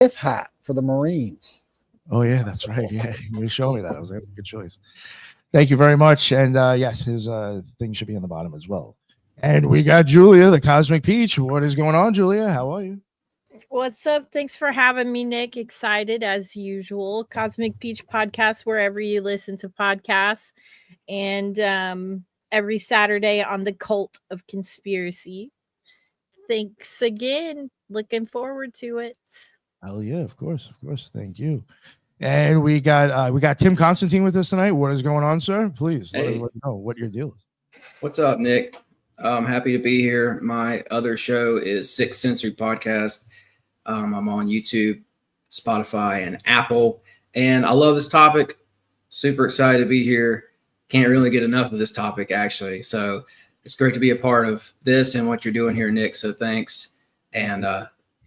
Fifth hat for the Marines. Oh yeah, that's right. Yeah, you showed me that. I was like, that's a good choice. Thank you very much. And yes, his thing should be on the bottom as well. And we got Julia, the Cosmic Peach. What is going on, Julia? How are you? What's up? Thanks for having me, Nick. Excited as usual. Cosmic Peach podcast, wherever you listen to podcasts, and every Saturday on the Cult of Conspiracy. Thanks again. Looking forward to it. Hell yeah, of course, of course. Thank you. And we got Tim Constantine with us tonight. What is going on, sir? Please let Hey, everybody know what your deal is. what's up, Nick? I'm happy to be here. My other show is Sixth Sensory Podcast. I'm on YouTube, Spotify, and Apple. And I love this topic. Super excited to be here. Can't really get enough of this topic, actually. So it's great to be a part of this and what you're doing here, Nick. So thanks. And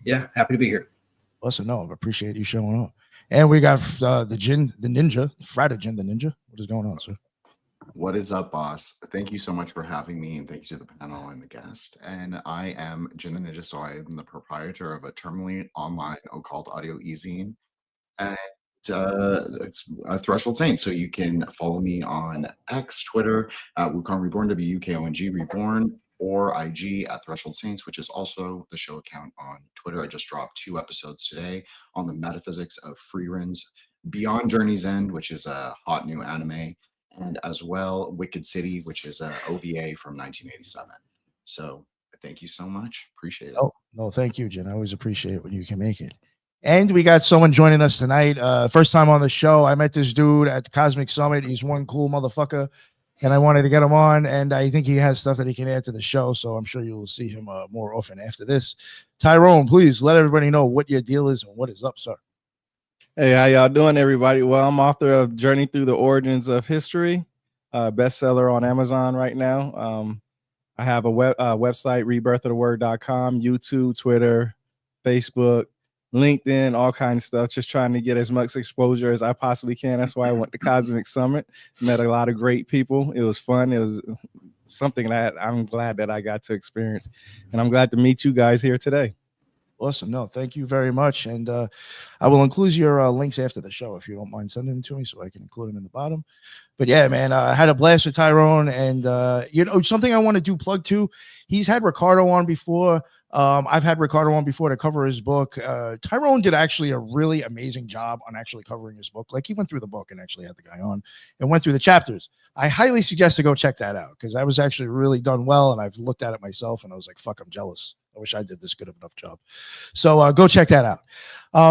yeah, happy to be here. Listen, no, I appreciate you showing up. And we got the Ninja, Fratagen, the Ninja. What is going on, sir? What is up, boss? Thank you so much for having me, and thank you to the panel and the guest. And I am Jin the Ninja, so I am the proprietor of a terminally online occult audio e-zine, and it's a Threshold Saint. So you can follow me on X, Twitter, Wukong Reborn, WUKONG Reborn, or IG at Threshold Saints, which is also the show account on Twitter. I just dropped 2 episodes today on the metaphysics of free runs, Beyond Journey's End, which is a hot new anime, and as well Wicked City, which is a OVA from 1987. So thank you so much. Appreciate it. Oh, no, thank you, Jen. I always appreciate it when you can make it. And we got someone joining us tonight. First time on the show. I met this dude at the Cosmic Summit. He's one cool motherfucker, and I wanted to get him on. And I think he has stuff that he can add to the show. So I'm sure you will see him more often after this. Tyrone, please let everybody know what your deal is and what is up, sir. Hey, how y'all doing, everybody? Well, I'm author of Journey Through the Origins of History, bestseller on Amazon right now. I have a website, rebirthoftheword.com, YouTube, Twitter, Facebook, LinkedIn, all kinds of stuff, just trying to get as much exposure as I possibly can. That's why I went to Cosmic Summit, met a lot of great people. It was fun. It was something that I'm glad that I got to experience, and I'm glad to meet you guys here today. Awesome. No, thank you very much. And I will include your links after the show if you don't mind sending them to me so I can include them in the bottom. But yeah, man, I had a blast with Tyrone. And, something I want to do plug to, he's had Ricardo on before. I've had Ricardo on before to cover his book. Tyrone did actually a really amazing job on actually covering his book. Like he went through the book and actually had the guy on and went through the chapters. I highly suggest to go check that out because I was actually really done well. And I've looked at it myself and I was like, fuck, I'm jealous. I wish I did this good of enough job. So go check that out.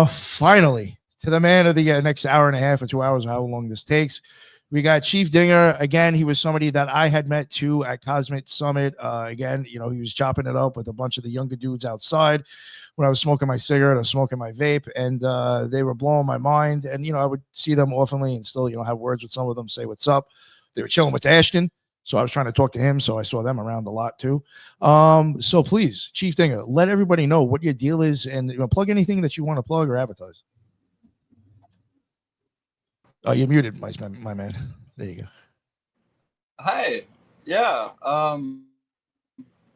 Finally, to the man of the next hour and a half or 2 hours, how long this takes. We got Chief Dinger. Again, he was somebody that I had met too at Cosmic Summit. Again, he was chopping it up with a bunch of the younger dudes outside when I was smoking my cigarette or smoking my vape. And they were blowing my mind. And, I would see them oftenly and still, have words with some of them, say what's up. They were chilling with Ashton. So I was trying to talk to him. So I saw them around a lot too. So please, Chief Dinger, let everybody know what your deal is and plug anything that you want to plug or advertise. Oh, you're muted, my man. There you go. Hi. Yeah.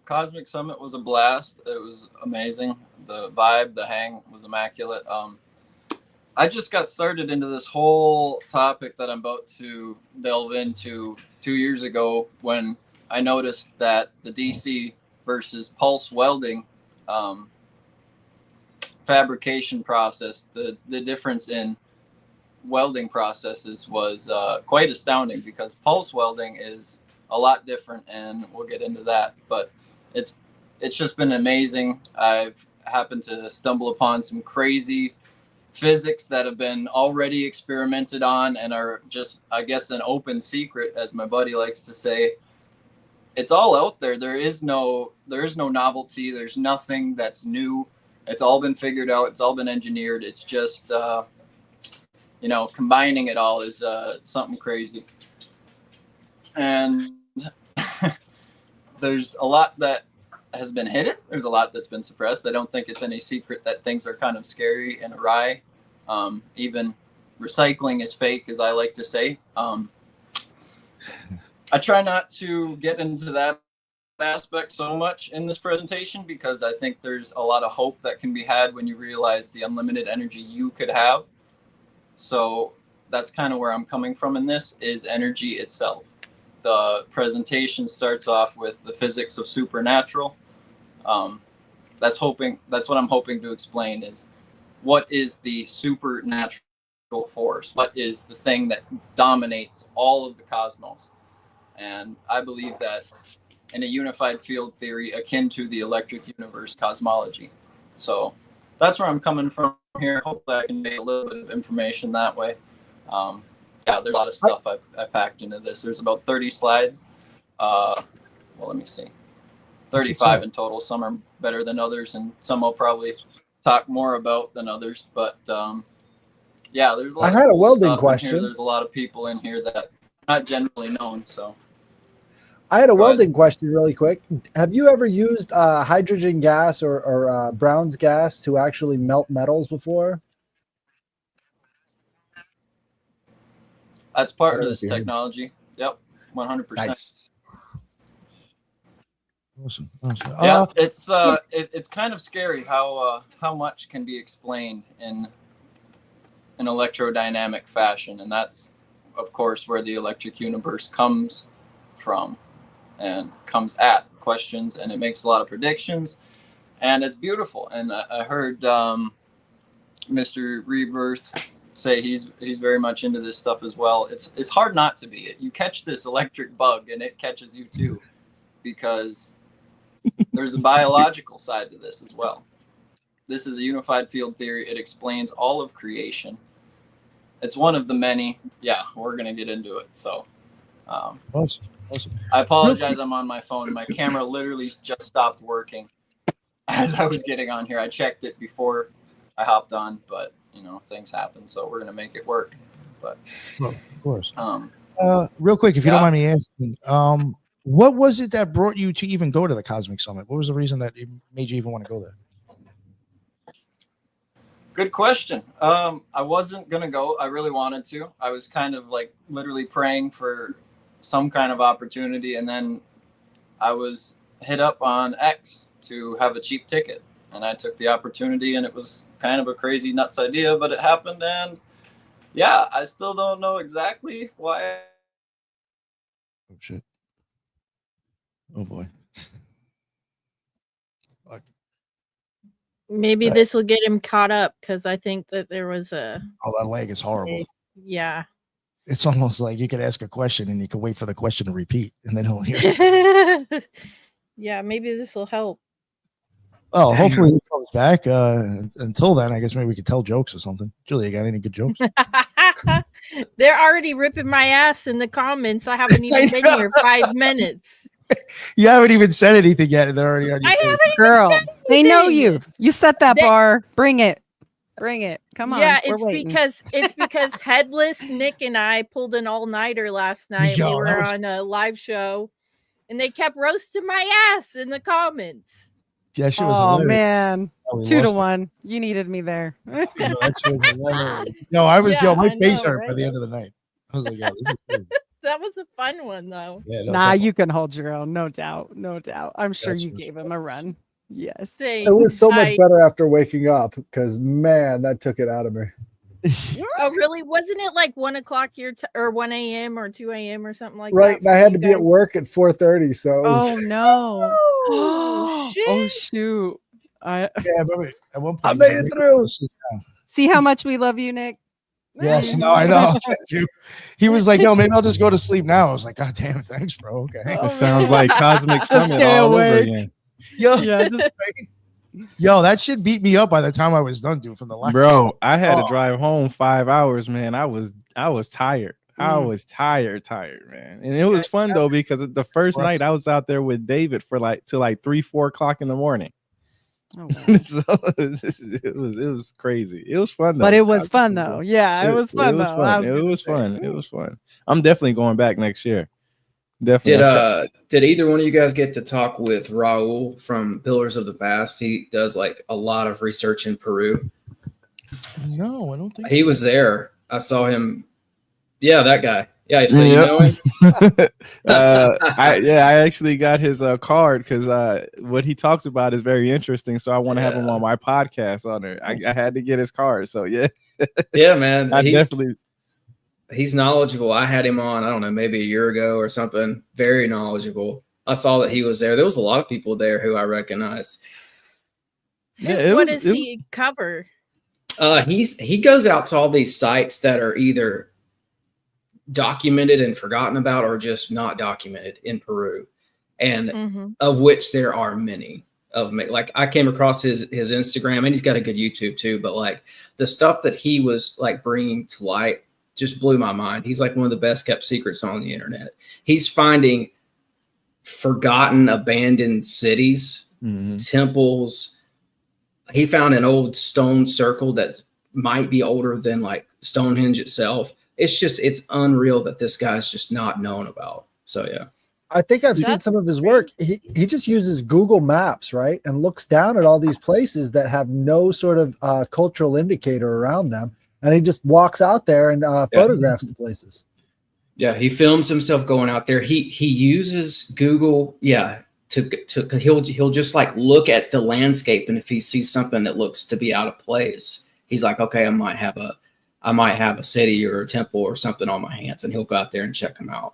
Cosmic Summit was a blast. It was amazing. The vibe, the hang was immaculate. I just got started into this whole topic that I'm about to delve into 2 years ago when I noticed that the DC versus pulse welding fabrication process, the difference in welding processes was quite astounding because pulse welding is a lot different, and we'll get into that. But it's just been amazing. I've happened to stumble upon some crazy physics that have been already experimented on and are just, I guess, an open secret, as my buddy likes to say. It's all out there. There is no novelty. There's nothing that's new. It's all been figured out. It's all been engineered. It's just combining it all is something crazy. And there's a lot that has been hidden. There's a lot that's been suppressed. I don't think it's any secret that things are kind of scary and awry. Even recycling is fake, as I like to say. I try not to get into that aspect so much in this presentation because I think there's a lot of hope that can be had when you realize the unlimited energy you could have. So that's kind of where I'm coming from in this, is energy itself. The presentation starts off with the physics of supernatural. That's what I'm hoping to explain is what is the supernatural force? What is the thing that dominates all of the cosmos? And I believe that's in a unified field theory akin to the electric universe cosmology. So that's where I'm coming from here. Hopefully I can make a little bit of information that way. Yeah, there's a lot of stuff I packed into this. There's about 30 slides. Well, let me see. 35 in total. Some are better than others, and some I'll probably talk more about than others. But yeah, there's a lot. I had a welding stuff question. in here. There's a lot of people in here that are not generally known. So I had a Go ahead. welding question really quick. Have you ever used hydrogen gas or Brown's gas to actually melt metals before? that's part of don't this know if you heard. technology. Yep, 100%. Nice. Awesome. Yeah, it's kind of scary how much can be explained in an electrodynamic fashion, and that's of course where the electric universe comes from and comes at questions, and it makes a lot of predictions, and it's beautiful. And I heard Mr. Rebirth say he's very much into this stuff as well. It's hard not to be. You catch this electric bug and it catches you too, because there's a biological side to this as well. This is a unified field theory. It explains all of creation. It's one of the many. Yeah, we're going to get into it. So Awesome. I apologize. I'm on my phone. My camera literally just stopped working as I was getting on here. I checked it before I hopped on, but things happen. So we're going to make it work. But Well, of course. um, Real quick, if you Yeah. don't mind me asking, what was it that brought you to even go to the Cosmic Summit? What was the reason that it made you even want to go there? Good question. I wasn't going to go. I really wanted to. I was kind of like literally praying for some kind of opportunity. And then I was hit up on X to have a cheap ticket. And I took the opportunity, and it was kind of a crazy nuts idea, but it happened. And yeah, I still don't know exactly why. Oh, shit. Oh, boy. Fuck. Maybe Right. this will get him caught up, because I think that there was a Oh, that lag is horrible. yeah. It's almost like you could ask a question and you could wait for the question to repeat, and then he'll hear it. Yeah, maybe this will help. Oh, hopefully he comes back. Until then, I guess maybe we could tell jokes or something. Julia, got any good jokes? They're already ripping my ass in the comments. I haven't even been here 5 minutes. You haven't even said anything yet, and they're already on your I page. haven't even Girl, said they know anything. you. You set that They- bar. Bring it. Bring it. Come on. Yeah, we're it's waiting. because Headless Nick and I pulled an all-nighter last night. Yo, We that were was- on a live show, and they kept roasting my ass in the comments. That shit was Oh hilarious. man, Oh, we 2 to lost 1. You needed me there. it. Yo, that shit was hilarious. No, I was Yeah, my I face know, hurt by right? the end of the night. I was like, yo, this is crazy. That was a fun one, though. Yeah, no, Nah, definitely. you can hold your own, no doubt, no doubt. I'm sure That's you just- gave him a run. Yes. Thanks. It was so much I- better after waking up because, man, that took it out of me. Oh, really? Wasn't it like 1 o'clock or 1 a.m. or 2 a.m. or something like Right. that? And I for had you to be at guys? work at 4:30. So it was, Oh no. Oh, shit. Oh shoot. Yeah, I remember at one point. I made it through. See how much we love you, Nick. Yes, no, I know. He was like, yo, maybe I'll just go to sleep now. I was like, God damn, thanks, bro. Okay. Oh, It sounds man. like Cosmic Summit stay all over awake. again. Yo, Yeah, just yo, that shit beat me up by the time I was done, dude, from the last. Bro, I had to Oh. drive home 5 hours, man. I was tired. I Mm. was tired, man. And it was fun though, because the first rough. night I was out there with David for till 3-4 o'clock in the morning. oh, wow. So it was crazy. It was fun though. But it was fun though. Yeah, it was fun It was though. I fun. It gonna was say. fun. It was fun. I'm definitely going back next year. Definitely. Did either one of you guys get to talk with Raul from Pillars of the Past? He does like a lot of research in Peru. No, I don't think. He was there. I saw him. Yeah, that guy. Yeah, so you Yep. know him? I actually got his card because what he talks about is very interesting. So I want to have him on my podcast on there. I had to get his card. So yeah, yeah, man. He's knowledgeable. I had him on, I don't know, maybe a year ago or something. Very knowledgeable. I saw that he was there. There was a lot of people there who I recognized. Yeah, what does he cover? He goes out to all these sites that are either documented and forgotten about or just not documented in Peru, and of which there are many. Like I came across his Instagram, and he's got a good YouTube too, but like the stuff that he was like bringing to light just blew my mind. He's like one of the best kept secrets on the internet. He's finding forgotten, abandoned cities, temples. He found an old stone circle that might be older than like Stonehenge itself. It's unreal that this guy's just not known about. So yeah. I think I've seen some of his work. He just uses Google Maps, right? And looks down at all these places that have no sort of cultural indicator around them. And he just walks out there and photographs the places. Yeah, he films himself going out there. He uses Google, he'll just like look at the landscape, and if he sees something that looks to be out of place, he's like, okay, I might have a city or a temple or something on my hands, and he'll go out there and check them out.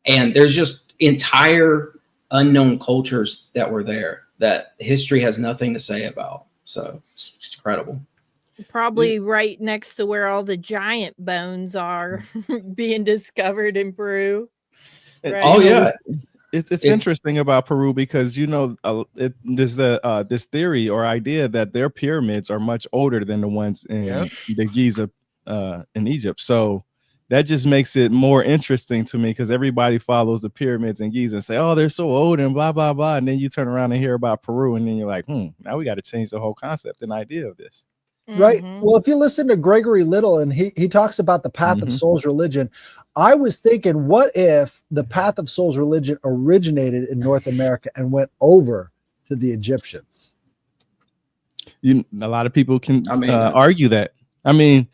And there's just entire unknown cultures that were there that history has nothing to say about. So it's incredible. Probably right next to where all the giant bones are being discovered in Peru. Right? Oh yeah. It's interesting about Peru because there's this theory or idea that their pyramids are much older than the ones in the Giza in Egypt. So that just makes it more interesting to me because everybody follows the pyramids in Giza and say, oh, they're so old and blah, blah, blah. And then you turn around and hear about Peru and then you're like, now we got to change the whole concept and idea of this. Right. Well, if you listen to Gregory Little and he talks about the Path of Souls religion, I was thinking, what if the Path of Souls religion originated in North America and went over to the Egyptians? A lot of people can argue that. I mean,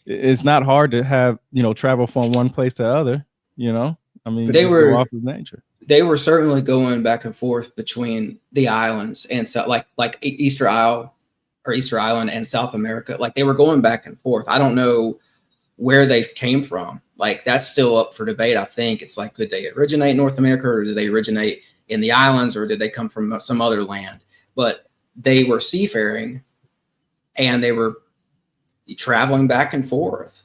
it's not hard to have, travel from one place to the other, I mean, they were off of nature. They were certainly going back and forth between the islands and so like Easter Island and South America. Like they were going back and forth. I don't know where they came from. Like that's still up for debate. I think it's like, did they originate in North America or did they originate in the islands or did they come from some other land? But they were seafaring and they were traveling back and forth.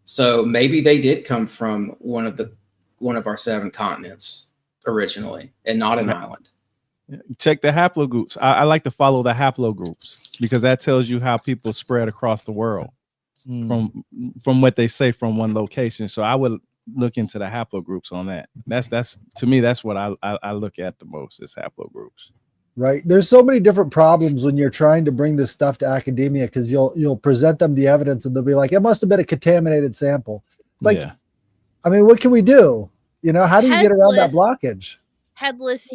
So maybe they did come from one of our 7 continents originally and not an island. Check the haplogroups. I like to follow the haplogroups because that tells you how people spread across the world from what they say from one location. So I would look into the haplogroups on that. That's to me, that's what I look at the most is haplogroups. Right. There's so many different problems when you're trying to bring this stuff to academia because you'll present them the evidence and they'll be like, it must have been a contaminated sample. Like, I mean, what can we do? How do you get around that blockage? Headless,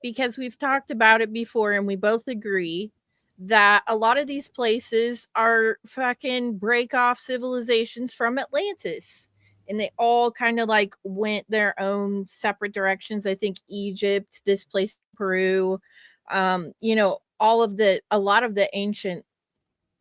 because we've talked about it before and we both agree that a lot of these places are fucking break off civilizations from Atlantis. And they all kind of like went their own separate directions. I think Egypt, this place, Peru, a lot of the ancient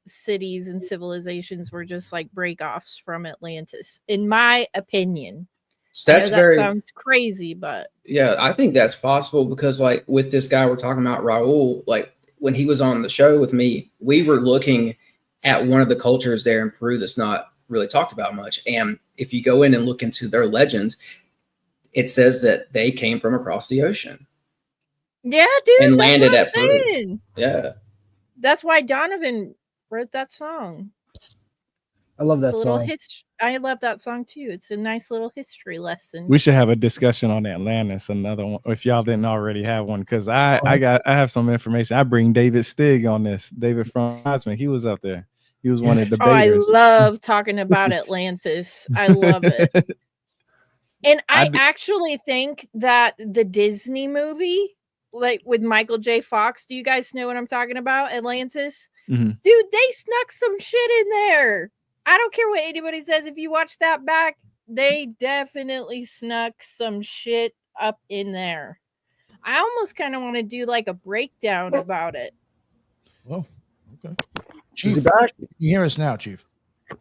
cities and civilizations were just like break-offs from Atlantis, in my opinion. So that sounds crazy, but yeah, I think that's possible because like with this guy we're talking about, Raul, like when he was on the show with me, we were looking at one of the cultures there in Peru that's not really talked about much. And if you go in and look into their legends, it says that they came from across the ocean. Yeah, dude. And landed at Peru. Yeah. That's why Donovan wrote that song. I love that song. I love that song too. It's a nice little history lesson. We should have a discussion on Atlantis, another one, if y'all didn't already have one, because I have some information. I bring David Stig on this. David from Cosmic. He was up there. He was one of the debaters. I love talking about Atlantis. I love it. And I actually think that the Disney movie, like with Michael J. Fox, do you guys know what I'm talking about? Atlantis? Mm-hmm. Dude, they snuck some shit in there. I don't care what anybody says. If you watch that back, they definitely snuck some shit up in there. I almost kind of want to do like a breakdown about it. Well, okay. Is he Chief, back? you hear us now, Chief?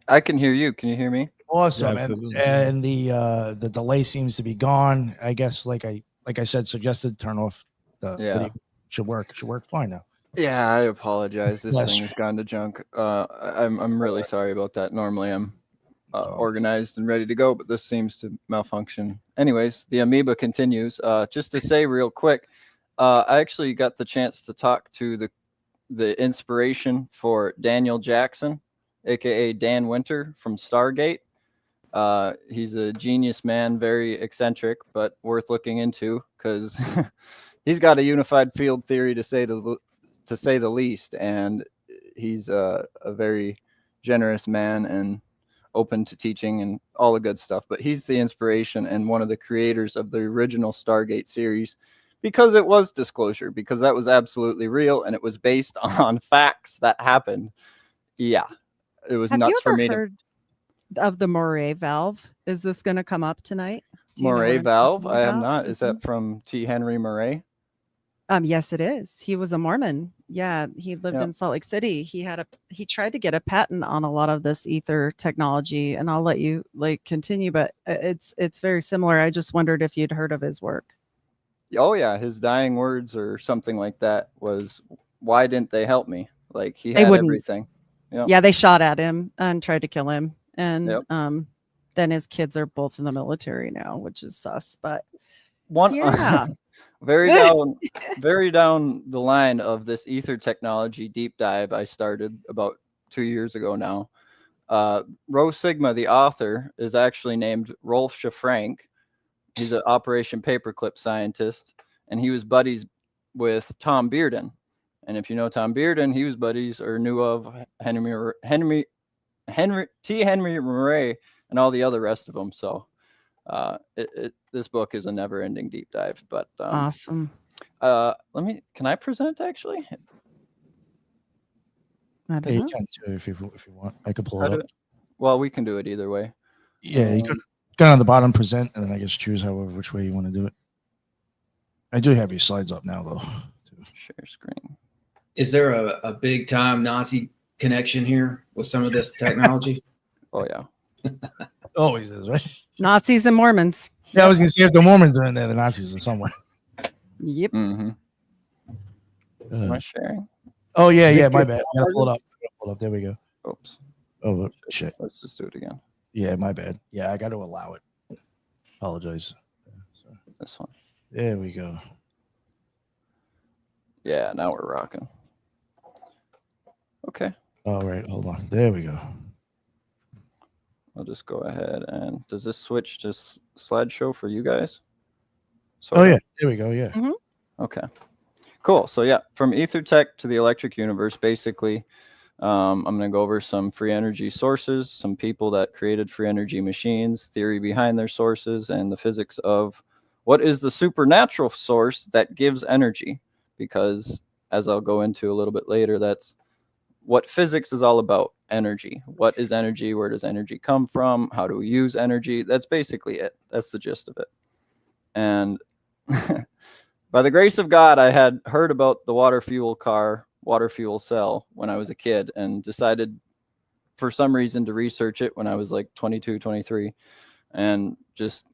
I can hear you. Can you hear me? Awesome, Yeah, and, absolutely. and the delay seems to be gone. I guess, like I said, suggested turn off the video. Should work fine now. Yeah, I apologize. This Bless thing you. has gone to junk. I'm really sorry about that. Normally I'm organized and ready to go, but this seems to malfunction. Anyways, the amoeba continues. Just to say real quick, I actually got the chance to talk to the inspiration for Daniel Jackson, aka Dan Winter from Stargate. He's a genius man, very eccentric, but worth looking into because he's got a unified field theory to say the least, and he's a very generous man and open to teaching and all the good stuff. But he's the inspiration and one of the creators of the original Stargate series because it was disclosure, because that was absolutely real and it was based on facts that happened. Yeah, it was Have nuts you for ever me heard of the Moray valve? Is this going to come up tonight? Do you know what Moray I'm valve? talking I have about? not. Is that from T. Henry Moray? Yes, it is. He was a Mormon. Yeah, he lived Yeah. in Salt Lake City. He tried to get a patent on a lot of this ether technology, and I'll let you continue, but it's very similar. I just wondered if you'd heard of his work. Oh yeah, his dying words or something like that was, "Why didn't they help me?" Like he They had wouldn't. everything. Yep. Yeah, they shot at him and tried to kill him, and Yep. then his kids are both in the military now, which is sus. But One yeah, very down the line of this ether technology deep dive I started about 2 years ago now. Rho Sigma, the author, is actually named Rolf Schafrank. He's an Operation Paperclip scientist, and he was buddies with Tom Bearden. And if you know Tom Bearden, he was buddies or knew of Henry Murray and all the other rest of them. So this book is a never-ending deep dive. But awesome. can I present actually? I don't Yeah, you know. can too if you want. I can pull it up. Well, we can do it either way. Yeah, you can go on the bottom, present, and then I guess choose which way you want to do it. I do have your slides up now, though. Share screen. Is there a big time Nazi connection here with some of this technology? Oh yeah. Always is, right? Nazis and Mormons. Yeah, I was gonna see if the Mormons are in there, the Nazis are somewhere. Yep. Mm-hmm. Am I sharing? Oh yeah, my bad. I gotta pull it up. There we go. Oops. Oh shit. Let's just do it again. Yeah, my bad. Yeah, I got to allow it. Apologize. This one. There we go. Yeah, now we're rocking. Okay. All right, hold on. There we go. I'll just go ahead and does this switch to slideshow for you guys? Oh yeah, there we go. Yeah. Mm-hmm. Okay. Cool. So yeah, from EtherTech to the electric universe, basically, I'm going to go over some free energy sources, some people that created free energy machines, theory behind their sources, and the physics of what is the supernatural source that gives energy. Because as I'll go into a little bit later, that's what physics is all about. Energy. What is energy? Where does energy come from? How do we use energy? That's basically it. That's the gist of it. And by the grace of God, I had heard about the water fuel cell when I was a kid and decided for some reason to research it when I was like 22, 23, and just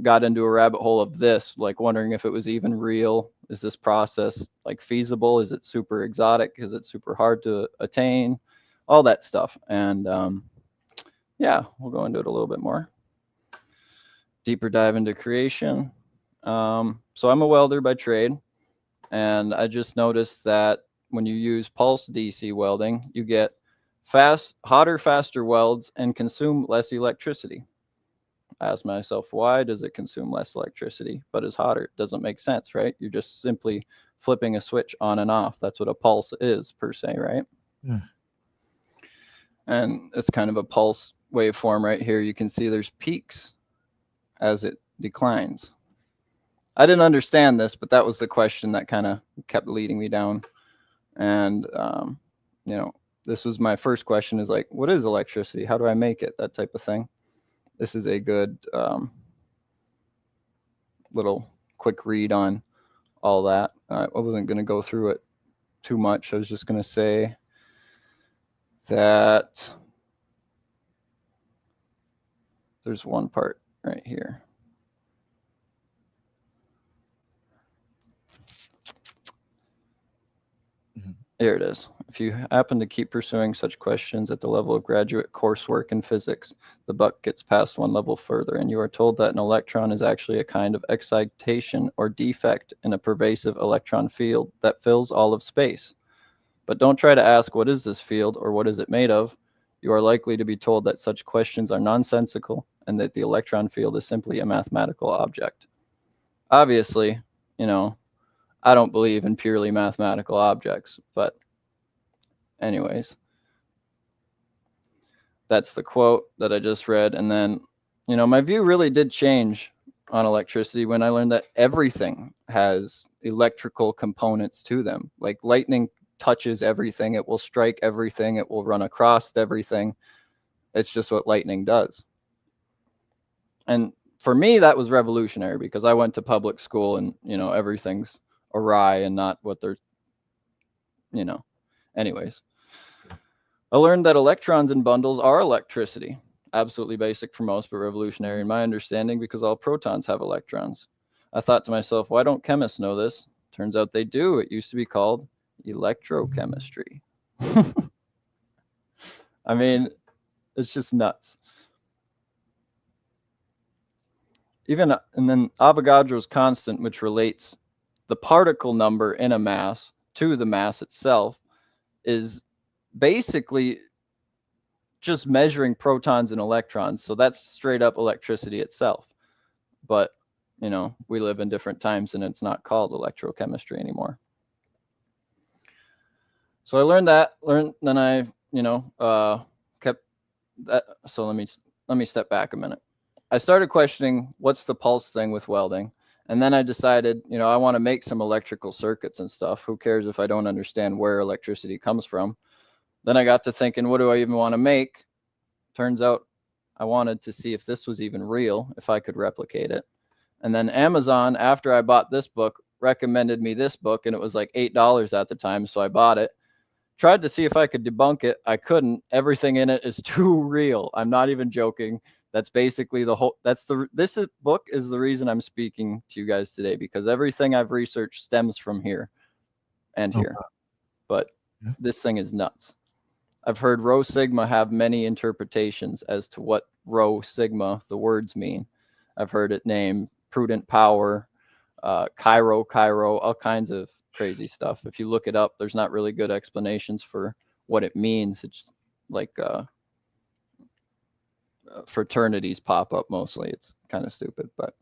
got into a rabbit hole of this, like wondering if it was even real. Is this process like feasible? Is it super exotic? Is it super hard to attain? All that stuff. And yeah, we'll go into it a little bit more. Deeper dive into creation. So I'm a welder by trade, and I just noticed that when you use pulse DC welding, you get hotter, faster welds and consume less electricity. I asked myself, why does it consume less electricity but is hotter? It doesn't make sense, right? You're just simply flipping a switch on and off. That's what a pulse is per se, right? Yeah. And it's kind of a pulse waveform right here. You can see there's peaks as it declines. I didn't understand this, but that was the question that kind of kept leading me down. And, this was my first question is like, what is electricity? How do I make it? That type of thing. this is a good little quick read on all that. I wasn't going to go through it too much. I was just going to say that there's one part right here. Here it is. If you happen to keep pursuing such questions at the level of graduate coursework in physics, the buck gets past one level further, and you are told that an electron is actually a kind of excitation or defect in a pervasive electron field that fills all of space. But don't try to ask, what is this field or what is it made of? You are likely to be told that such questions are nonsensical and that the electron field is simply a mathematical object. Obviously, you know, I don't believe in purely mathematical objects, but anyways, that's the quote that I just read. And then, you know, my view really did change on electricity when I learned that everything has electrical components to them. Like lightning touches everything, it will strike everything, it will run across everything. It's just what lightning does. And for me, that was revolutionary because I went to public school and, you know, everything's awry and not what they're, you know, anyways. I learned that electrons in bundles are electricity. Absolutely basic for most, but revolutionary in my understanding because all protons have electrons. I thought to myself, why don't chemists know this? Turns out they do. It used to be called electrochemistry. I mean, it's just nuts. Even, and then Avogadro's constant, which relates the particle number in a mass to the mass itself, is basically just measuring protons and electrons. So that's straight up electricity itself. But, you know, we live in different times and it's not called electrochemistry anymore. So I learned that, then I, you know, kept that. So let me step back a minute. I started questioning what's the pulse thing with welding. And then I decided, you know, I want to make some electrical circuits and stuff. Who cares if I don't understand where electricity comes from? Then I got to thinking, what do I even want to make? Turns out I wanted to see if this was even real, if I could replicate it. And then Amazon, after I bought this book, recommended me this book, and it was like $8 at the time, so I bought it. Tried to see if I could debunk it. I couldn't. Everything in it is too real. I'm not even joking. That's basically the whole, book is the reason I'm speaking to you guys today, because everything I've researched stems from here and here. But this thing is nuts. I've heard rho sigma have many interpretations as to what rho sigma, the words mean. I've heard it named prudent power, Cairo, all kinds of crazy stuff. If you look it up, there's not really good explanations for what it means. It's like fraternities pop up mostly. It's kind of stupid, but.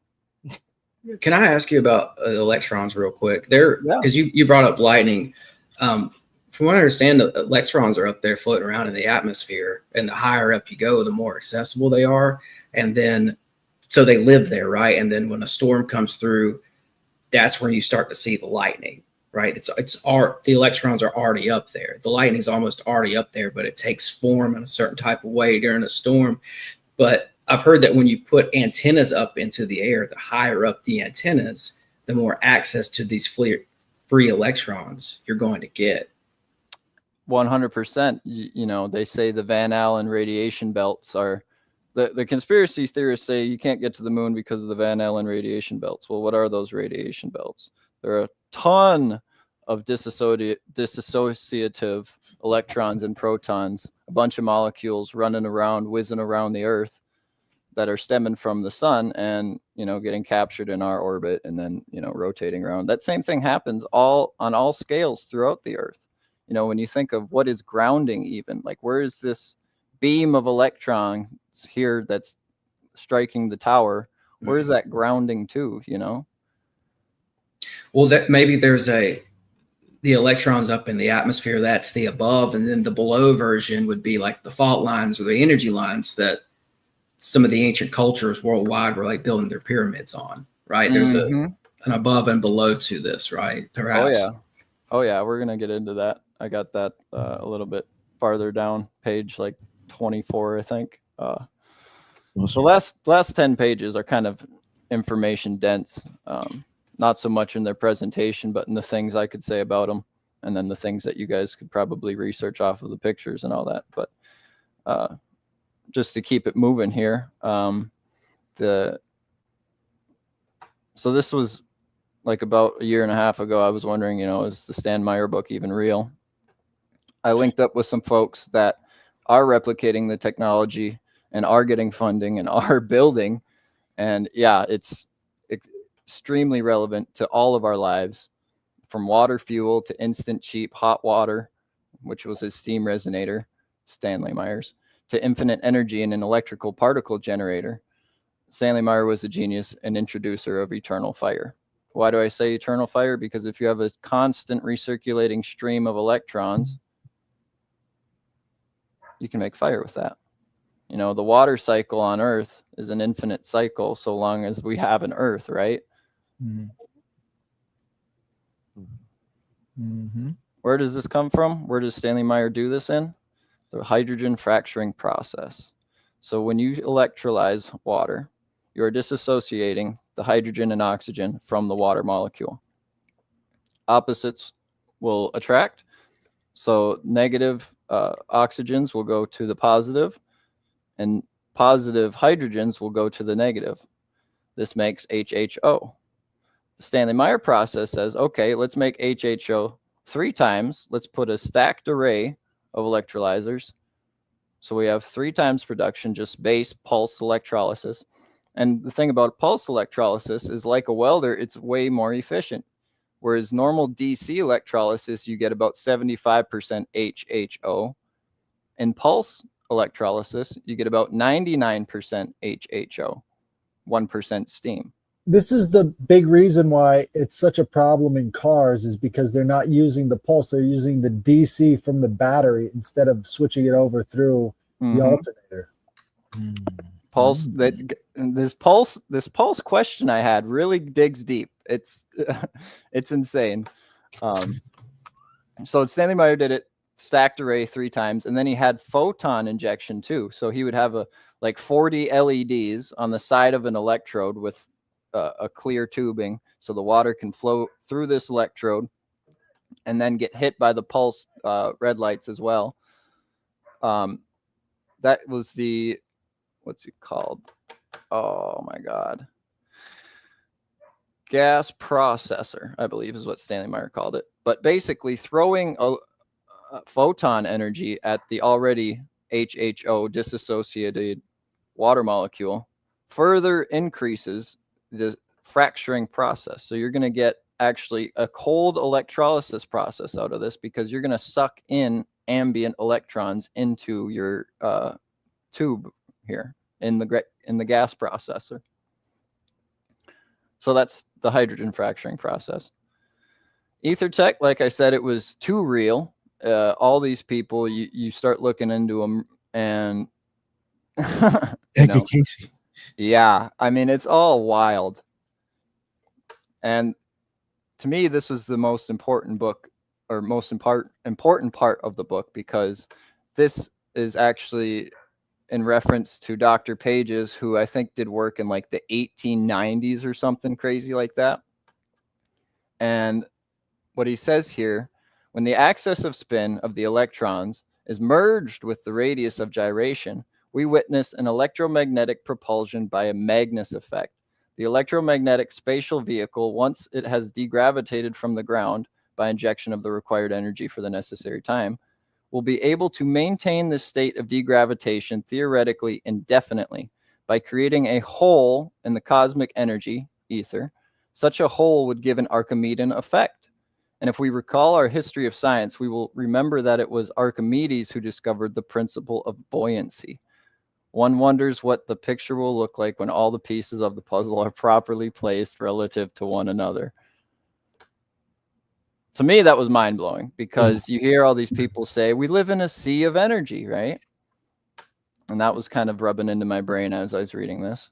Can I ask you about electrons real quick? Because you brought up lightning. From what I understand, the electrons are up there floating around in the atmosphere, and the higher up you go, the more accessible they are. And then, so they live there, right? And then when a storm comes through, that's when you start to see the lightning, right? The electrons are already up there. The lightning's almost already up there, but it takes form in a certain type of way during a storm. But I've heard that when you put antennas up into the air, the higher up the antennas, the more access to these free electrons you're going to get. 100%. You know, they say the Van Allen radiation belts are, the conspiracy theorists say you can't get to the moon because of the Van Allen radiation belts. Well, what are those radiation belts? There are a ton of dissociative electrons and protons, a bunch of molecules running around, whizzing around the Earth that are stemming from the sun and, you know, getting captured in our orbit and then, you know, rotating around. That same thing happens on all scales throughout the Earth. You know, when you think of what is grounding, even like where is this beam of electrons here that's striking the tower? Where is that grounding to, you know? Well, that maybe there's the electrons up in the atmosphere, that's the above, and then the below version would be like the fault lines or the energy lines that some of the ancient cultures worldwide were like building their pyramids on, right? There's an above and below to this, right? Perhaps. Oh yeah. We're going to get into that. I got that a little bit farther down, page like 24, I think. The last 10 pages are kind of information dense, not so much in their presentation, but in the things I could say about them, and then the things that you guys could probably research off of the pictures and all that. But just to keep it moving here, so this was like about a year and a half ago. I was wondering, is the Stan Meyer book even real? I linked up with some folks that are replicating the technology and are getting funding and are building. And yeah, it's extremely relevant to all of our lives, from water fuel to instant cheap hot water, which was his steam resonator, Stanley Meyer's, to infinite energy in an electrical particle generator. Stanley Meyer was a genius and introducer of eternal fire. Why do I say eternal fire? Because if you have a constant recirculating stream of electrons, you can make fire with that. The water cycle on Earth is an infinite cycle so long as we have an Earth, right? Mm-hmm. Where does this come from? Where does Stanley Meyer do this in? The hydrogen fracturing process. So when you electrolyze water, you're disassociating the hydrogen and oxygen from the water molecule. Opposites will attract. So negative oxygens will go to the positive, and positive hydrogens will go to the negative. This makes HHO. The Stanley Meyer process says, okay, let's make HHO 3 times. Let's put a stacked array of electrolyzers. So we have 3 times production, just base pulse electrolysis. And the thing about pulse electrolysis is, like a welder, it's way more efficient. Whereas normal DC electrolysis, you get about 75% HHO. In pulse electrolysis, you get about 99% HHO, 1% steam. This is the big reason why it's such a problem in cars, is because they're not using the pulse. They're using the DC from the battery instead of switching it over through the alternator. Pulse, this pulse question I had really digs deep. It's insane. So Stanley Meyer did it stacked array 3 times, and then he had photon injection too. So he would have like 40 LEDs on the side of an electrode with a clear tubing, so the water can flow through this electrode and then get hit by the pulse red lights as well. That was the, what's it called? Oh my God. Gas processor, I believe is what Stanley Meyer called it. But basically throwing a photon energy at the already HHO disassociated water molecule further increases the fracturing process. So you're going to get actually a cold electrolysis process out of this, because you're going to suck in ambient electrons into your tube here in the gas processor. So that's the hydrogen fracturing process. Ether tech, like I said, it was too real. All these people, you start looking into them, and Casey. Yeah, I mean, it's all wild. And to me, this was the most important book, or most important part of the book, because this is actually in reference to Dr. Pages, who I think did work in like the 1890s or something crazy like that. And what he says here, when the axis of spin of the electrons is merged with the radius of gyration, we witness an electromagnetic propulsion by a Magnus effect. The electromagnetic spatial vehicle, once it has degravitated from the ground by injection of the required energy for the necessary time, will be able to maintain this state of degravitation theoretically indefinitely by creating a hole in the cosmic energy, ether. Such a hole would give an Archimedean effect. And if we recall our history of science, we will remember that it was Archimedes who discovered the principle of buoyancy. One wonders what the picture will look like when all the pieces of the puzzle are properly placed relative to one another. To me, that was mind-blowing, because you hear all these people say, we live in a sea of energy, right? And that was kind of rubbing into my brain as I was reading this.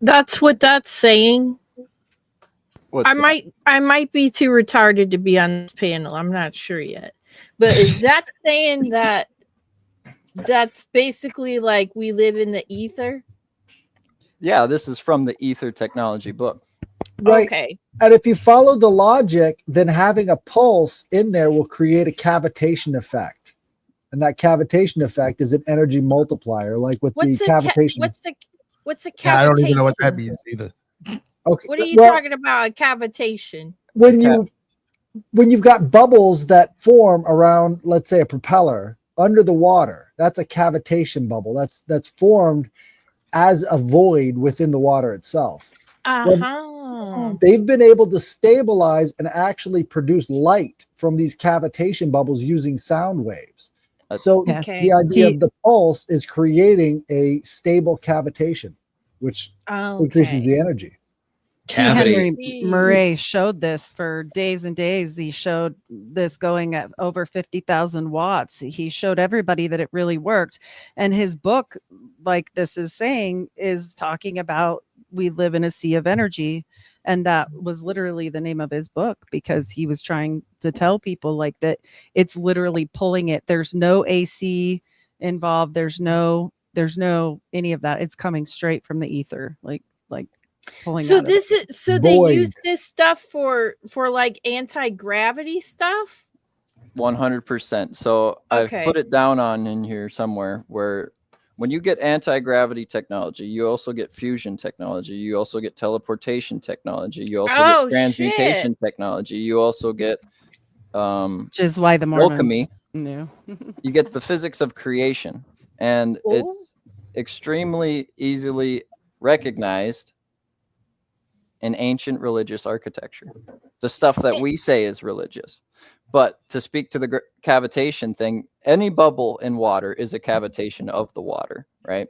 That's what that's saying. I might be too retarded to be on this panel. I'm not sure yet. But is that saying that that's basically like we live in the ether? Yeah, this is from the ether technology book. Right. Okay. And if you follow the logic, then having a pulse in there will create a cavitation effect. And that cavitation effect is an energy multiplier, like with the cavitation. What's the Yeah, I don't even know what cavitation? that means either. Okay. What are you well, talking about? A cavitation? when you've got bubbles that form around, let's say, a propeller under the water, that's a cavitation bubble. That's formed as a void within the water itself. They've been able to stabilize and actually produce light from these cavitation bubbles using sound waves. So the idea of the pulse is creating a stable cavitation, which increases the energy. T. Henry Murray showed this for days and days. He showed this going at over 50,000 watts. He showed everybody that it really worked. And his book, like this is saying, is talking about we live in a sea of energy. And that was literally the name of his book, because he was trying to tell people like that it's literally pulling it. There's no AC involved. There's no any of that. It's coming straight from the ether. Like pulling so out this of is so they use this stuff for like anti-gravity stuff. 100%. So I've put it down on in here somewhere where when you get anti-gravity technology, you also get fusion technology, you also get teleportation technology, you also get transmutation technology, you also get which is why the Mormons alchemy. knew. You get the physics of creation, and it's extremely easily recognized in ancient religious architecture, the stuff that we say is religious. But to speak to the cavitation thing, any bubble in water is a cavitation of the water, right?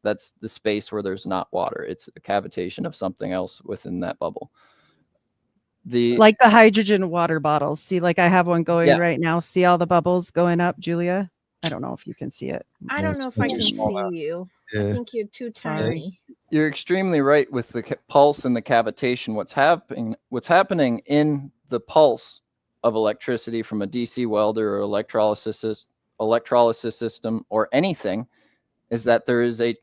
That's the space where there's not water. It's a cavitation of something else within that bubble. Like the hydrogen water bottles. See, like I have one going right now. See all the bubbles going up, Julia? I don't know if you can see it. I don't know if I can see you. I think you're too tiny. You're extremely right with the pulse and the cavitation. What's happening in the pulse of electricity from a DC welder or electrolysis system or anything is that there is a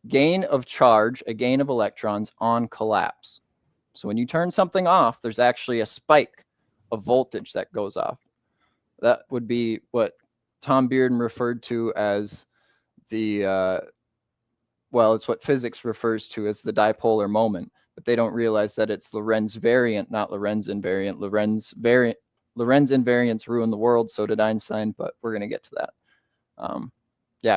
gain of charge, a gain of electrons on collapse. So when you turn something off, there's actually a spike of voltage that goes off. That would be what Tom Bearden referred to as the it's what physics refers to as the dipolar moment, but they don't realize that it's Lorentz variant, not Lorentz invariant. Lorentz invariants ruin the world, so did Einstein, but we're going to get to that.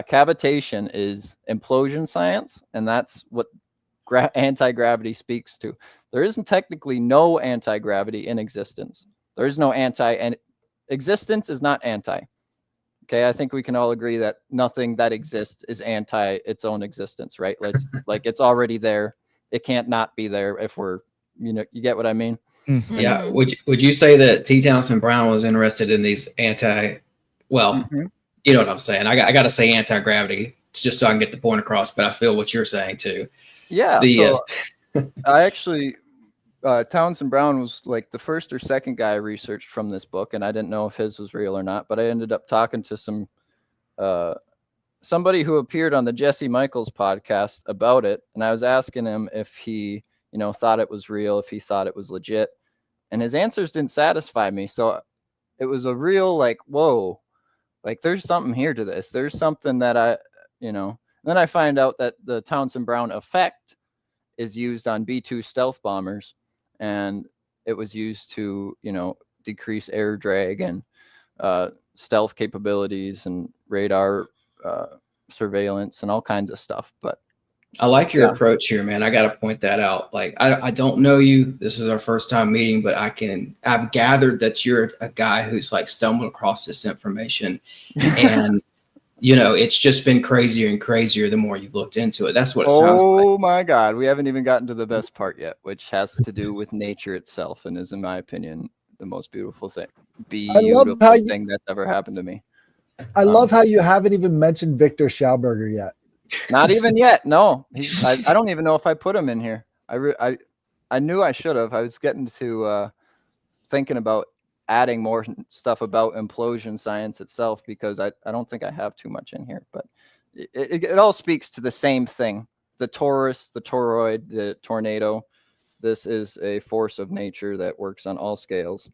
Cavitation is implosion science, and that's what anti-gravity speaks to. There isn't technically no anti-gravity in existence. There is no and existence is not anti. Okay, I think we can all agree that nothing that exists is anti its own existence, right? Like it's already there. It can't not be there if we're, you get what I mean? Mm-hmm. Yeah. Would you say that T. Townsend Brown was interested in these you know what I'm saying? I got to say anti-gravity just so I can get the point across, but I feel what you're saying too. Yeah. I actually, Townsend Brown was like the first or second guy I researched from this book, and I didn't know if his was real or not, but I ended up talking to somebody who appeared on the Jesse Michaels podcast about it, and I was asking him if he, thought it was real, if he thought it was legit, and his answers didn't satisfy me. So it was a real whoa, there's something here to this. There's something that then I find out that the Townsend Brown effect is used on B-2 stealth bombers, and it was used to, decrease air drag and stealth capabilities and radar surveillance and all kinds of stuff. But I like your approach here, man. I got to point that out. I don't know you. This is our first time meeting, but I've gathered that you're a guy who's stumbled across this information and it's just been crazier and crazier the more you've looked into it. That's what it sounds like. Oh my God. We haven't even gotten to the best part yet, which has to do with nature itself and is, in my opinion, the most beautiful thing. Thing that's ever happened to me. I love how you haven't even mentioned Victor Schauberger yet. Not even yet. No, I don't even know if I put him in here. I knew I should have. I was getting to thinking about adding more stuff about implosion science itself, because I don't think I have too much in here, but it all speaks to the same thing. the torus, the toroid, the tornado. This is a force of nature that works on all scales.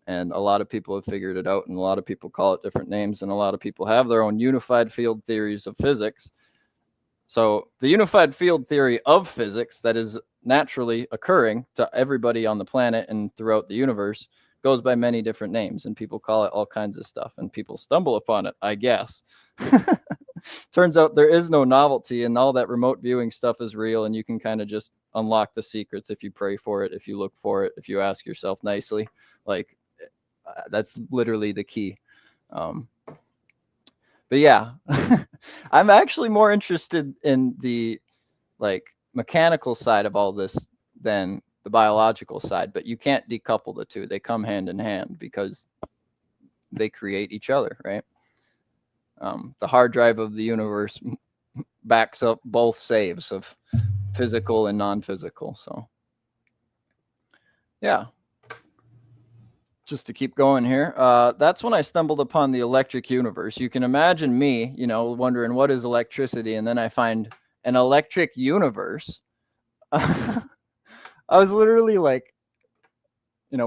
And a lot of people have figured it out, and a lot of people call it different names, and a lot of people have their own unified field theories of physics. So the unified field theory of physics that is naturally occurring to everybody on the planet and throughout the universe goes by many different names, and people call it all kinds of stuff, and people stumble upon it, I guess. Turns out there is no novelty, and all that remote viewing stuff is real, and you can kind of just unlock the secrets if you pray for it, if you look for it, if you ask yourself nicely. Like, that's literally the key. But yeah, I'm actually more interested in the like mechanical side of all this than the biological side, but you can't decouple the two. They come hand in hand because they create each other, right? The hard drive of the universe backs up both saves of physical and non-physical. So yeah, just to keep going here, that's when I stumbled upon the electric universe. You can imagine me, wondering what is electricity, and then I find an electric universe. I was literally like,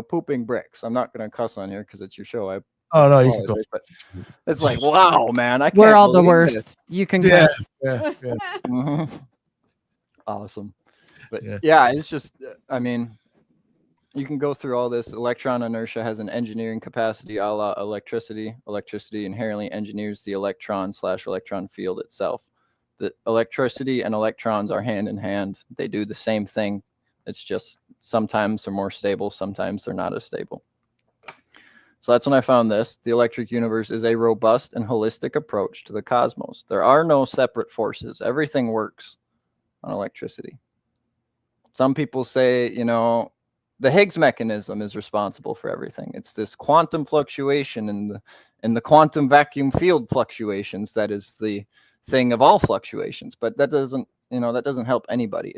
pooping bricks. I'm not going to cuss on here because it's your show. Oh no, you can go. But it's like, wow, man, I can't. We're all the believe worst. this. You can Yeah, cuss. yeah. Mhm. Awesome. But yeah, it's just, I mean, you can go through all this. Electron inertia has an engineering capacity a la electricity. Electricity inherently engineers the electron/electron field itself. The electricity and electrons are hand in hand. They do the same thing. It's just sometimes they're more stable, sometimes they're not as stable. So that's when I found this. The electric universe is a robust and holistic approach to the cosmos. There are no separate forces. Everything works on electricity. Some people say, the Higgs mechanism is responsible for everything. It's this quantum fluctuation and the quantum vacuum field fluctuations that is the thing of all fluctuations. But that doesn't help anybody.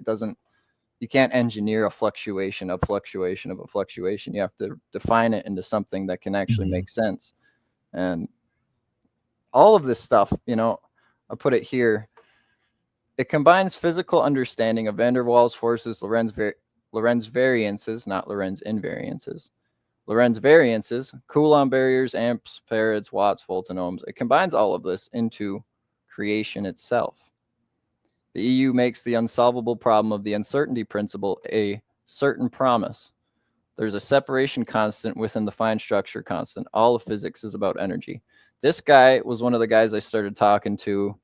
You can't engineer a fluctuation of fluctuation of a fluctuation. You have to define it into something that can actually make sense. And all of this stuff, I'll put it here. It combines physical understanding of van der Waals forces, Lorentz variances, not Lorentz invariances. Lorentz variances, Coulomb barriers, amps, farads, watts, volts, and ohms. It combines all of this into creation itself. The EU makes the unsolvable problem of the uncertainty principle a certain promise. There's a separation constant within the fine structure constant. All of physics is about energy. This guy was one of the guys I started talking to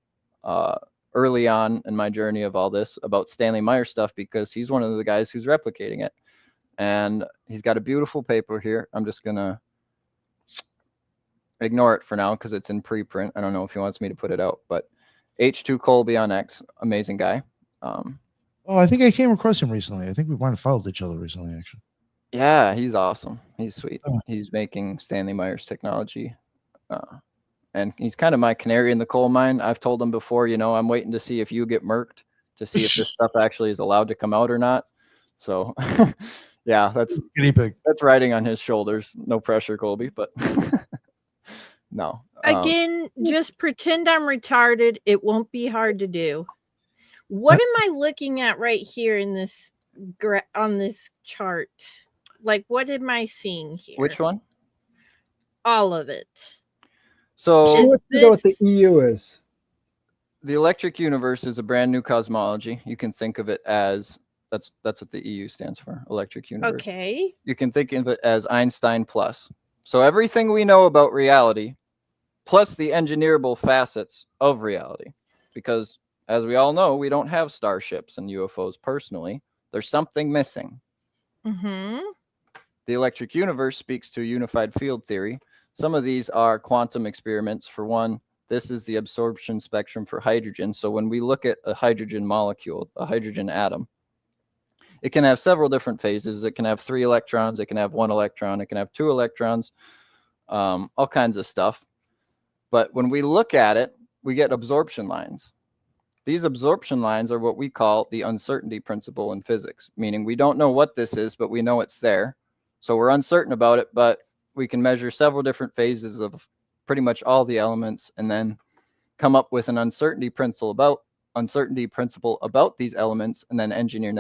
early on in my journey of all this about Stanley Meyer stuff, because he's one of the guys who's replicating it. And he's got a beautiful paper here. I'm just going to ignore it for now because it's in preprint. I don't know if he wants me to put it out, but H2 Colby on X, amazing guy. I think I came across him recently. I think we might have followed each other recently, actually. Yeah, he's awesome. He's sweet. He's making Stanley Meyer's technology. And he's kind of my canary in the coal mine. I've told him before, I'm waiting to see if you get murked to see if this stuff actually is allowed to come out or not. So, yeah, that's riding on his shoulders. No pressure, Colby, but no. Again, just pretend I'm retarded. It won't be hard to do. What am I looking at right here in this on this chart? Like, what am I seeing here? Which one? All of it. So what the EU is. The electric universe is a brand new cosmology. You can think of it as that's what the EU stands for, electric universe. Okay. You can think of it as Einstein plus. So everything we know about reality, plus the engineerable facets of reality, because as we all know, we don't have starships and UFOs personally. There's something missing. Mm-hmm. The electric universe speaks to a unified field theory. Some of these are quantum experiments. For one, this is the absorption spectrum for hydrogen. So when we look at a hydrogen molecule, a hydrogen atom, it can have several different phases. It can have 3 electrons. It can have 1 electron. It can have 2 electrons, all kinds of stuff. But when we look at it, we get absorption lines. These absorption lines are what we call the uncertainty principle in physics, meaning we don't know what this is, but we know it's there. So we're uncertain about it, but we can measure several different phases of pretty much all the elements and then come up with an uncertainty principle uncertainty principle about these elements and then engineer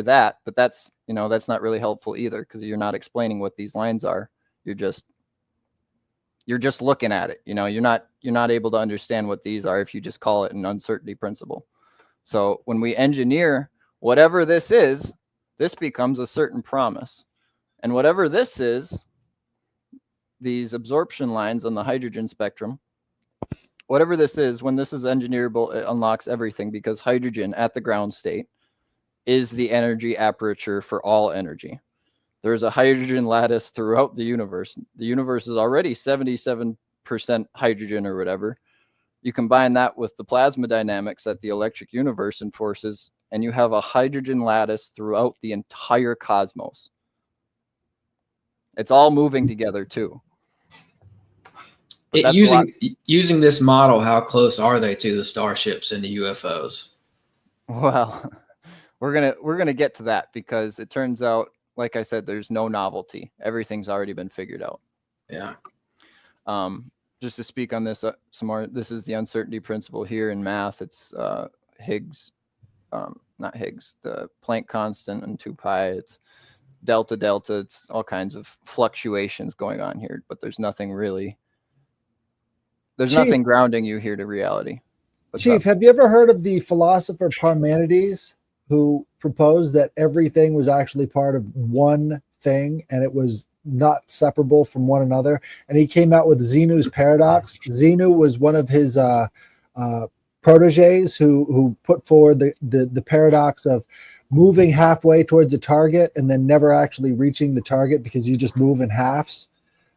that. But that's, that's not really helpful either, because you're not explaining what these lines are. You're just looking at it. You're not able to understand what these are if you just call it an uncertainty principle. So when we engineer whatever this is, this becomes a certain promise. And whatever this is, these absorption lines on the hydrogen spectrum, whatever this is, when this is engineerable, it unlocks everything, because hydrogen at the ground state is the energy aperture for all energy. There's a hydrogen lattice throughout the universe. The universe is already 77% hydrogen or whatever. You combine that with the plasma dynamics that the electric universe enforces, and you have a hydrogen lattice throughout the entire cosmos. It's all moving together too. Using this model, how close are they to the starships and the UFOs? Well, we're gonna get to that, because it turns out, like I said, there's no novelty. Everything's already been figured out. Yeah. Just to speak on this some more, this is the uncertainty principle here in math. It's Higgs, not Higgs, the Planck constant and 2 pi. It's delta. It's all kinds of fluctuations going on here, but there's nothing really. There's nothing grounding you here to reality. Chief, have you ever heard of the philosopher Parmenides, who proposed that everything was actually part of one thing and it was not separable from one another? And he came out with Zenu's paradox. Zenu was one of his proteges who put forward the paradox of moving halfway towards a target and then never actually reaching the target, because you just move in halves.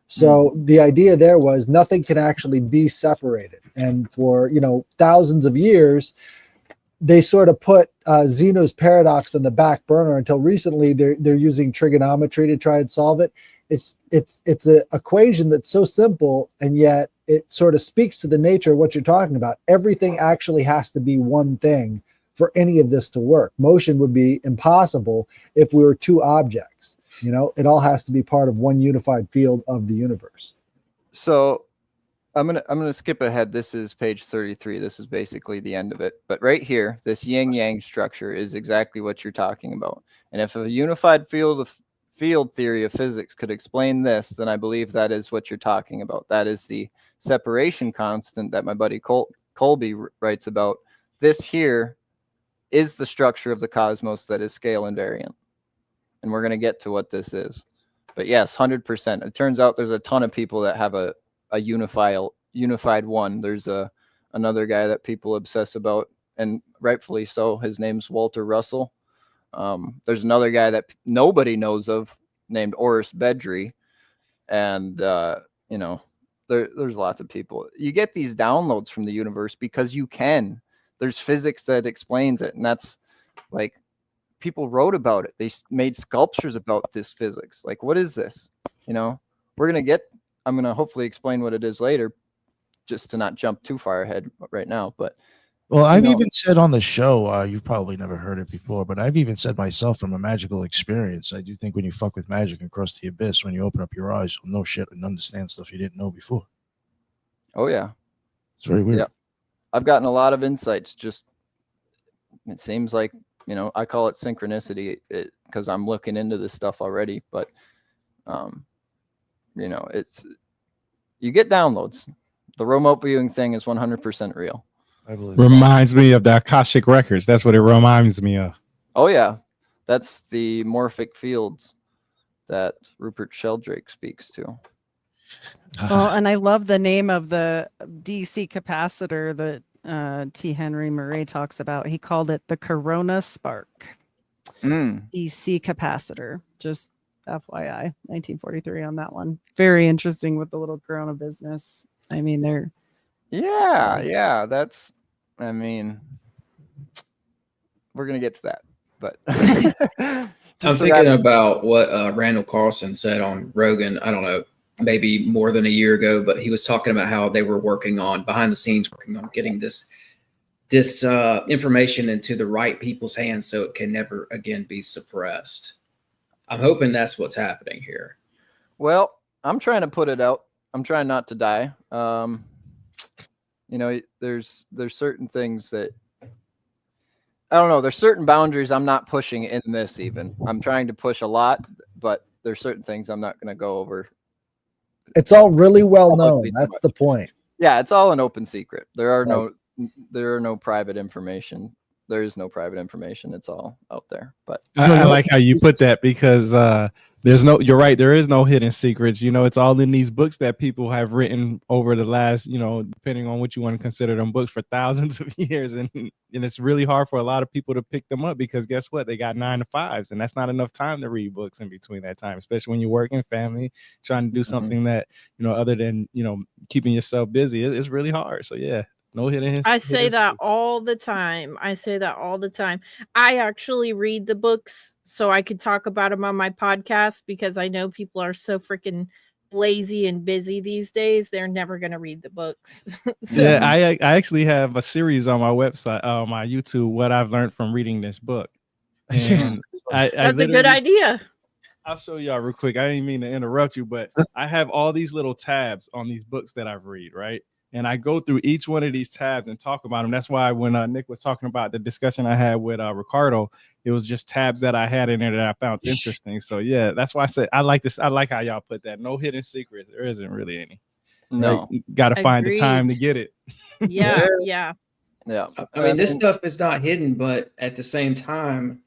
So the idea there was nothing can actually be separated. And for, thousands of years, they sort of put Zeno's paradox on the back burner until recently they're using trigonometry to try and solve it. It's an equation that's so simple, and yet it sort of speaks to the nature of what you're talking about. Everything actually has to be one thing for any of this to work. Motion would be impossible if we were two objects. It all has to be part of one unified field of the universe. So I'm gonna skip ahead. This is page 33. This is basically the end of it. But right here, this yin-yang structure is exactly what you're talking about. And if a unified field theory of physics could explain this, then I believe that is what you're talking about. That is the separation constant that my buddy Colby writes about. This here is the structure of the cosmos that is scale invariant. And we're going to get to what this is. But yes, 100%. It turns out there's a ton of people that have a unified one. There's another guy that people obsess about, and rightfully so. His name's Walter Russell. There's another guy that nobody knows of named Oris Bedry. And, there's lots of people. You get these downloads from the universe because you can. There's physics that explains it. And that's like, people wrote about it. They made sculptures about this physics. Like, what is this? I'm going to hopefully explain what it is later, just to not jump too far ahead right now. But well, I've even said on the show, you've probably never heard it before, but I've even said myself, from a magical experience, I do think when you fuck with magic and cross the abyss, when you open up your eyes, you'll know shit and understand stuff you didn't know before. Oh yeah. It's very weird. Yeah. I've gotten a lot of insights. Just, it seems like, I call it synchronicity because I'm looking into this stuff already, but, it's, you get downloads. The remote viewing thing is 100% real. I believe reminds me of the Akashic records. That's what it reminds me of. Oh yeah. That's the morphic fields that Rupert Sheldrake speaks to. Well, and I love the name of the DC capacitor that T. Henry Murray talks about. He called it the Corona Spark. DC capacitor. Just FYI, 1943 on that one. Very interesting with the little Corona business. I mean, they're that's, we're gonna get to that, but I'm thinking about what Randall Carlson said on Rogan. I don't know, maybe more than a year ago, but he was talking about how they were working on behind the scenes, working on getting this information into the right people's hands so it can never again be suppressed. I'm hoping that's what's happening here. Well, I'm trying to put it out. I'm trying not to die. You know, there's certain things that I don't know. There's certain boundaries I'm not pushing in this. Even I'm trying to push a lot, but there's certain things I'm not going to go over. It's all really well known. That's the point. Yeah, it's all an open secret. There are no private information. There is no private information. It's all out there. But I like how you put that, because you're right. There is no hidden secrets. You know, it's all in these books that people have written over the last, you know, depending on what you want to consider them books, for thousands of years. And it's really hard for a lot of people to pick them up, because guess what? They got 9 to 5s, and that's not enough time to read books in between that time, especially when you're working, family, trying to do something that, you know, other than, you know, keeping yourself busy. It's really hard. So yeah. No hidden. I say that all the time. I actually read the books so I could talk about them on my podcast, because I know people are so freaking lazy and busy these days. They're never going to read the books. Yeah, I actually have a series on my website, my YouTube, what I've learned from reading this book. And that's a good idea. I'll show y'all real quick. I didn't mean to interrupt you, but I have all these little tabs on these books that I've read, right? And I go through each one of these tabs and talk about them. That's why when Nick was talking about the discussion I had with Ricardo, it was just tabs that I had in there that I found interesting. So yeah, that's why I said I like this. I like how y'all put that. No hidden secret. There isn't really any. No, got to find the time to get it. Yeah. I mean, this stuff is not hidden, but at the same time,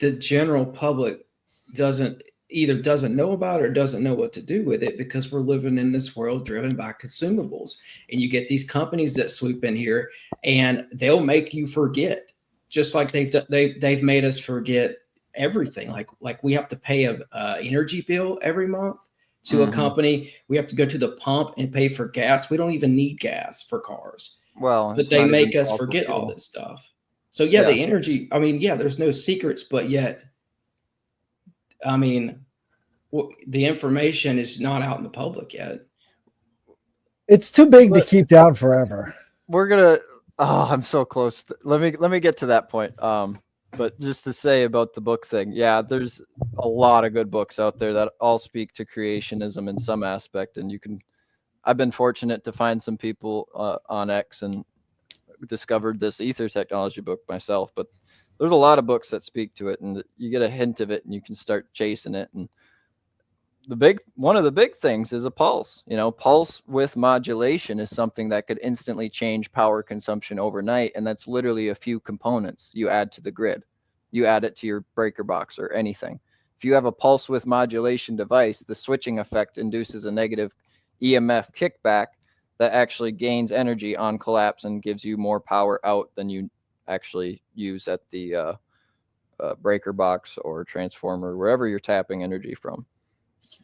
the general public either doesn't know about it or doesn't know what to do with it, because we're living in this world driven by consumables. And you get these companies that swoop in here and they'll make you forget, just like they've made us forget everything. Like we have to pay a energy bill every month to a company. We have to go to the pump and pay for gas. We don't even need gas for cars. Well, but they make us forget all this stuff. So yeah, the energy, I mean, yeah, there's no secrets, but yet, I mean, the information is not out in the public yet. It's too big to keep down forever. We're gonna. Oh, I'm so close. Let me get to that point. But just to say about the book thing, yeah, there's a lot of good books out there that all speak to creationism in some aspect, and I've been fortunate to find some people on X and discovered this ether technology book myself, but there's a lot of books that speak to it, and you get a hint of it and you can start chasing it. And one of the big things is a pulse. You know, pulse with modulation is something that could instantly change power consumption overnight. And that's literally a few components you add to the grid. You add it to your breaker box or anything. If you have a pulse with modulation device, the switching effect induces a negative EMF kickback that actually gains energy on collapse and gives you more power out than you actually use at the breaker box or transformer, wherever you're tapping energy from.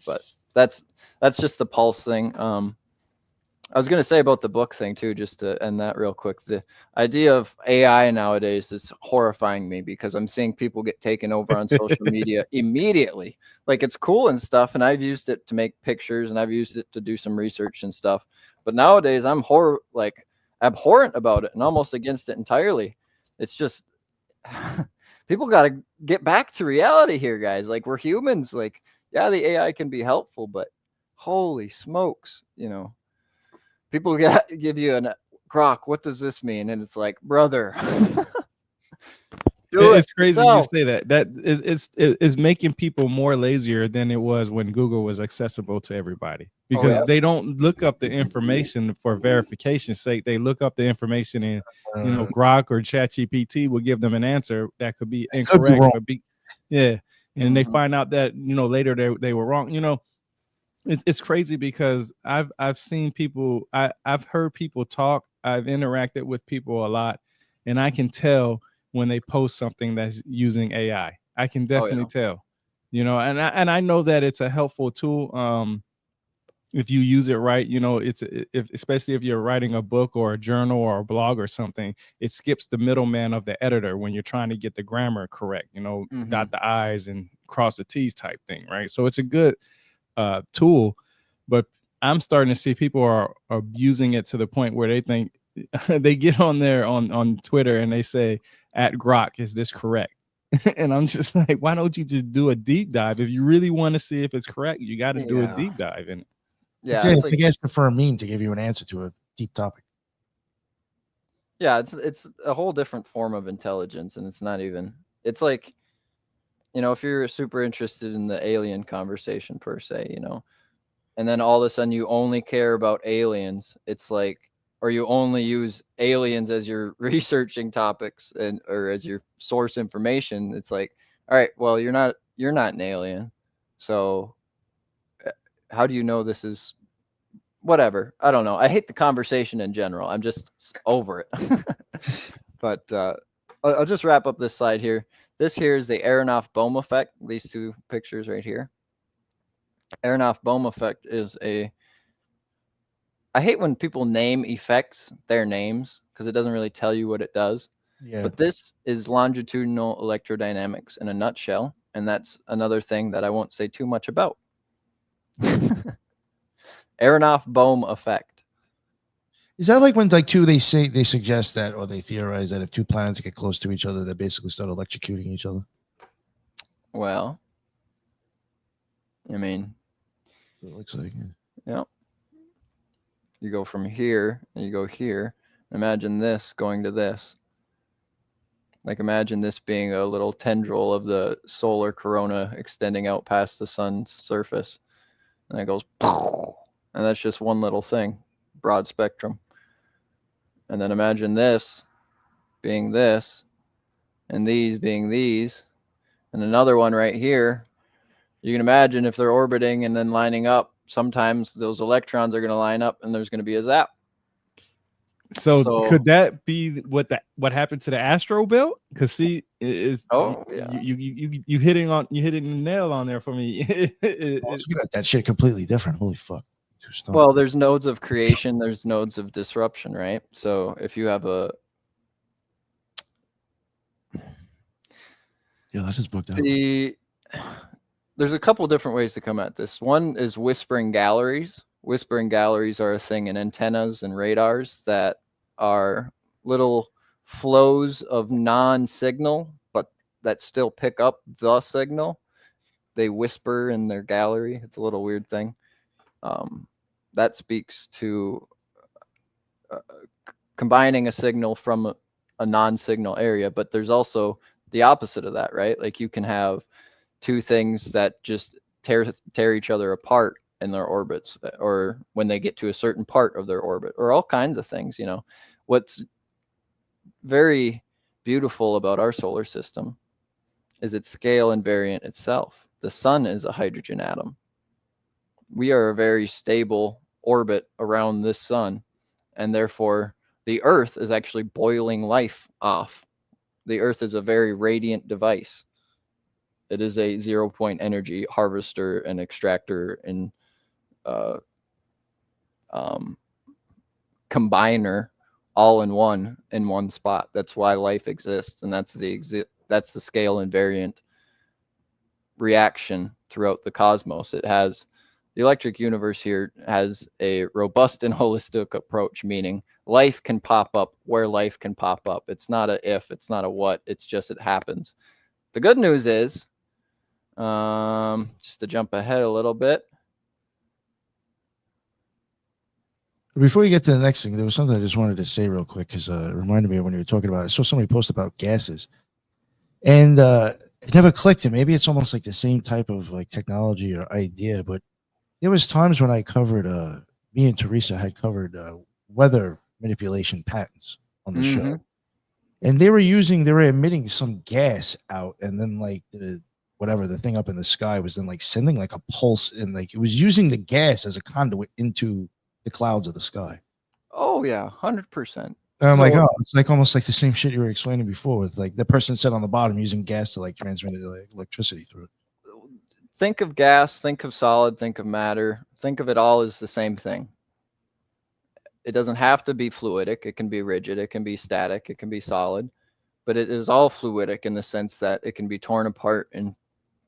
But that's just the pulse thing. I was going to say about the book thing too, just to end that real quick. The idea of AI nowadays is horrifying me, because I'm seeing people get taken over on social media immediately. Like, it's cool and stuff, and I've used it to make pictures and I've used it to do some research and stuff. But nowadays I'm abhorrent about it and almost against it entirely. It's just people got to get back to reality here, guys. Like, we're humans. Like, yeah, the AI can be helpful, but holy smokes, you know, people give you a Grok. What does this mean? And it's like, brother, it's crazy you say that. That is making people more lazier than it was when Google was accessible to everybody, because they don't look up the information for verification's sake. They look up the information, and you know, Grok or ChatGPT will give them an answer that could be incorrect. And they find out that, you know, later they were wrong. You know, it's crazy, because I've seen people, I've heard people talk, I've interacted with people a lot, and I can tell when they post something that's using AI. I can definitely tell, you know, and I know that it's a helpful tool. If you use it right, you know, especially if you're writing a book or a journal or a blog or something, it skips the middleman of the editor when you're trying to get the grammar correct, you know, dot the I's and cross the T's type thing, right? So it's a good tool, but I'm starting to see people are abusing it to the point where they think they get on there on Twitter and they say, at Grok, is this correct? And I'm just like, why don't you just do a deep dive? If you really want to see if it's correct, you got to do a deep dive in it. Yeah, it's like asking for a meme to give you an answer to a deep topic. Yeah, it's a whole different form of intelligence, and it's not even. It's like, if you're super interested in the alien conversation per se, and then all of a sudden you only care about aliens, it's like, or you only use aliens as your researching topics or as your source information. It's like, all right, well, you're not an alien, so how do you know this is whatever? I don't know. I hate the conversation in general. I'm just over it. But I'll just wrap up this slide here. This here is the Aronoff-Bohm effect. These two pictures right here. Aronoff-Bohm effect is I hate when people name effects their names because it doesn't really tell you what it does. Yeah. But this is longitudinal electrodynamics in a nutshell, and that's another thing that I won't say too much about. Aronoff-Bohm effect. Is that like when they suggest that, or they theorize that if two planets get close to each other, they basically start electrocuting each other? Well, I mean, so it looks like. Yeah. You go from here and you go here. Imagine this going to this. Like, imagine this being a little tendril of the solar corona extending out past the sun's surface. And it goes, and that's just one little thing, broad spectrum. And then imagine this being this, and these being these, and another one right here. You can imagine if they're orbiting and then lining up, sometimes those electrons are going to line up and there's going to be a zap. So could that be what happened to the Astro Belt? Because see, you hitting the nail on there for me. You got that shit completely different. Holy fuck. Well, there's nodes of creation, there's nodes of disruption, right? So if you have that is booked out. There's a couple different ways to come at this. One is whispering galleries. Whispering galleries are a thing in antennas and radars that are little flows of non-signal, but that still pick up the signal. They whisper in their gallery. It's a little weird thing. That speaks to combining a signal from a non-signal area, but there's also the opposite of that, right? Like you can have two things that just tear each other apart in their orbits, or when they get to a certain part of their orbit, or all kinds of things. What's very beautiful about our solar system is its scale invariant itself. The sun is a hydrogen atom. We are a very stable orbit around this sun, and therefore the Earth is actually boiling life off. The Earth is a very radiant device. It is a 0-point energy harvester and extractor and combiner all in one spot. That's why life exists, and that's the scale invariant reaction throughout the cosmos. The electric universe here has a robust and holistic approach, meaning life can pop up where life can pop up. It's not a if, it's not a what, it's just it happens. The good news is, just to jump ahead a little bit. Before you get to the next thing, there was something I just wanted to say real quick because it reminded me of when you were talking about it. I saw somebody post about gases, and it never clicked. And maybe it's almost like the same type of like technology or idea, but there was times when I covered, me and Teresa had covered weather manipulation patents on the show, and they were emitting some gas out, and then like the thing up in the sky was then like sending like a pulse, and like it was using the gas as a conduit into the clouds of the sky. Oh yeah, 100%. And I'm like, oh, it's like almost like the same shit you were explaining before with like the person said on the bottom using gas to like transmit electricity through it. Think of gas, think of solid, think of matter, think of it all as the same thing. It doesn't have to be fluidic. It can be rigid. It can be static. It can be solid, but it is all fluidic in the sense that it can be torn apart and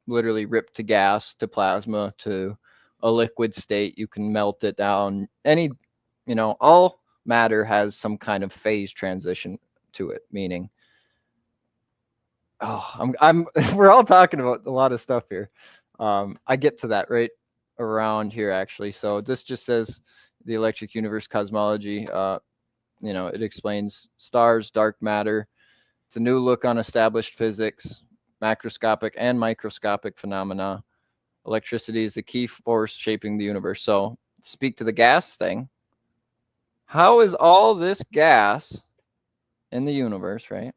literally ripped to gas, to plasma, to a liquid state. You can melt it down. All matter has some kind of phase transition to it, meaning, we're all talking about a lot of stuff here. I get to that right around here, actually. So this just says the electric universe cosmology. You know, it explains stars, dark matter. It's a new look on established physics, macroscopic and microscopic phenomena. Electricity is the key force shaping the universe. So, speak to the gas thing. How is all this gas in the universe, right,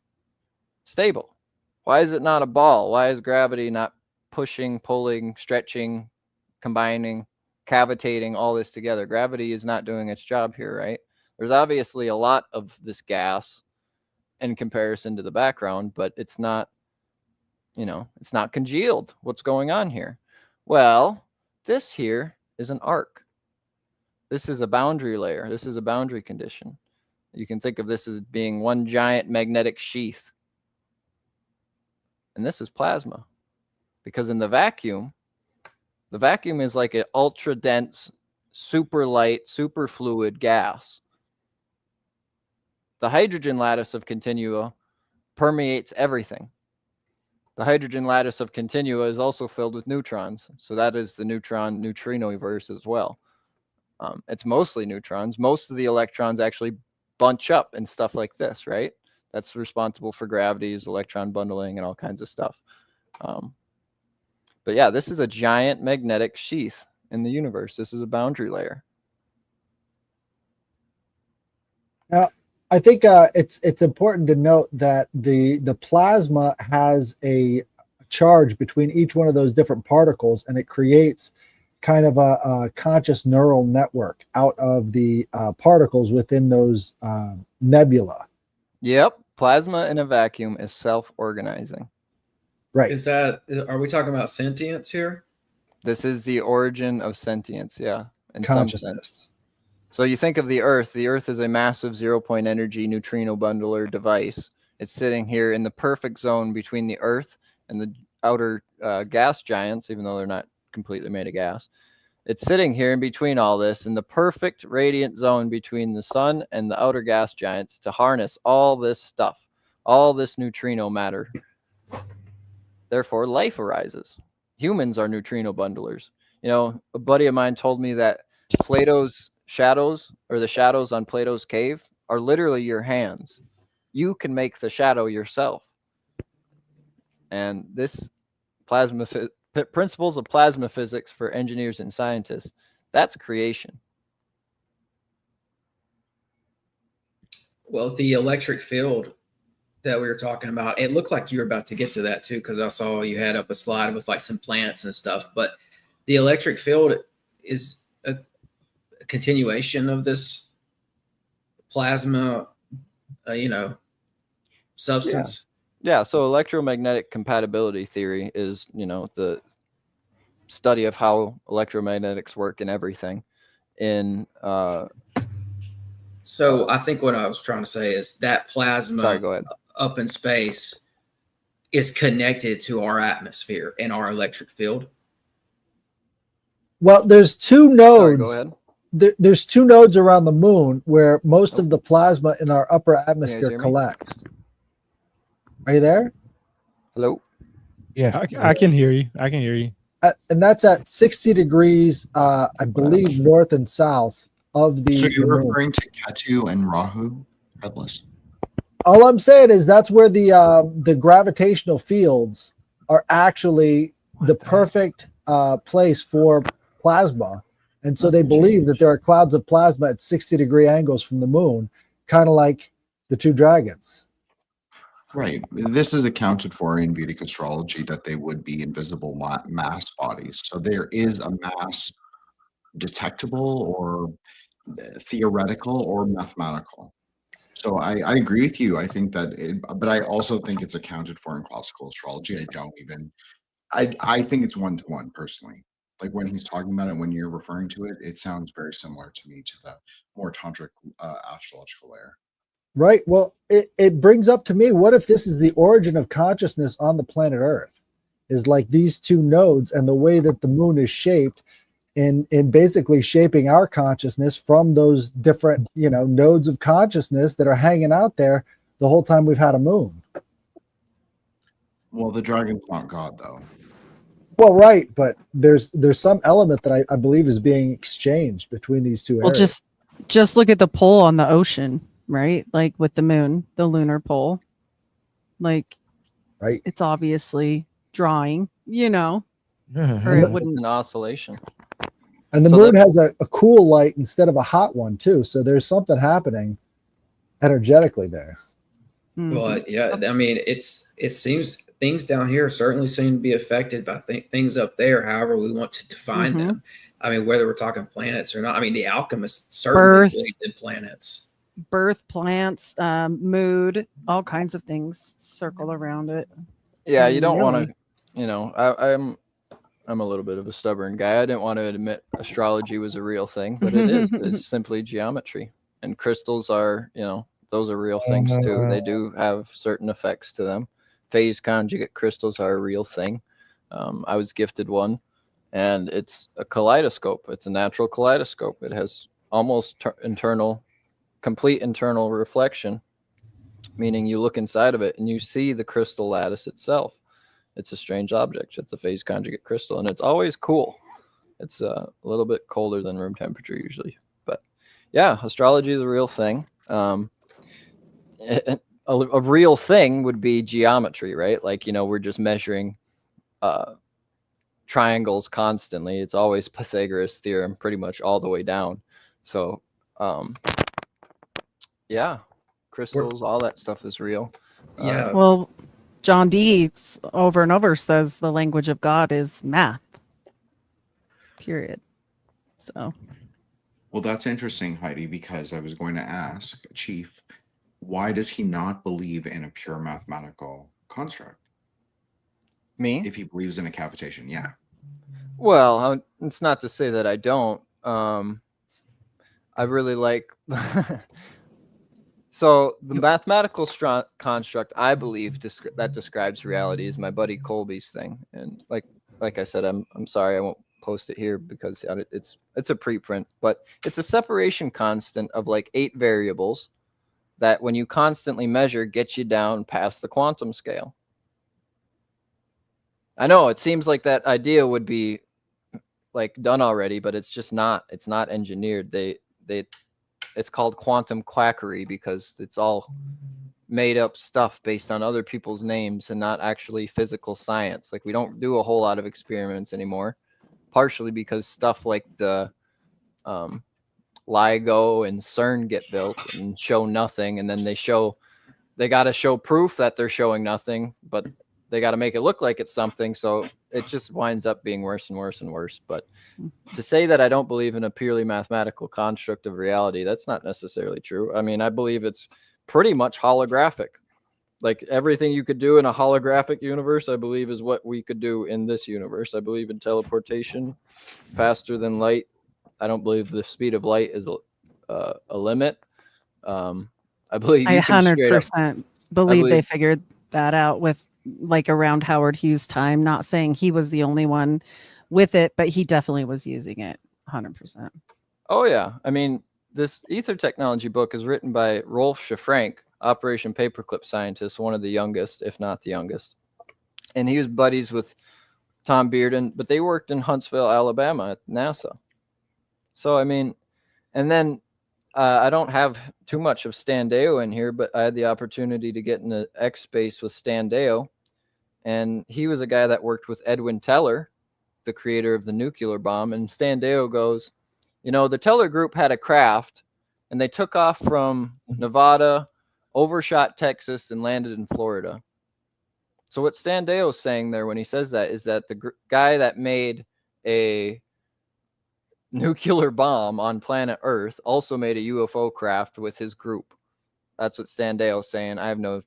stable? Why is it not a ball? Why is gravity not pushing, pulling, stretching, combining, cavitating all this together? Gravity is not doing its job here, right? There's obviously a lot of this gas in comparison to the background, but it's not, you know, it's not congealed. What's going on here? Well, this here is an arc. This is a boundary layer. This is a boundary condition. You can think of this as being one giant magnetic sheath. And this is plasma. Because in the vacuum is like an ultra dense, super light, super fluid gas. The hydrogen lattice of continua permeates everything. The hydrogen lattice of continua is also filled with neutrons. So that is the neutrino-verse as well. It's mostly neutrons. Most of the electrons actually bunch up and stuff like this, right? That's responsible for gravity's electron bundling and all kinds of stuff. But yeah, this is a giant magnetic sheath in the universe. This is a boundary layer. Now, I think it's important to note that the plasma has a charge between each one of those different particles, and it creates kind of a conscious neural network out of the particles within those nebula. Yep. Plasma in a vacuum is self-organizing. Right. Are we talking about sentience here? This is the origin of sentience, yeah. In Consciousness. some sense. So you think of the Earth. The Earth is a massive zero-point energy neutrino bundler device. It's sitting here in the perfect zone between the Earth and the outer gas giants, even though they're not completely made of gas. It's sitting here in between all this in the perfect radiant zone between the sun and the outer gas giants to harness all this stuff, all this neutrino matter. Therefore, life arises. Humans are neutrino bundlers. You know, a buddy of mine told me that Plato's shadows, or the shadows on Plato's cave, are literally your hands. You can make the shadow yourself. And this principles of plasma physics for engineers and scientists, that's creation. Well, the electric field that we were talking about, it looked like you were about to get to that too, because I saw you had up a slide with like some plants and stuff. But the electric field is a continuation of this plasma, substance. Yeah. So electromagnetic compatibility theory is, the study of how electromagnetics work in everything. So I think what I was trying to say is that plasma go ahead. Up in space is connected to our atmosphere and our electric field. Well, there's two nodes. Go ahead. There's two nodes around the moon where most of the plasma in our upper atmosphere collects. Are you there? Hello? Yeah, I can hear you. I can hear you. And that's at 60 degrees, I believe, north and south of the. So you're moon. referring to Ketu and Rahu, headless? All I'm saying is that's where the gravitational fields are actually the perfect place for plasma. And so they believe that there are clouds of plasma at 60-degree angles from the moon, kind of like the two dragons. Right. This is accounted for in Vedic astrology that they would be invisible mass bodies. So there is a mass detectable or theoretical or mathematical. So I agree with you. I think that, but I also think it's accounted for in classical astrology. I think it's one-to-one personally. Like when he's talking about it, when you're referring to it, it sounds very similar to me to the more tantric astrological layer. Right. Well, it brings up to me, what if this is the origin of consciousness on the planet Earth? Is like these two nodes and the way that the moon is shaped in basically shaping our consciousness from those different, nodes of consciousness that are hanging out there the whole time we've had a moon. Well, the dragon's not God, though. Well, right, but there's some element that I believe is being exchanged between these two areas. Well, just look at the pull on the ocean. right? Like with the moon, the lunar pole. Like, right? it's obviously drawing, you know, Yeah. or it It's wouldn't. an oscillation. And the So moon that- has a cool light instead of a hot one too. So there's something happening energetically there. Mhm. But yeah, I mean, it seems things down here certainly seem to be affected by things up there. However, we want to define Mhm. them. I mean, whether we're talking planets or not. I mean, the alchemists certainly Birth. believed in planets. Birth, plants, mood, all kinds of things circle around it. Yeah, you don't want Really? to, you know, I'm a little bit of a stubborn guy. I didn't want to admit astrology was a real thing, but it is. It's simply geometry. And crystals are, you know, those are real things too. They do have certain effects to them. Phase conjugate crystals are a real thing. I was gifted one, and it's a kaleidoscope. It's a natural kaleidoscope. It has almost complete internal reflection, meaning you look inside of it and you see the crystal lattice itself. It's a strange object. It's a phase conjugate crystal, and it's always cool. It's a little bit colder than room temperature usually, but yeah, astrology is a real thing. A real thing would be geometry, right? Like, you know, we're just measuring triangles constantly. It's always Pythagoras theorem pretty much all the way down. So yeah, crystals, all that stuff is real. Yeah. Well, John Dee over and over says the language of God is math. Period. So. Well, that's interesting, Heidi, because I was going to ask Chief, why does he not believe in a pure mathematical construct? Me? If he believes in a cavitation, yeah. Well, it's not to say that I don't. I really like. So the mathematical construct, I believe, that describes reality is my buddy Colby's thing. And like I said, I'm sorry I won't post it here because it's a preprint, but it's a separation constant of like 8 variables that when you constantly measure gets you down past the quantum scale. I know it seems like that idea would be like done already, but it's just not. It's not engineered. It's called quantum quackery because it's all made up stuff based on other people's names and not actually physical science. Like we don't do a whole lot of experiments anymore, partially because stuff like the LIGO and CERN get built and show nothing, and then they got to show proof that they're showing nothing, but they got to make it look like it's something. So it just winds up being worse and worse and worse. But to say that I don't believe in a purely mathematical construct of reality, that's not necessarily true. I mean, I believe it's pretty much holographic. Like everything you could do in a holographic universe, I believe is what we could do in this universe. I believe in teleportation faster than light. I don't believe the speed of light is a limit. I believe I you can straight up 100% believe they figured that out with like around Howard Hughes' time. Not saying he was the only one with it, but he definitely was using it 100%. Oh yeah. I mean, this ether technology book is written by Rolf Schafrank, Operation Paperclip scientist, one of the youngest, if not the youngest. And he was buddies with Tom Bearden, but they worked in Huntsville, Alabama at NASA. So, I mean, and then I don't have too much of Stan Deyo in here, but I had the opportunity to get into X space with Stan Deyo. And he was a guy that worked with Edwin Teller, the creator of the nuclear bomb. And Stan Deyo goes, you know, the Teller group had a craft and they took off from Nevada, overshot Texas, and landed in Florida. So what Stan Deyo is saying there when he says that is that the guy that made a nuclear bomb on planet Earth also made a UFO craft with his group. That's what Stan Deyo is saying. I have no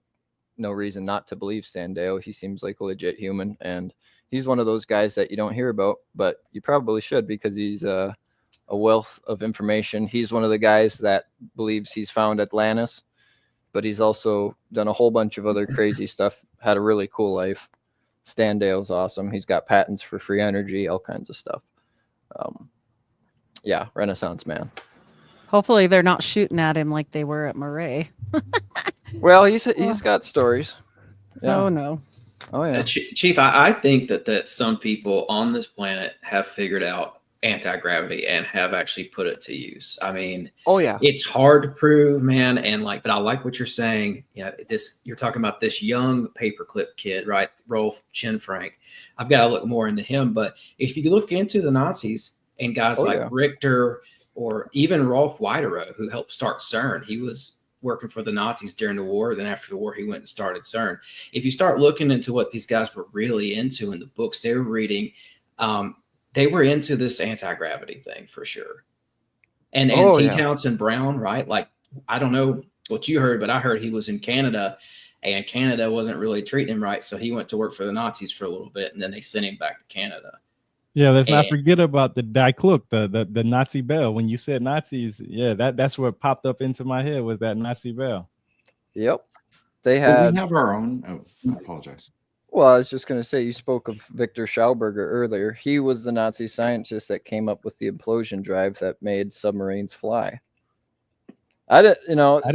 reason not to believe Stan Deyo. He seems like a legit human, and he's one of those guys that you don't hear about, but you probably should because he's a wealth of information. He's one of the guys that believes he's found Atlantis, but he's also done a whole bunch of other crazy stuff, had a really cool life. Stan Deyo's awesome. He's got patents for free energy, all kinds of stuff. Yeah, Renaissance man. Hopefully they're not shooting at him like they were at Murray. Well, he's got stories. Yeah. Oh no. Oh yeah. Chief, I think that some people on this planet have figured out anti-gravity and have actually put it to use. I mean, Oh yeah. it's hard to prove, man. And like, but I like what you're saying. You know, you're talking about this young paperclip kid, right? Rolf Chinfrank. I've got to look more into him. But if you look into the Nazis and guys like Richter or even Rolf Weiderow, who helped start CERN, he was working for the Nazis during the war. Then after the war, he went and started CERN. If you start looking into what these guys were really into in the books they were reading, they were into this anti-gravity thing for sure. And T. Townsend Brown, right? Like, I don't know what you heard, but I heard he was in Canada and Canada wasn't really treating him right. So he went to work for the Nazis for a little bit and then they sent him back to Canada. Yeah, let's not forget about the Die Kluck, the Nazi bell. When you said Nazis, yeah, that's what popped up into my head was that Nazi bell. Yep. They had. We have our own. Oh, I apologize. Well, I was just going to say, you spoke of Victor Schauberger earlier. He was the Nazi scientist that came up with the implosion drive that made submarines fly. I didn't know that.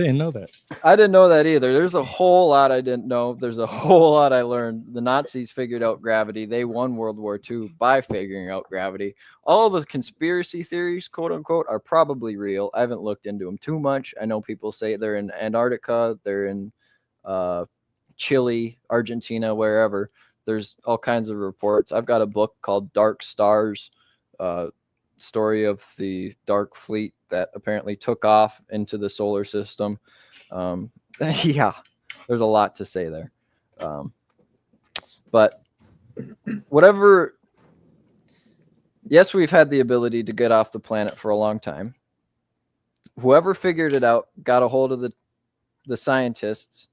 I didn't know that either. There's a whole lot I didn't know. There's a whole lot I learned. The Nazis figured out gravity. They won World War II by figuring out gravity. All the conspiracy theories, quote unquote, are probably real. I haven't looked into them too much. I know people say they're in Antarctica, they're in Chile, Argentina, wherever. There's all kinds of reports. I've got a book called Dark Stars, story of the Dark Fleet that apparently took off into the solar system. Yeah, there's a lot to say there. But whatever, yes, we've had the ability to get off the planet for a long time. Whoever figured it out got a hold of the scientists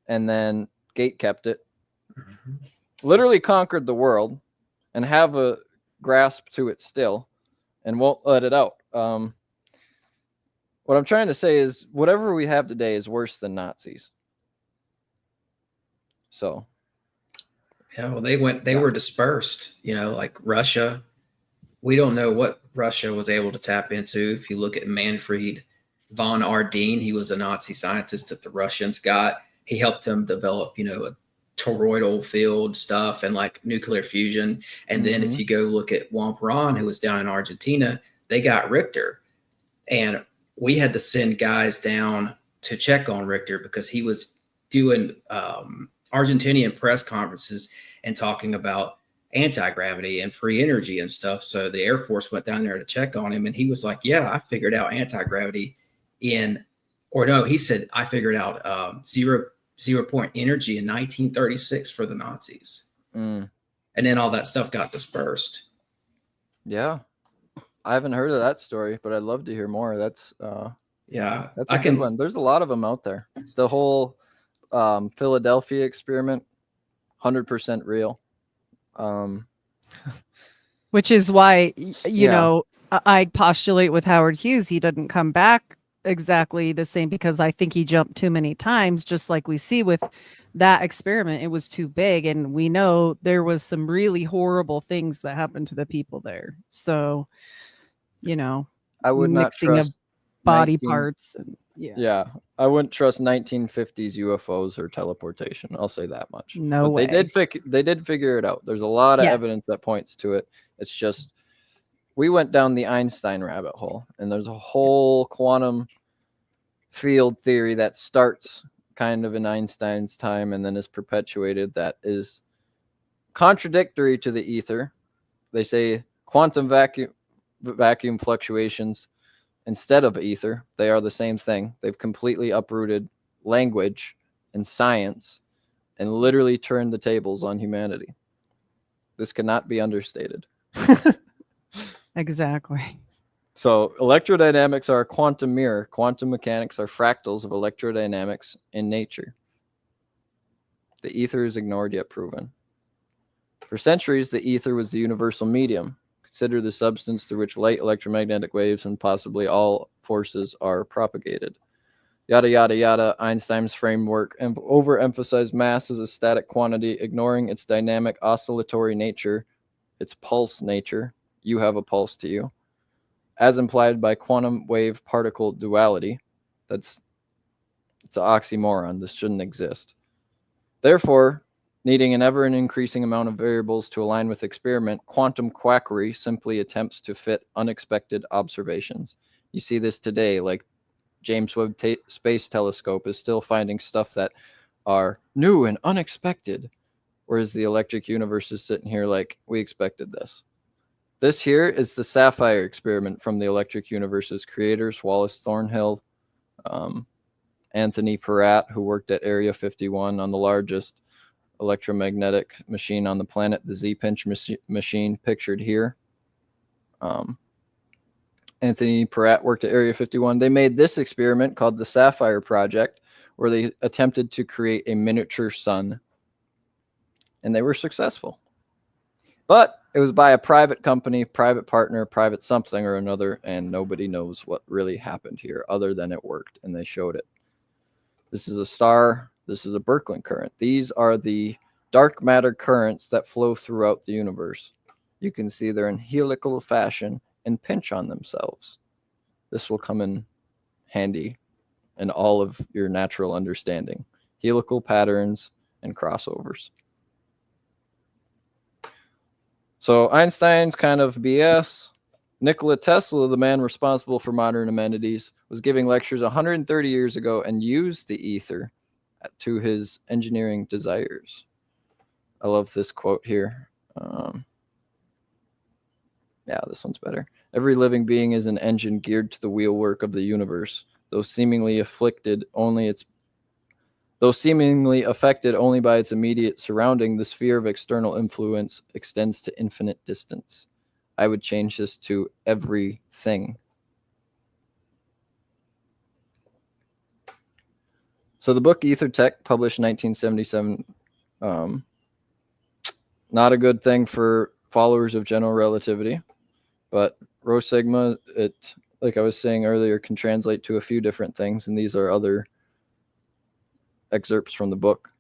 and then gate kept it, literally conquered the world and have a grasp to it still and won't let it out. What I'm trying to say is whatever we have today is worse than Nazis. So. Yeah, well, they were dispersed, you know, like Russia. We don't know what Russia was able to tap into. If you look at Manfred von Ardeen, he was a Nazi scientist that the Russians got. He helped them develop, you know, a toroidal field stuff and like nuclear fusion. And then if you go look at Juan Perón, who was down in Argentina, they got Richter. And we had to send guys down to check on Richter because he was doing Argentinian press conferences and talking about anti-gravity and free energy and stuff. So the Air Force went down there to check on him. And he was like, yeah, I figured out anti-gravity he said, I figured out zero point energy in 1936 for the Nazis. And then all that stuff got dispersed. Yeah. I haven't heard of that story, but I'd love to hear more. That's a good one. There's a lot of them out there. The whole Philadelphia experiment, 100% real. Which is why, you know, I postulate with Howard Hughes, he didn't come back exactly the same because I think he jumped too many times, just like we see with that experiment. It was too big, and we know there was some really horrible things that happened to the people there. So, you know, I would not trust body parts. And, I wouldn't trust 1950s UFOs or teleportation. I'll say that much. No way. They did figure it out. There's a lot of evidence that points to it. It's just we went down the Einstein rabbit hole, and there's a whole quantum field theory that starts kind of in Einstein's time and then is perpetuated that is contradictory to the ether. They say quantum vacuum fluctuations instead of ether. They are the same thing. They've completely uprooted language and science and literally turned the tables on humanity. This cannot be understated. Exactly. So electrodynamics are a quantum mirror. Quantum mechanics are fractals of electrodynamics in nature. The ether is ignored yet proven. For centuries, the ether was the universal medium. Consider the substance through which light, electromagnetic waves, and possibly all forces are propagated. Yada, yada, yada. Einstein's framework overemphasized mass as a static quantity, ignoring its dynamic oscillatory nature, its pulse nature. You have a pulse to you. As implied by quantum wave particle duality. It's an oxymoron. This shouldn't exist. Therefore, Needing an ever-increasing amount of variables to align with experiment, quantum quackery simply attempts to fit unexpected observations. You see this today, like James Webb Space Telescope is still finding stuff that are new and unexpected, whereas the electric universe is sitting here like, we expected this. This here is the Sapphire experiment from the electric universe's creators, Wallace Thornhill, Anthony Peratt, who worked at Area 51 on the largest electromagnetic machine on the planet, the Z-pinch machine pictured here. Anthony Peratt worked at Area 51. They made this experiment called the Sapphire Project, where they attempted to create a miniature sun, and they were successful. But it was by a private company, private partner, private something or another, and nobody knows what really happened here other than it worked, and they showed it. This is a star. This is a Birkeland current. These are the dark matter currents that flow throughout the universe. You can see they're in helical fashion and pinch on themselves. This will come in handy in all of your natural understanding. Helical patterns and crossovers. So Einstein's kind of BS. Nikola Tesla, the man responsible for modern amenities, was giving lectures 130 years ago and used the ether to his engineering desires. I love this quote here. Yeah, this one's better. Every living being is an engine geared to the wheelwork of the universe, though seemingly affected only by its immediate surrounding. The sphere of external influence extends to infinite distance. I would change this to everything. So the book Ether Tech, published in 1977, not a good thing for followers of general relativity, but rho sigma, it, like I was saying earlier, can translate to a few different things, and these are other excerpts from the book.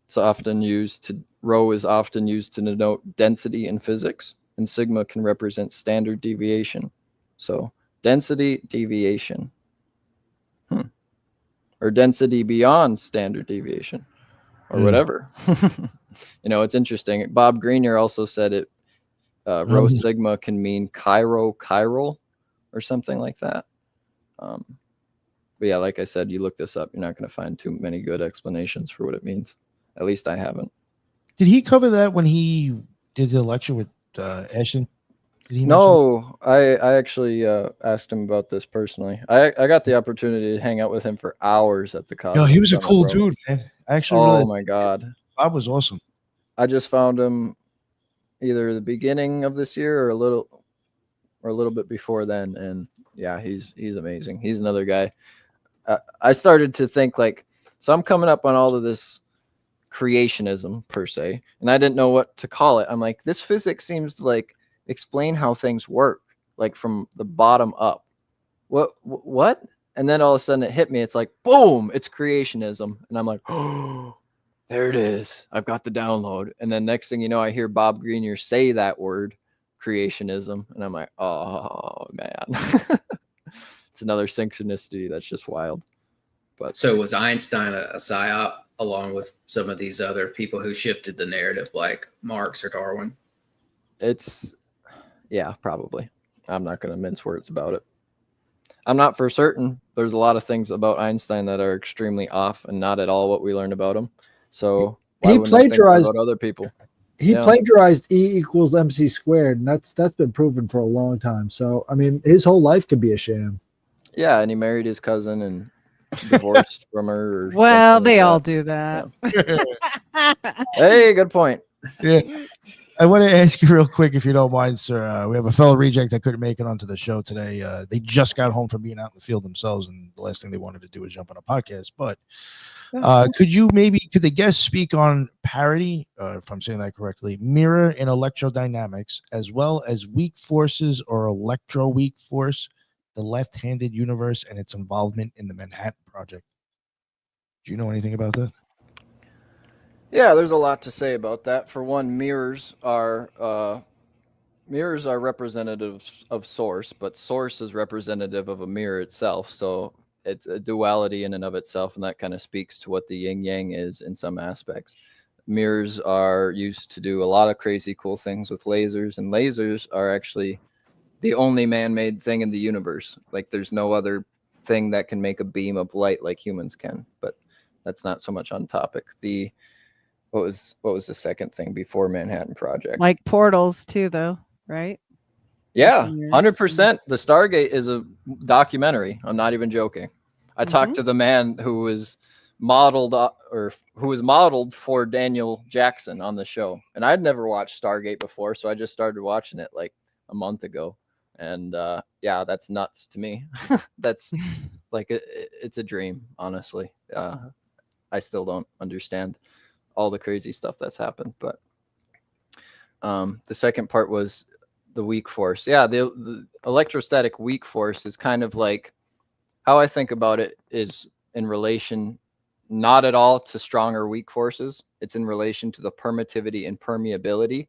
It's often used to, rho is often used to denote density in physics, and sigma can represent standard deviation. So density, deviation. Or density beyond standard deviation, or whatever. You know, it's interesting. Bob Greenyer also said it, rho sigma can mean chiral, or something like that. But yeah, like I said, you look this up, you're not going to find too many good explanations for what it means. At least I haven't. Did he cover that when he did the lecture with Ashton? Did he No, I actually asked him about this personally. I got the opportunity to hang out with him for hours at the college. No, he was a cool dude, man. Actually, my God. Bob was awesome. I just found him either the beginning of this year or a little bit before then, and yeah, he's amazing. He's another guy. I started to think like, so I'm coming up on all of this creationism per se, and I didn't know what to call it. I'm like, this physics seems to like explain how things work, like from the bottom up. What? And then all of a sudden it hit me. It's like, boom, it's creationism. And I'm like, oh, there it is. I've got the download. And then next thing you know, I hear Bob Greenyer say that word, creationism. And I'm like, oh, man. It's another synchronicity that's just wild. But so was Einstein a psyop along with some of these other people who shifted the narrative like Marx or Darwin? Yeah, probably. I'm not going to mince words about it. I'm not for certain. There's a lot of things about Einstein that are extremely off and not at all what we learned about him. So he plagiarized about other people. He plagiarized E equals MC squared, and that's been proven for a long time. So I mean, his whole life could be a sham. Yeah, and he married his cousin and divorced from her. Well, they all do that. Yeah. Hey, good point. Yeah. I want to ask you real quick, if you don't mind, sir. We have a fellow reject that couldn't make it onto the show today. They just got home from being out in the field themselves, and the last thing they wanted to do was jump on a podcast. But could the guest speak on parity, if I'm saying that correctly, mirror in electrodynamics, as well as weak forces or electroweak force, the left-handed universe, and its involvement in the Manhattan Project? Do you know anything about that? Yeah, there's a lot to say about that. For one, mirrors are representatives of source, but source is representative of a mirror itself. So it's a duality in and of itself, and that kind of speaks to what the yin yang is in some aspects. Mirrors are used to do a lot of crazy cool things with lasers, and lasers are actually the only man-made thing in the universe. Like there's no other thing that can make a beam of light like humans can, but that's not so much on topic. What was the second thing before Manhattan Project? Like portals too, though, right? Yeah, Mirrors. 100%. The Stargate is a documentary. I'm not even joking. I talked to the man who was modeled for Daniel Jackson on the show, and I'd never watched Stargate before, so I just started watching it like a month ago, and yeah, that's nuts to me. That's like it's a dream, honestly. I still don't understand all the crazy stuff that's happened, but the second part was the weak force. Yeah, the electrostatic weak force is kind of like, how I think about it is in relation not at all to strong or weak forces. It's in relation to the permittivity and permeability.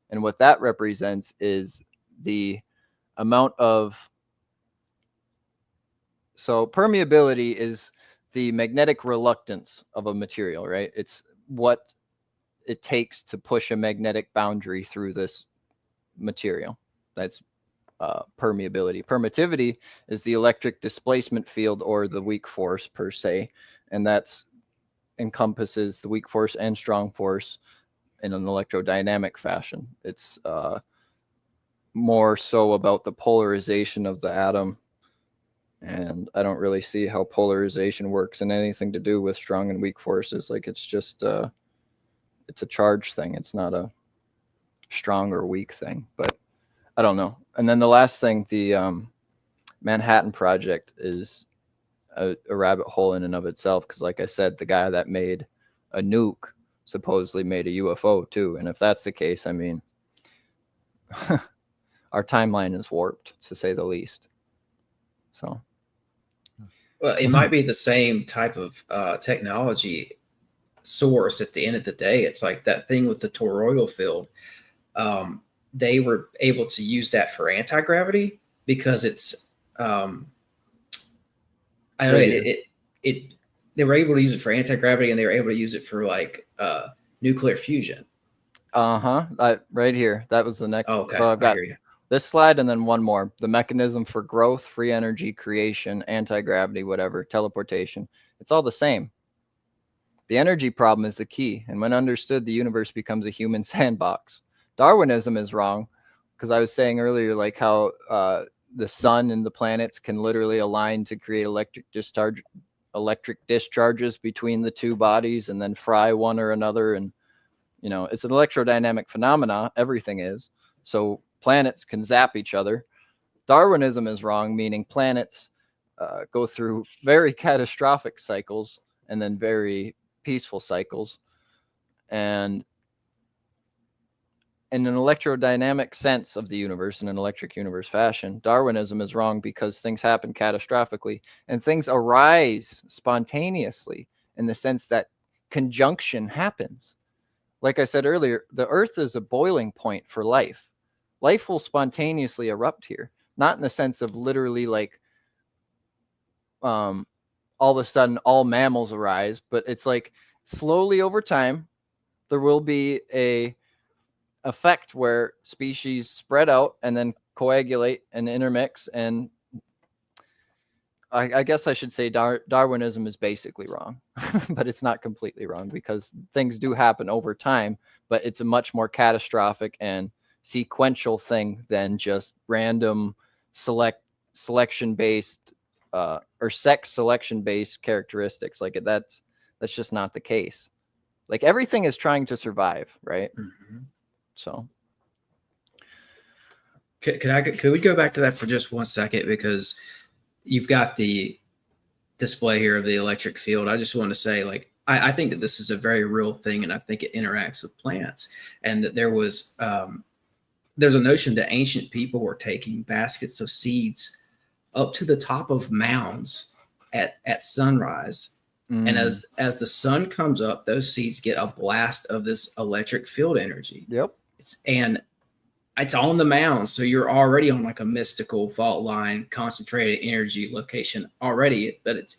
And what that represents is the amount of, so permeability is the magnetic reluctance of a material, right? It's what it takes to push a magnetic boundary through this material. That's permeability. Permittivity is the electric displacement field, or the weak force per se, and that's encompasses the weak force and strong force in an electrodynamic fashion. It's more so about the polarization of the atom, and I don't really see how polarization works in anything to do with strong and weak forces. Like it's just it's a charge thing. It's not a strong or weak thing, but I don't know. And then the last thing, the Manhattan Project is a rabbit hole in and of itself, because like I said, the guy that made a nuke supposedly made a UFO too. And if that's the case, I mean, our timeline is warped, to say the least. So, well, it might be the same type of technology source at the end of the day. It's like that thing with the toroidal field. They were able to use that for anti-gravity because it's I don't know, they were able to use it for anti-gravity, and they were able to use it for like nuclear fusion. Right here, that was the next. Oh, okay. So I've got I hear you. this slide and then one more: the mechanism for growth, free energy creation, anti-gravity, whatever, teleportation. It's all the same. The energy problem is the key, and when understood, the universe becomes a human sandbox. Darwinism is wrong, because I was saying earlier, like how the sun and the planets can literally align to create electric discharges between the two bodies and then fry one or another. And, you know, it's an electrodynamic phenomena. Everything is. So planets can zap each other. Darwinism is wrong, meaning planets go through very catastrophic cycles and then very peaceful cycles. And in an electrodynamic sense of the universe, in an electric universe fashion, Darwinism is wrong, because things happen catastrophically and things arise spontaneously, in the sense that conjunction happens. Like I said earlier, the earth is a boiling point for life. Life will spontaneously erupt here, not in the sense of literally like all of a sudden all mammals arise, but it's like slowly over time there will be a effect where species spread out and then coagulate and intermix. And I guess I should say Darwinism is basically wrong, but it's not completely wrong, because things do happen over time, but it's a much more catastrophic and sequential thing than just random selection based or sex selection based characteristics. Like that's just not the case. Like everything is trying to survive, right? Mm-hmm. So could we go back to that for just 1 second, because you've got the display here of the electric field. I just want to say, like, I think that this is a very real thing, and I think it interacts with plants, and that there was there's a notion that ancient people were taking baskets of seeds up to the top of mounds at sunrise. And as the sun comes up, those seeds get a blast of this electric field energy. Yep. And it's on the mound, so you're already on like a mystical fault line, concentrated energy location already. But it's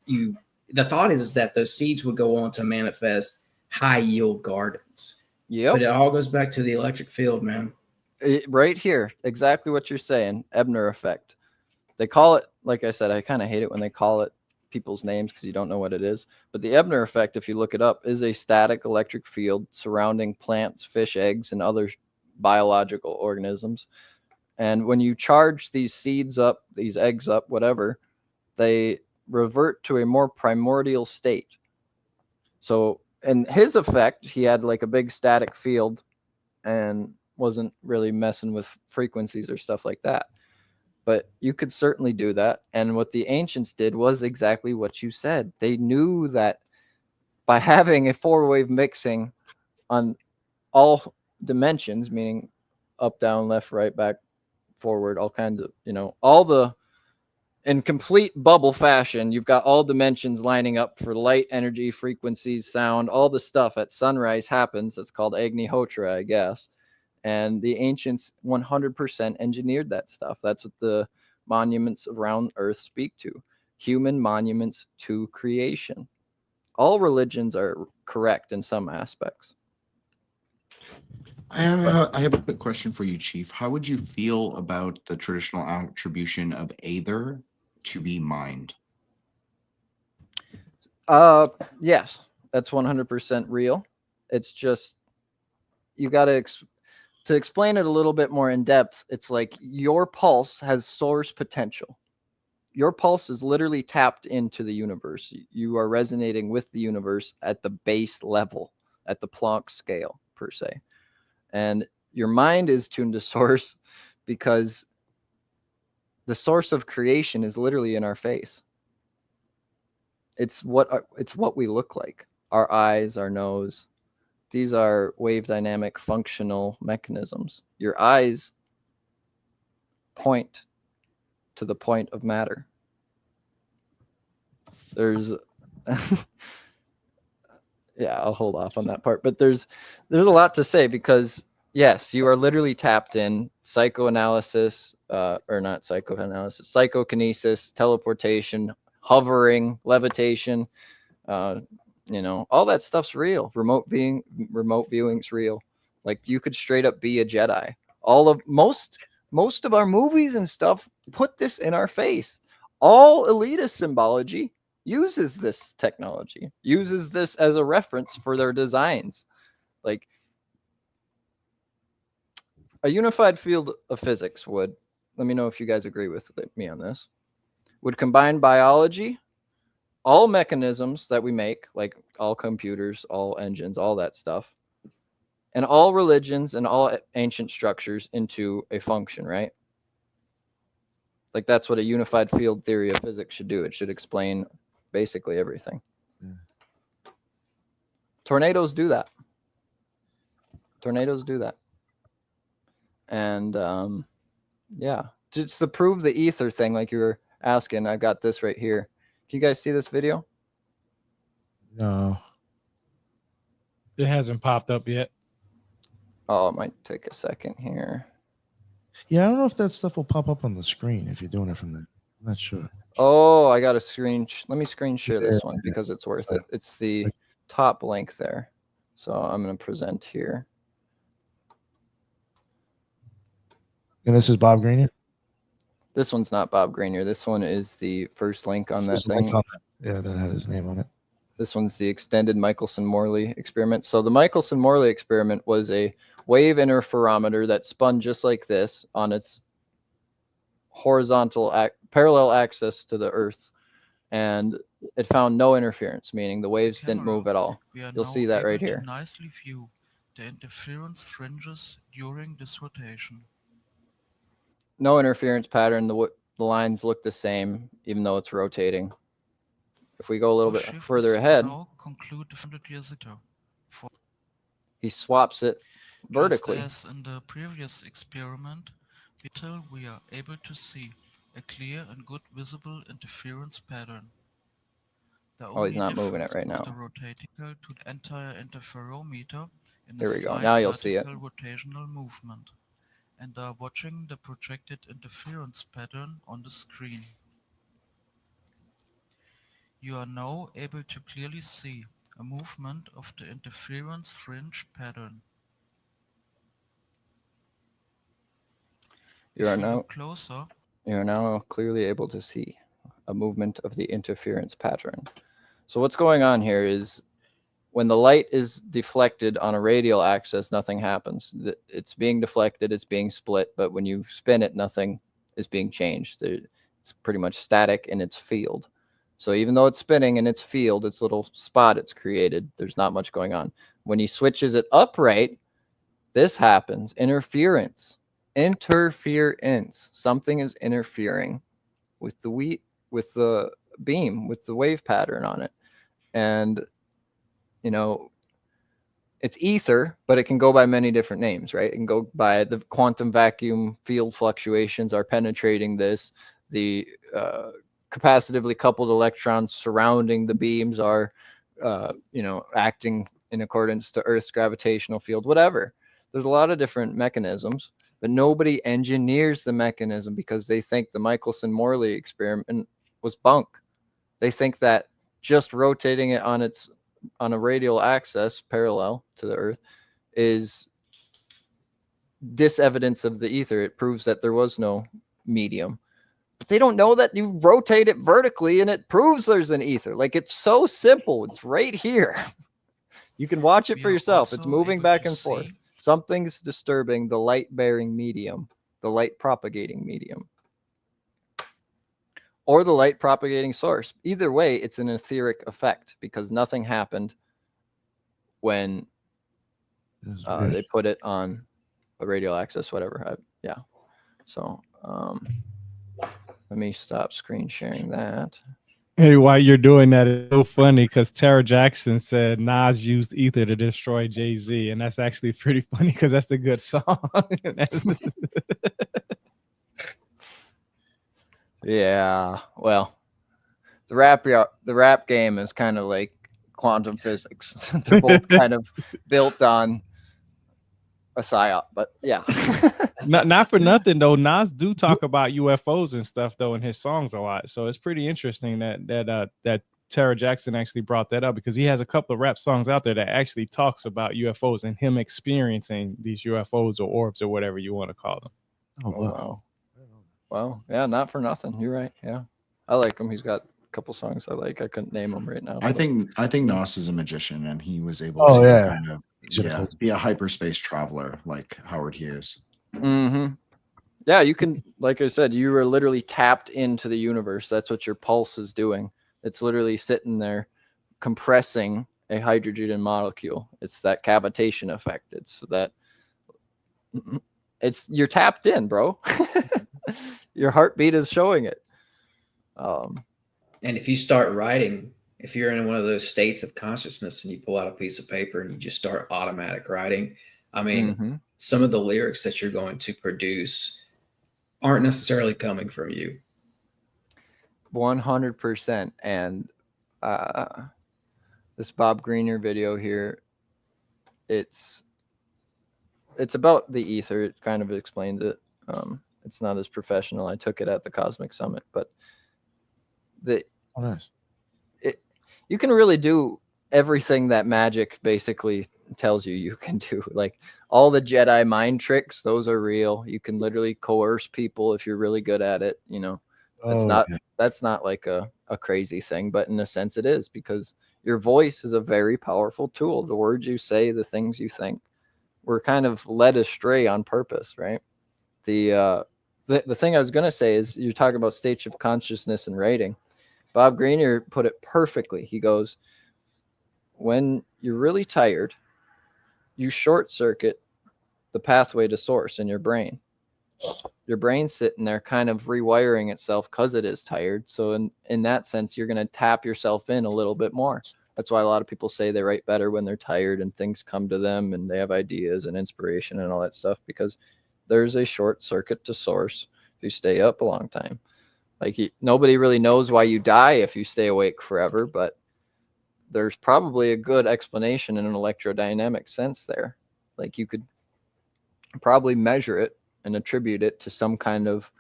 you. The thought is that those seeds would go on to manifest high yield gardens. Yep. But it all goes back to the electric field, man. Right here, exactly what you're saying. Ebner effect. They call it, like I said, I kind of hate it when they call it people's names because you don't know what it is. But the Ebner effect, if you look it up, is a static electric field surrounding plants, fish, eggs, and other biological organisms. And when you charge these seeds up, these eggs up, whatever, they revert to a more primordial state. So in his effect, he had like a big static field and wasn't really messing with frequencies or stuff like that. But you could certainly do that. And what the ancients did was exactly what you said. They knew that by having a four-wave mixing on all dimensions, meaning up, down, left, right, back, forward, all kinds of, all the, in complete bubble fashion, you've got all dimensions lining up for light, energy, frequencies, sound, all the stuff at sunrise happens. That's called Agnihotra, I guess. And the ancients 100% engineered that stuff. That's what the monuments around Earth speak to. Human monuments to creation. All religions are correct in some aspects. I have a quick question for you, Chief. How would you feel about the traditional attribution of Aether to be mind? Yes, that's 100% real. It's just, you got to explain it a little bit more in depth. It's like your pulse has source potential. Your pulse is literally tapped into the universe. You are resonating with the universe at the base level, at the Planck scale, per se. And your mind is tuned to source because the source of creation is literally in our face. It's what we look like. Our eyes, our nose. These are wave dynamic functional mechanisms. Your eyes point to the point of matter. There's yeah, I'll hold off on that part, but there's a lot to say because yes, you are literally tapped in psychoanalysis, or not psychoanalysis, psychokinesis, teleportation, hovering, levitation, all that stuff's real. Remote viewing's real. Like you could straight up be a Jedi. Most of our movies and stuff put this in our face. All elitist symbology uses this technology, uses this as a reference for their designs. Like a unified field of physics would, let me know if you guys agree with me on this, would combine biology, all mechanisms that we make, like all computers, all engines, all that stuff, and all religions and all ancient structures into a function, right? Like that's what a unified field theory of physics should do. It should explain basically everything. Yeah. Tornadoes do that. And yeah, just to prove the ether thing, like you were asking, I got this right here. Can you guys see this video? No. It hasn't popped up yet. Oh, it might take a second here. Yeah, I don't know if that stuff will pop up on the screen if you're doing it from there. I'm not sure. Oh, I got a screen. Let me screen share this one because it's worth it. It's the top link there. So I'm going to present here. And this is Bob Greenyer? This one's not Bob Greenyer. This one is the first link on that thing. Yeah, that had his name on it. This one's the extended Michelson-Morley experiment. So the Michelson-Morley experiment was a wave interferometer that spun just like this on its horizontal parallel axis to the Earth, and it found no interference, meaning the waves didn't move at all. You'll see that right here. Nicely view the interference fringes during this rotation. No interference pattern. The lines look the same, even though it's rotating. If we go a little bit further ahead, he swaps it vertically. Just as in the previous experiment, we are able to see a clear and good visible interference pattern. Oh, he's not moving it right now. The rotating to the entire interferometer in there we go. Now you'll see it. Rotational movement. and are watching the projected interference pattern on the screen. You are now able to clearly see a movement of the interference fringe pattern. You If are we now look closer, clearly able to see a movement of the interference pattern. So what's going on here is when the light is deflected on a radial axis, nothing happens. It's being deflected, it's being split, but when you spin it, nothing is being changed. It's pretty much static in its field. So even though it's spinning in its field, its little spot it's created, there's not much going on. When he switches it upright, this happens. Interference. Something is interfering with the beam, with the wave pattern on it. And you know, it's ether, but it can go by many different names, right? It can go by the quantum vacuum field fluctuations are penetrating this. The capacitively coupled electrons surrounding the beams are, acting in accordance to Earth's gravitational field, whatever. There's a lot of different mechanisms, but nobody engineers the mechanism because they think the Michelson-Morley experiment was bunk. They think that just rotating it on a radial axis parallel to the Earth is disevidence of the ether. It proves that there was no medium. But they don't know that you rotate it vertically and it proves there's an ether. Like, it's so simple. It's right here. You can watch it for yourself. It's moving back and forth. Something's disturbing the light-bearing medium, the light-propagating medium, or the light-propagating source. Either way, it's an etheric effect because nothing happened when they put it on a radial axis, whatever. So let me stop screen sharing that. Hey, while you're doing that, it's so funny because Tara Jackson said Nas used ether to destroy Jay-Z, and that's actually pretty funny because that's a good song. Yeah, well, the rap game is kind of like quantum physics. They're both kind of built on a psyop, but yeah. not for nothing though. Nas do talk about UFOs and stuff though in his songs a lot, so it's pretty interesting that Tara Jackson actually brought that up because he has a couple of rap songs out there that actually talks about UFOs and him experiencing these UFOs or orbs or whatever you want to call them. Oh wow. Well, yeah, not for nothing. You're right. Yeah, I like him. He's got a couple songs I like. I couldn't name them right now. I think Nas is a magician, and he was able to kind of be a hyperspace traveler like Howard Hughes. Mm-hmm. Yeah, you can, like I said, you are literally tapped into the universe. That's what your pulse is doing. It's literally sitting there compressing a hydrogen molecule. It's that cavitation effect. You're tapped in, bro. Your heartbeat is showing it. And if you start writing, if you're in one of those states of consciousness and you pull out a piece of paper and you just start automatic writing, I mean, some of the lyrics that you're going to produce aren't necessarily coming from you. 100%. And this Bob Greener video here, it's about the ether. It kind of explains it. It's not as professional. I took it at the Cosmic Summit, but you can really do everything that magic basically tells you can do. Like all the Jedi mind tricks, those are real. You can literally coerce people if you're really good at it. That's not like a crazy thing, but in a sense it is, because your voice is a very powerful tool. The words you say, the things you think. We're kind of led astray on purpose, right? The thing I was going to say is, you're talking about states of consciousness and writing. Bob Greener put it perfectly. He goes, when you're really tired, you short circuit the pathway to source in your brain. Your brain's sitting there kind of rewiring itself because it is tired. So in that sense, you're going to tap yourself in a little bit more. That's why a lot of people say they write better when they're tired and things come to them and they have ideas and inspiration and all that stuff, because there's a short circuit to source if you stay up a long time. Like nobody really knows why you die if you stay awake forever, but there's probably a good explanation in an electrodynamic sense there. Like you could probably measure it and attribute it to some kind of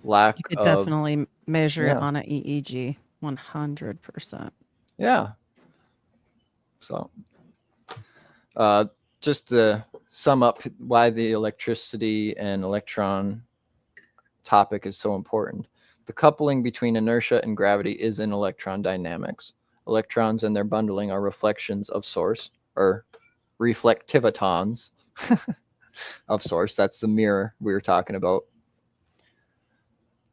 lack You could of definitely measure it yeah. on an EEG, 100%. Yeah. So, just to sum up why the electricity and electron topic is so important. The coupling between inertia and gravity is in electron dynamics. Electrons and their bundling are reflections of source, or reflectivitons of source. That's the mirror we were talking about.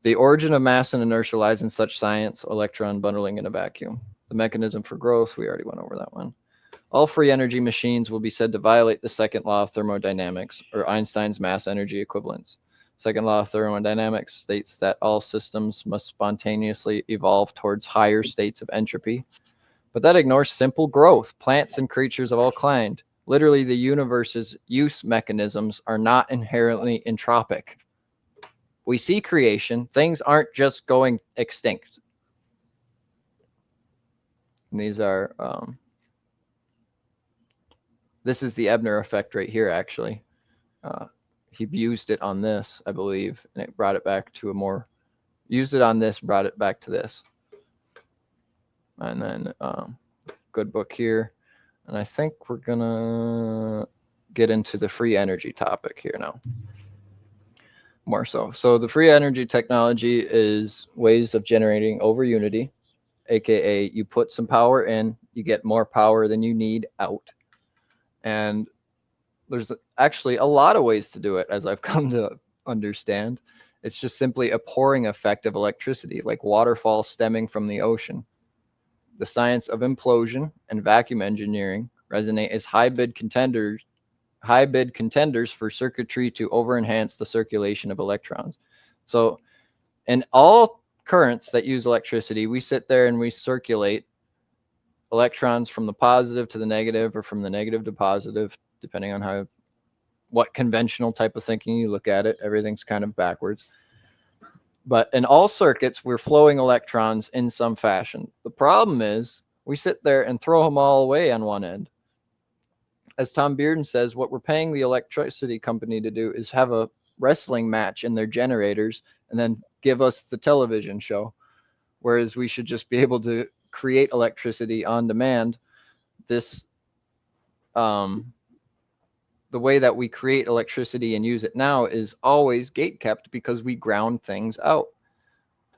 The origin of mass and inertia lies in such science, electron bundling in a vacuum. The mechanism for growth, we already went over that one. All free energy machines will be said to violate the second law of thermodynamics, or Einstein's mass energy equivalence. Second law of thermodynamics states that all systems must spontaneously evolve towards higher states of entropy. But that ignores simple growth. Plants and creatures of all kind, literally the universe's use mechanisms, are not inherently entropic. We see creation. Things aren't just going extinct. And these are, this is the Ebner effect right here, actually. He used it on this, I believe, and it brought it back to a more, used it on this, brought it back to this. And then, good book here. And I think we're going to get into the free energy topic here now. More so. So the free energy technology is ways of generating over unity, aka you put some power in, you get more power than you need out. And there's actually a lot of ways to do it, as I've come to understand. It's just simply a pouring effect of electricity, like waterfalls stemming from the ocean. The science of implosion and vacuum engineering resonate as high bid contenders for circuitry to over-enhance the circulation of electrons. So in all currents that use electricity, we sit there and we circulate electrons from the positive to the negative, or from the negative to positive, depending on what conventional type of thinking you look at it. Everything's kind of backwards. But in all circuits, we're flowing electrons in some fashion. The problem is we sit there and throw them all away on one end. As Tom Bearden says, what we're paying the electricity company to do is have a wrestling match in their generators and then give us the television show. Whereas we should just be able to create electricity on demand. This, the way that we create electricity and use it now is always gate kept, because we ground things out.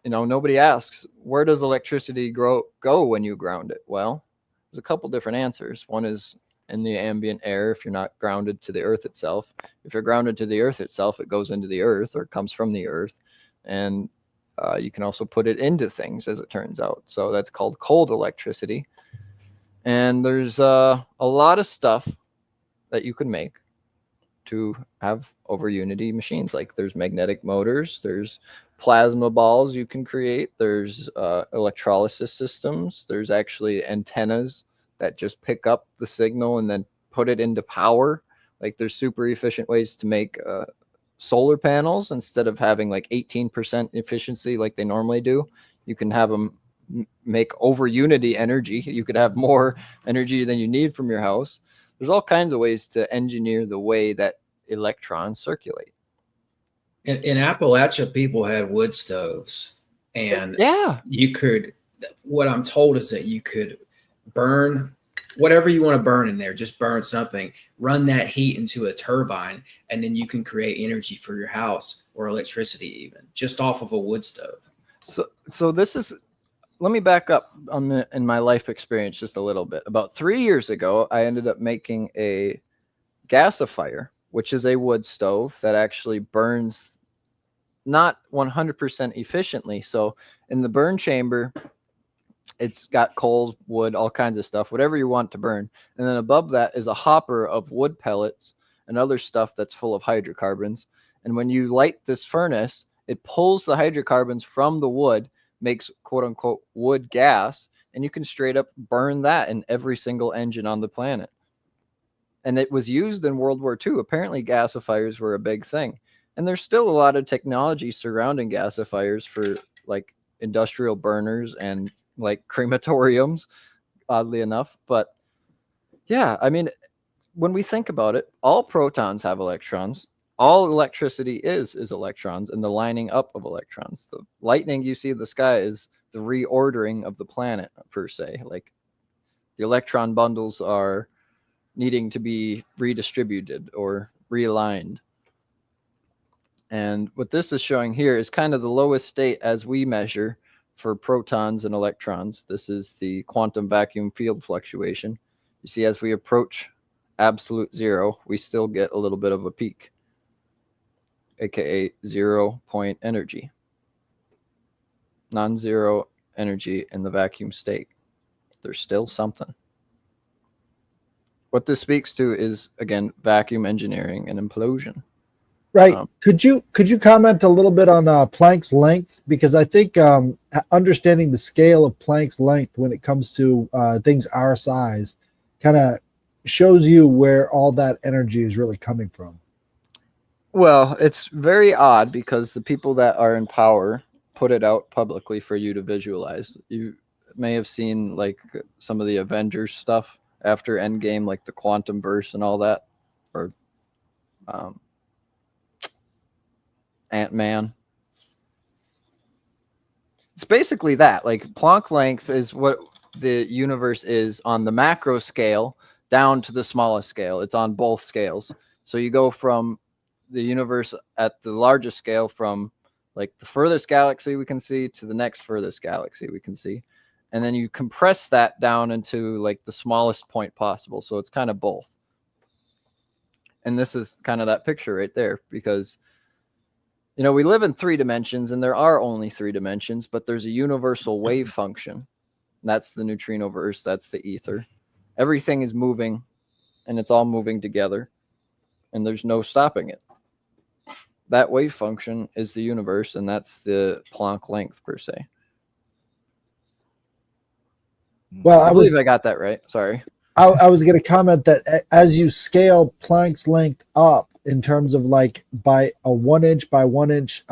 You know, nobody asks, where does electricity go when you ground it? Well, there's a couple different answers. One is in the ambient air, if you're not grounded to the earth itself. If you're grounded to the earth itself, it goes into the earth, or it comes from the earth. And you can also put it into things, as it turns out. So that's called cold electricity. And there's a lot of stuff that you can make to have over unity machines. Like there's magnetic motors, there's plasma balls you can create, there's electrolysis systems, there's actually antennas that just pick up the signal and then put it into power. Like there's super efficient ways to make solar panels. Instead of having like 18% efficiency like they normally do, you can have them make over unity energy. You could have more energy than you need from your house. There's all kinds of ways to engineer the way that electrons circulate. In Appalachia, people had wood stoves, and yeah, you could, what I'm told is that you could burn whatever you want to burn in there, just burn something, run that heat into a turbine, and then you can create energy for your house, or electricity even, just off of a wood stove. So this is, let me back up in my life experience just a little bit. About 3 years ago, I ended up making a gasifier, which is a wood stove that actually burns not 100% efficiently. So in the burn chamber, it's got coals, wood, all kinds of stuff, whatever you want to burn. And then above that is a hopper of wood pellets and other stuff that's full of hydrocarbons. And when you light this furnace, it pulls the hydrocarbons from the wood, makes quote unquote wood gas, and you can straight up burn that in every single engine on the planet. And it was used in World War II. Apparently gasifiers were a big thing. And there's still a lot of technology surrounding gasifiers for like industrial burners and like crematoriums, oddly enough. But yeah, I mean, when we think about it, all protons have electrons. all electricity is electrons and the lining up of electrons. The lightning you see in the sky is the reordering of the planet per se. Like the electron bundles are needing to be redistributed or realigned. And what this is showing here is kind of the lowest state as we measure for protons and electrons. This is the quantum vacuum field fluctuation. You see, as we approach absolute zero, we still get a little bit of a peak, aka 0 point energy, non-zero energy in the vacuum state. There's still something. What this speaks to is, again, vacuum engineering and implosion. Right. Could you comment a little bit on Planck's length? Because I think understanding the scale of Planck's length when it comes to things our size kind of shows you where all that energy is really coming from. Well, it's very odd because the people that are in power put it out publicly for you to visualize. You may have seen like some of the Avengers stuff after Endgame, like the quantum verse and all that, or Ant-Man. It's basically that. Like Planck length is what the universe is on the macro scale down to the smallest scale. It's on both scales. So you go from the universe at the largest scale, from like the furthest galaxy we can see to the next furthest galaxy we can see. And then you compress that down into like the smallest point possible. So it's kind of both. And this is kind of that picture right there, because you know, we live in 3 dimensions and there are only 3 dimensions, but there's a universal wave function. That's the neutrinoverse. That's the ether. Everything is moving and it's all moving together and there's no stopping it. That wave function is the universe, and that's the Planck length per se. Well, I believe I got that right. Sorry. I was going to comment that as you scale Planck's length up in terms of like by a 1 inch by 1 inch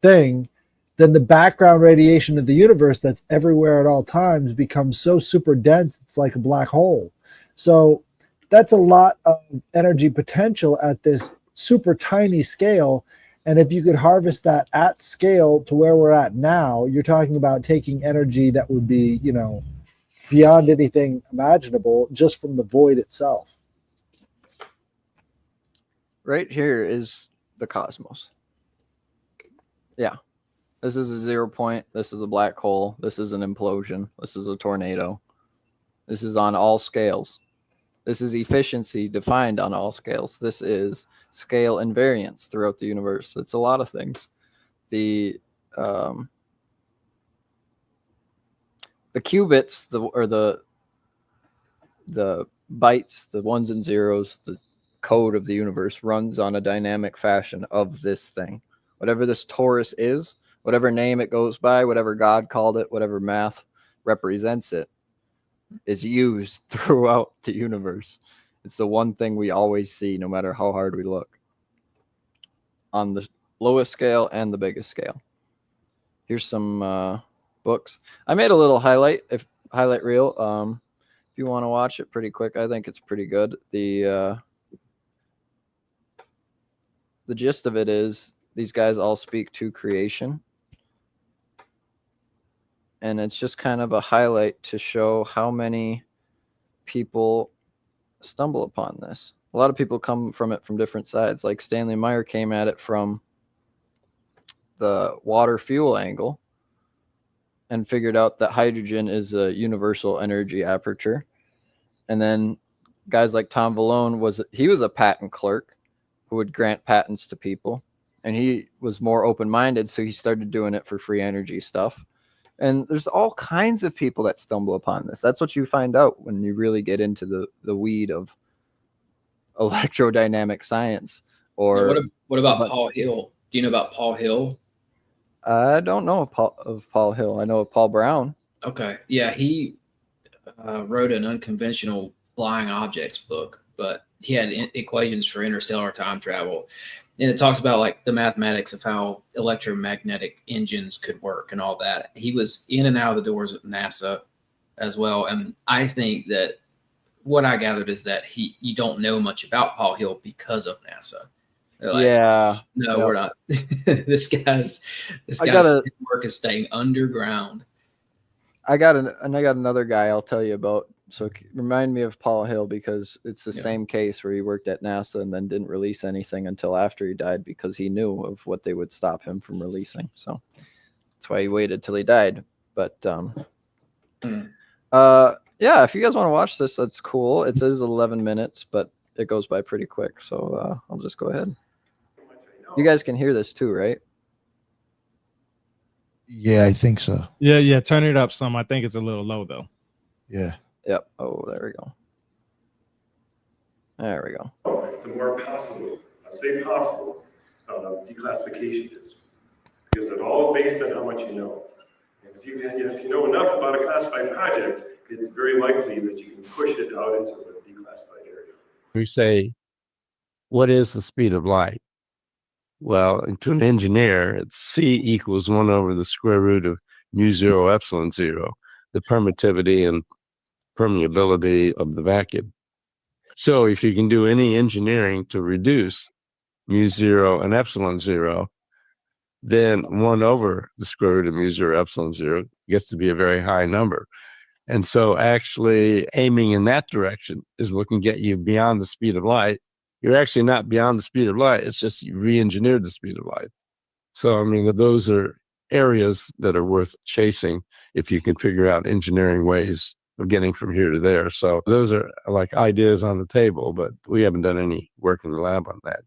thing, then the background radiation of the universe that's everywhere at all times becomes so super dense, it's like a black hole. So that's a lot of energy potential at this super tiny scale. And if you could harvest that at scale to where we're at now, you're talking about taking energy that would be, you know, beyond anything imaginable just from the void itself. Right here is the cosmos. Yeah. This is a 0 point. This is a black hole. This is an implosion. This is a tornado. This is on all scales. This is efficiency defined on all scales. This is scale invariance throughout the universe. It's a lot of things. The qubits, the bytes, the ones and zeros, the code of the universe runs on a dynamic fashion of this thing. Whatever this torus is, whatever name it goes by, whatever God called it, whatever math represents it, is used throughout the universe. It's the one thing we always see, no matter how hard we look, on the lowest scale and the biggest scale. Here's some books. I made a little highlight reel. If you want to watch it pretty quick, I think it's pretty good. The gist of it is these guys all speak to creation. And it's just kind of a highlight to show how many people stumble upon this. A lot of people come from it from different sides. Like Stanley Meyer came at it from the water fuel angle and figured out that hydrogen is a universal energy aperture. And then guys like Tom Vallone was a patent clerk who would grant patents to people. And he was more open-minded, so he started doing it for free energy stuff. And there's all kinds of people that stumble upon this. That's what you find out when you really get into the weed of electrodynamic science. Or what about Paul Hill? Do you know about Paul Hill? I don't know of Paul Hill. I know of Paul Brown. Okay. Yeah, he wrote an unconventional flying objects book, but he had equations for interstellar time travel. And it talks about like the mathematics of how electromagnetic engines could work and all that. He was in and out of the doors of NASA as well. And I think that what I gathered is that you don't know much about Paul Hill because of NASA. They're like, Yeah. no, Yep. we're not. this guy's work is staying underground. I got another guy I'll tell you about. So remind me of Paul Hill, because it's the same case where he worked at NASA and then didn't release anything until after he died, because he knew of what they would stop him from releasing. So that's why he waited till he died. But yeah, if you guys want to watch this, that's cool. It says 11 minutes, but it goes by pretty quick. So I'll just go ahead. You guys can hear this too, right? Yeah, I think so. Yeah. Turn it up some. I think it's a little low though. Yeah. Yep. Oh, there we go. There we go. The more possible, I say possible, declassification is, because it all is based on how much you know. And if you know enough about a classified project, it's very likely that you can push it out into a declassified area. We say, what is the speed of light? Well, to an engineer, it's C equals 1 over the square root of mu 0 epsilon 0, the permittivity and permeability of the vacuum. So if you can do any engineering to reduce mu 0 and epsilon 0, then 1 over the square root of mu 0 epsilon 0 gets to be a very high number. And so actually aiming in that direction is what can get you beyond the speed of light. You're actually not beyond the speed of light. It's just you re-engineered the speed of light. So, I mean, those are areas that are worth chasing if you can figure out engineering ways of getting from here to there. So those are like ideas on the table, but we haven't done any work in the lab on that.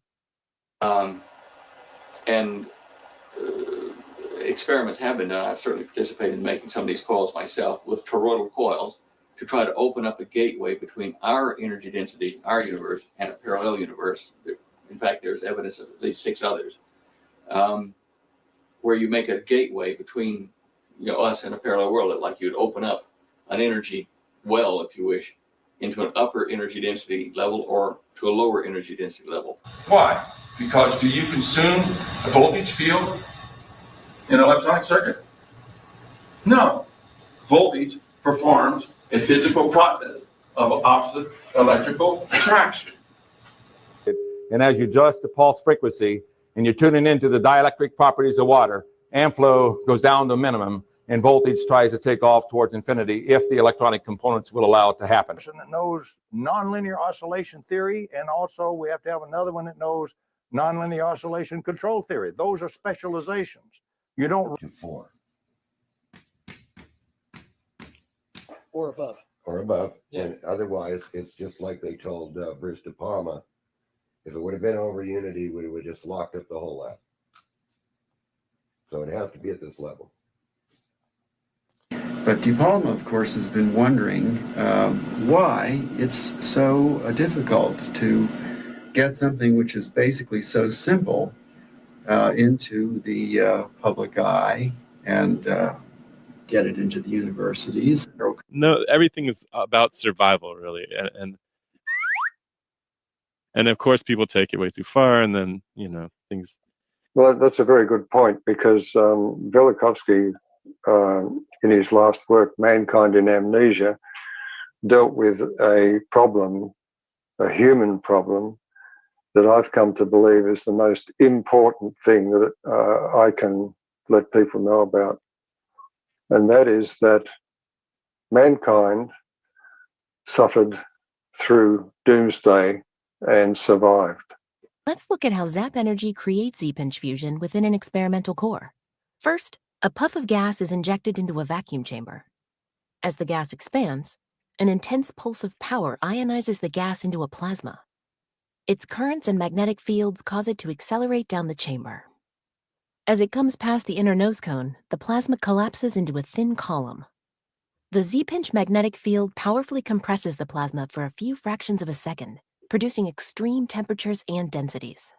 Experiments have been done. I've certainly participated in making some of these coils myself with toroidal coils to try to open up a gateway between our energy density, our universe, and a parallel universe. In fact, there's evidence of at least 6 others, where you make a gateway between us and a parallel world, like you'd open up an energy well, if you wish, into an upper energy density level or to a lower energy density level. Why? Because do you consume a voltage field in an electronic circuit? No. Voltage performs a physical process of opposite electrical attraction. And as you adjust the pulse frequency and you're tuning into the dielectric properties of water, amp flow goes down to a minimum and voltage tries to take off towards infinity if the electronic components will allow it to happen. That knows nonlinear oscillation theory, and also we have to have another one that knows nonlinear oscillation control theory. Those are specializations. You don't... 4. Or above. Or above. Yeah. And otherwise, it's just like they told Bruce De Palma. If it would have been over unity, we would have just locked up the whole lab. So it has to be at this level. But De Palma, of course, has been wondering why it's so difficult to get something which is basically so simple into the public eye and get it into the universities. No, everything is about survival, really, and of course, people take it way too far, and then things. Well, that's a very good point, because Velikovsky, in his last work, Mankind in Amnesia, dealt with a problem, a human problem, that I've come to believe is the most important thing that I can let people know about. And that is that mankind suffered through doomsday and survived. Let's look at how Zap Energy creates Z-pinch fusion within an experimental core. First, a puff of gas is injected into a vacuum chamber. As the gas expands, an intense pulse of power ionizes the gas into a plasma. Its currents and magnetic fields cause it to accelerate down the chamber. As it comes past the inner nose cone, the plasma collapses into a thin column. The Z-pinch magnetic field powerfully compresses the plasma for a few fractions of a second, producing extreme temperatures and densities.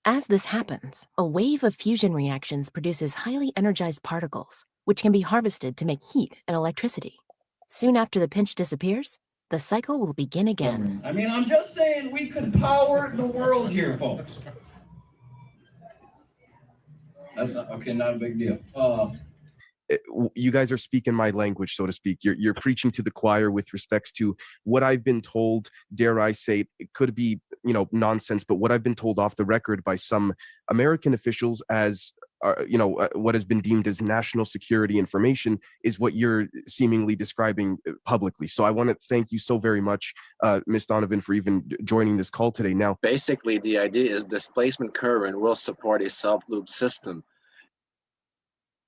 As this happens, a wave of fusion reactions produces highly energized particles, which can be harvested to make heat and electricity. Soon after the pinch disappears, the cycle will begin again. I mean, I'm just saying we could power the world here, folks. That's not a big deal. you guys are speaking my language, so to speak. You're preaching to the choir with respects to what I've been told. Dare I say, it could be, you know, nonsense, but what I've been told off the record by some American officials as what has been deemed as national security information is what you're seemingly describing publicly. So I want to thank you so very much, Ms. Donovan, for even joining this call today. Now, basically, the idea is displacement current will support a self-loop system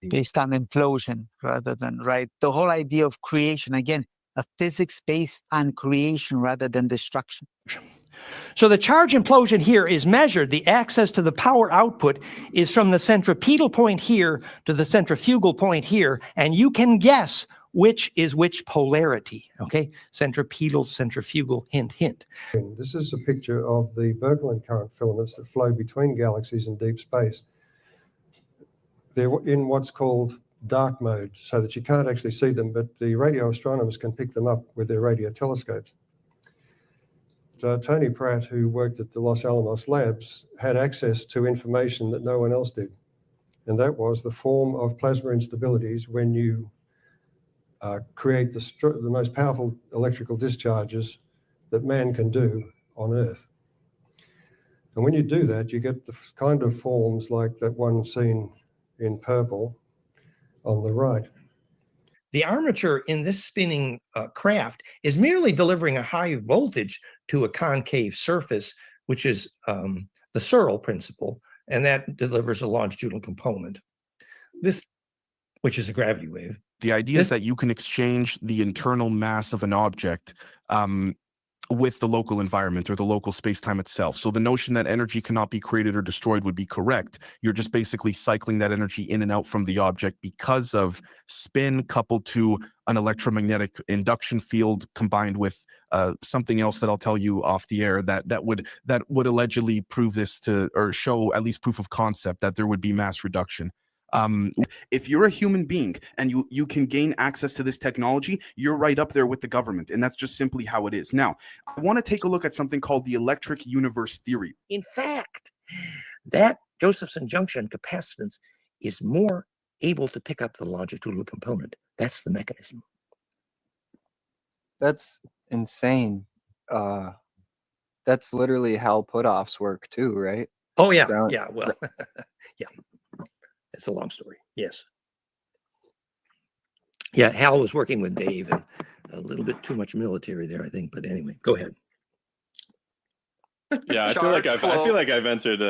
based on implosion rather than, right? The whole idea of creation, again, a physics based on creation rather than destruction. So the charge implosion here is measured. The access to the power output is from the centripetal point here to the centrifugal point here, and you can guess which is which polarity, okay? Centripetal, centrifugal, hint, hint. This is a picture of the Birkeland current filaments that flow between galaxies in deep space. They're in what's called dark mode, so that you can't actually see them, but the radio astronomers can pick them up with their radio telescopes. Tony Pratt, who worked at the Los Alamos labs, had access to information that no one else did. And that was the form of plasma instabilities when you create the most powerful electrical discharges that man can do on Earth. And when you do that, you get the kind of forms like that one seen in purple on the right. The armature in this spinning craft is merely delivering a high voltage to a concave surface, which is the Searle principle, and that delivers a longitudinal component. This, which is a gravity wave. The idea is that you can exchange the internal mass of an object with the local environment or the local space-time itself. So the notion that energy cannot be created or destroyed would be correct. You're just basically cycling that energy in and out from the object because of spin coupled to an electromagnetic induction field combined with something else that I'll tell you off the air that would allegedly prove this to, or show at least proof of concept that there would be mass reduction. If you're a human being and you can gain access to this technology, you're right up there with the government, and that's just simply how it is. Now, I want to take a look at something called the electric universe theory. In fact, that Josephson junction capacitance is more able to pick up the longitudinal component. That's the mechanism. That's insane. That's literally how put-offs work too, right? Oh yeah, yeah, well, yeah. It's a long story. Yes. Yeah, Hal was working with Dave, and a little bit too much military there, I think. But anyway, go ahead. Yeah, I feel like I've entered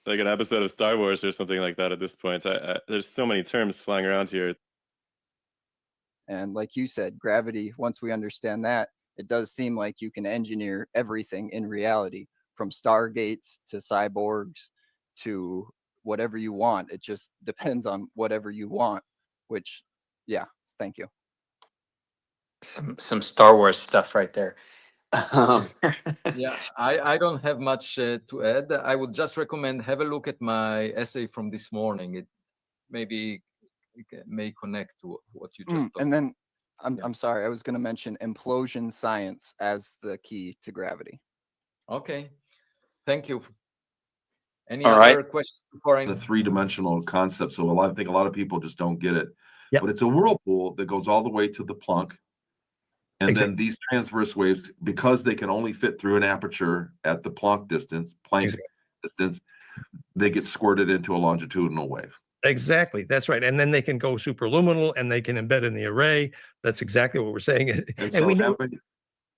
like an episode of Star Wars or something like that at this point. There's so many terms flying around here. And like you said, gravity, once we understand that, it does seem like you can engineer everything in reality, from stargates to cyborgs to whatever you want. It just depends on whatever you want, which, yeah, thank you. Some Star Wars stuff right there. Yeah, I don't have much to add. I would just recommend have a look at my essay from this morning. It maybe may connect to what you just talked. And then I'm sorry, I was going to mention implosion science as the key to gravity. Okay, thank you. Any All other right. questions before I? The three-dimensional concept. So I think a lot of people just don't get it. Yep. But it's a whirlpool that goes all the way to the Planck. And then these transverse waves, because they can only fit through an aperture at the Planck distance, they get squirted into a longitudinal wave. Exactly. That's right. And then they can go superluminal and they can embed in the array. That's exactly what we're saying. And so we know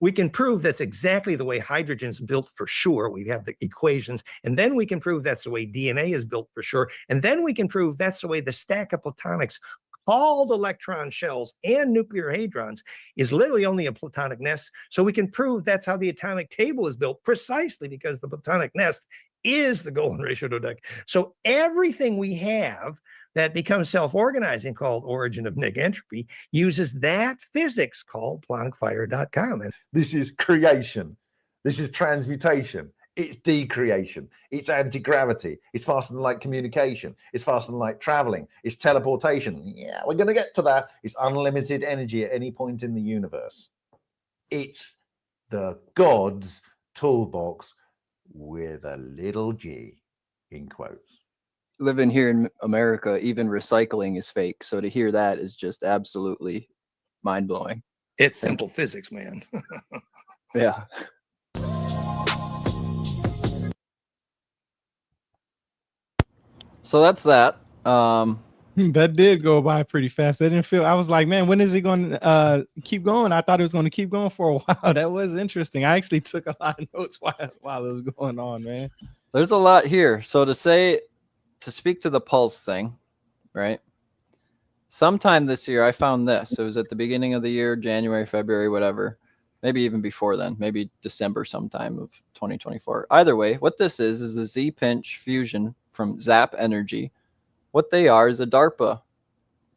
we can prove that's exactly the way hydrogen's built for sure. We have the equations, and then we can prove that's the way DNA is built for sure. And then we can prove that's the way the stack of platonics called electron shells and nuclear hadrons is literally only a platonic nest. So we can prove that's how the atomic table is built, precisely because the platonic nest is the golden ratio dodec. So everything we have that becomes self-organizing, called origin of negentropy, uses that physics called PlanckFire.com. And this is creation. This is transmutation. It's decreation. It's anti-gravity. It's faster than light communication. It's faster than light traveling. It's teleportation. Yeah, we're going to get to that. It's unlimited energy at any point in the universe. It's the God's toolbox with a little g in quotes. living here in America, even recycling is fake. So to hear that is just absolutely mind blowing. It's simple physics, man. Yeah. So that's that. That did go by pretty fast. I didn't feel, I was like, man, when is it going to keep going? I thought it was going to keep going for a while. That was interesting. I actually took a lot of notes while it was going on, man. There's a lot here. So to speak to the pulse thing, right? Sometime this year, I found this. It was at the beginning of the year, January, February, whatever. Maybe even before then, maybe December sometime of 2024. Either way, what this is the Z-Pinch fusion from Zap Energy. What they are is a DARPA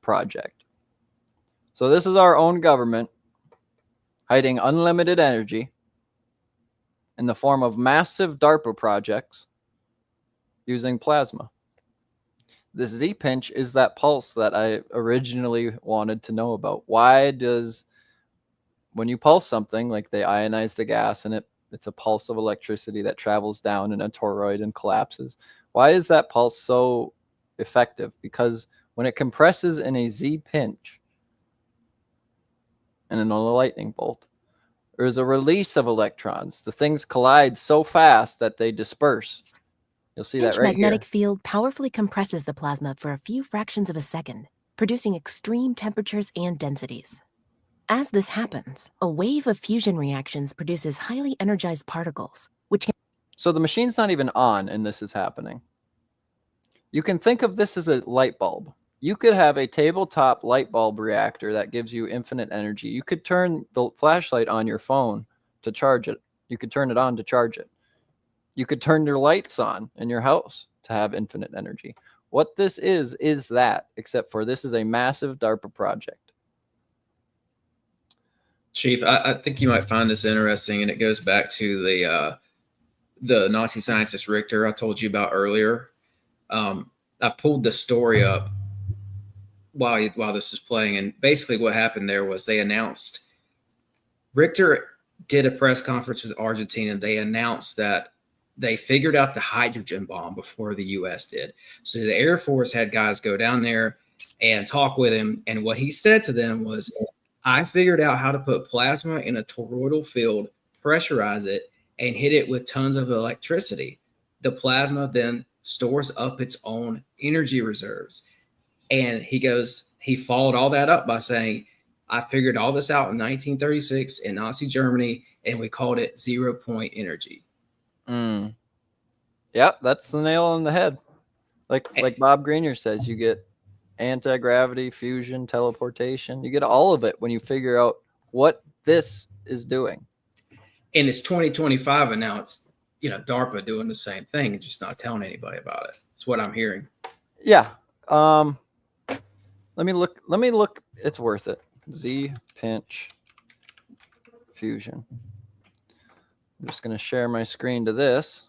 project. So this is our own government hiding unlimited energy in the form of massive DARPA projects using plasma. This Z-Pinch is that pulse that I originally wanted to know about. Why does, when you pulse something, like they ionize the gas and it's a pulse of electricity that travels down in a toroid and collapses. Why is that pulse so effective? Because when it compresses in a Z-pinch and in a lightning bolt, there's a release of electrons. The things collide so fast that they disperse. You'll see that Pinch right magnetic here. field powerfully compresses the plasma for a few fractions of a second, producing extreme temperatures and densities. As this happens, a wave of fusion reactions produces highly energized particles, which can... So the machine's not even on and this is happening. You can think of this as a light bulb. You could have a tabletop light bulb reactor that gives you infinite energy. You could turn the flashlight on your phone to charge it. You could turn it on to charge it. You could turn your lights on in your house to have infinite energy. What this is that, except for this is a massive DARPA project. Chief, I think you might find this interesting, and it goes back to the Nazi scientist Richter I told you about earlier. I pulled the story up while this was playing, and basically what happened there was they announced, Richter did a press conference with Argentina. They announced that they figured out the hydrogen bomb before the U.S. did. So the Air Force had guys go down there and talk with him, and what he said to them was, I figured out how to put plasma in a toroidal field, pressurize it, and hit it with tons of electricity. The plasma then stores up its own energy reserves. And he followed all that up by saying, I figured all this out in 1936 in Nazi Germany, and we called it 0-point energy. Yeah, that's the nail on the head. Like Bob Greenyer says, you get anti-gravity, fusion, teleportation. You get all of it when you figure out what this is doing. And it's 2025, and now it's, DARPA doing the same thing and just not telling anybody about it. That's what I'm hearing. Yeah. Let me look. It's worth it. Z-Pinch fusion. I'm just going to share my screen to this.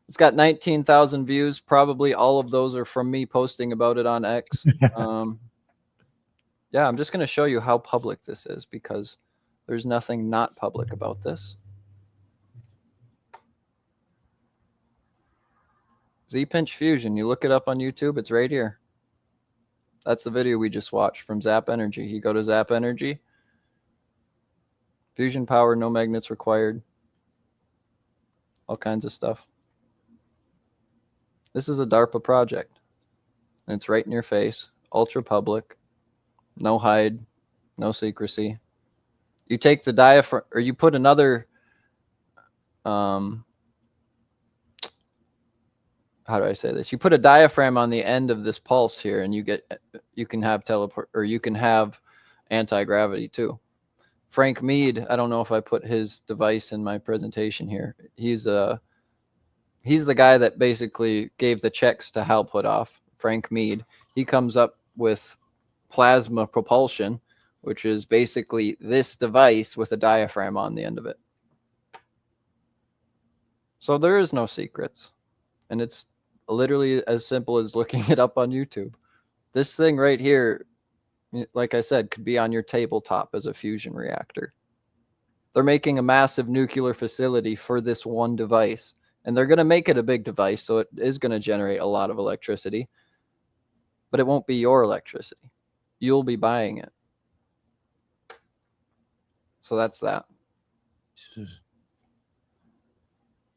It's got 19,000 views. Probably all of those are from me posting about it on X. Yeah, I'm just going to show you how public this is because there's nothing not public about this. Z-Pinch fusion. You look it up on YouTube. It's right here. That's the video we just watched from Zap Energy. You go to Zap Energy. Fusion power, no magnets required. All kinds of stuff. This is a DARPA project. And it's right in your face. Ultra public. No hide. No secrecy. You take the diaphragm, or you put another, how do I say this? You put a diaphragm on the end of this pulse here, and you can have teleport, or you can have anti-gravity too. Frank Mead, I don't know if I put his device in my presentation here. He's the guy that basically gave the checks to Hal Puthoff, Frank Mead. He comes up with plasma propulsion, which is basically this device with a diaphragm on the end of it. So there is no secrets. And it's literally as simple as looking it up on YouTube. This thing right here, like I said, could be on your tabletop as a fusion reactor. They're making a massive nuclear facility for this one device. And they're going to make it a big device, so it is going to generate a lot of electricity, but it won't be your electricity. You'll be buying it. So that's that.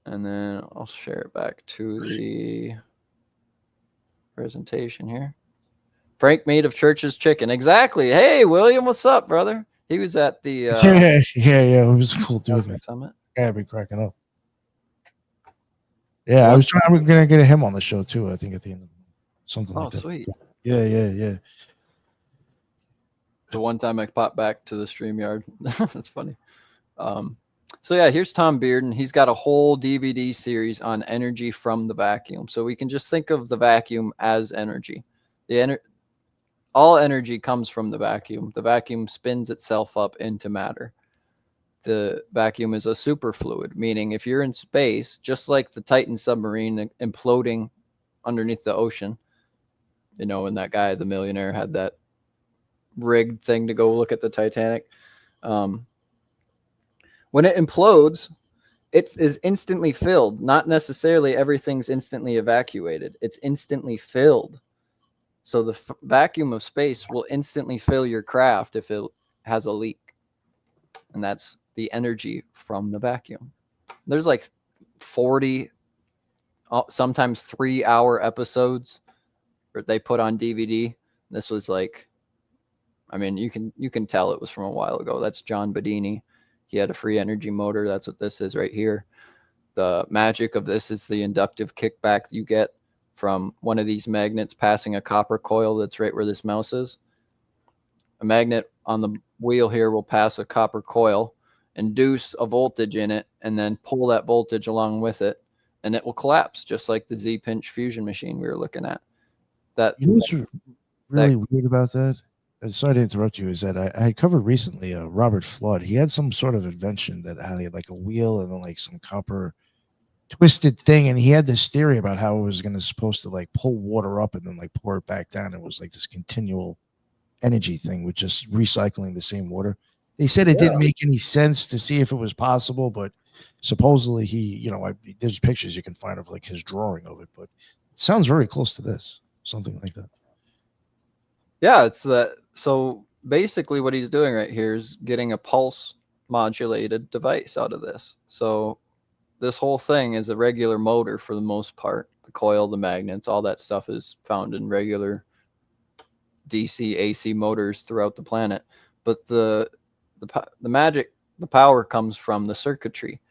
And then I'll share it back to the presentation here. Frank made of Church's chicken. Exactly. Hey, William, what's up, brother? He was at the yeah. It was a cool dude, man. Summit. I had me cracking up. Yeah, I was gonna get him on the show too. I think at the end of something like that. Oh, sweet. Yeah. The one time I popped back to the StreamYard. That's funny. So yeah, here's Tom Bearden. He's got a whole DVD series on energy from the vacuum. So we can just think of the vacuum as energy. All energy comes from the vacuum. The vacuum spins itself up into matter. The vacuum is a superfluid, meaning if you're in space, just like the Titan submarine imploding underneath the ocean, you know, when that guy, the millionaire, had that rigged thing to go look at the Titanic. When it implodes, it is instantly filled. Not necessarily everything's instantly evacuated. It's instantly filled. So the vacuum of space will instantly fill your craft if it has a leak. And that's the energy from the vacuum. There's like 40, sometimes 3-hour episodes that they put on DVD. This was like, I mean, you can tell it was from a while ago. That's John Bedini. He had a free energy motor. That's what this is right here. The magic of this is the inductive kickback you get from one of these magnets passing a copper coil that's right where this mouse is. A magnet on the wheel here will pass a copper coil, induce a voltage in it, and then pull that voltage along with it, and it will collapse, just like the Z-pinch fusion machine we were looking at. You know what's really weird about that? Sorry to interrupt you. Is that I had covered recently Robert Flood. He had some sort of invention that had like a wheel and then like some copper twisted thing, and he had this theory about how it was supposed to like pull water up and then like pour it back down. It was like this continual energy thing with just recycling the same water. They said it didn't make any sense to see if it was possible, but supposedly he, you know, there's pictures you can find of like his drawing of it, but it sounds very close to this, something like that. Yeah, it's that. So basically what he's doing right here is getting a pulse modulated device out of this. So this whole thing is a regular motor for the most part. The coil, the magnets, all that stuff is found in regular DC, AC motors throughout the planet. But the magic, the power comes from the circuitry.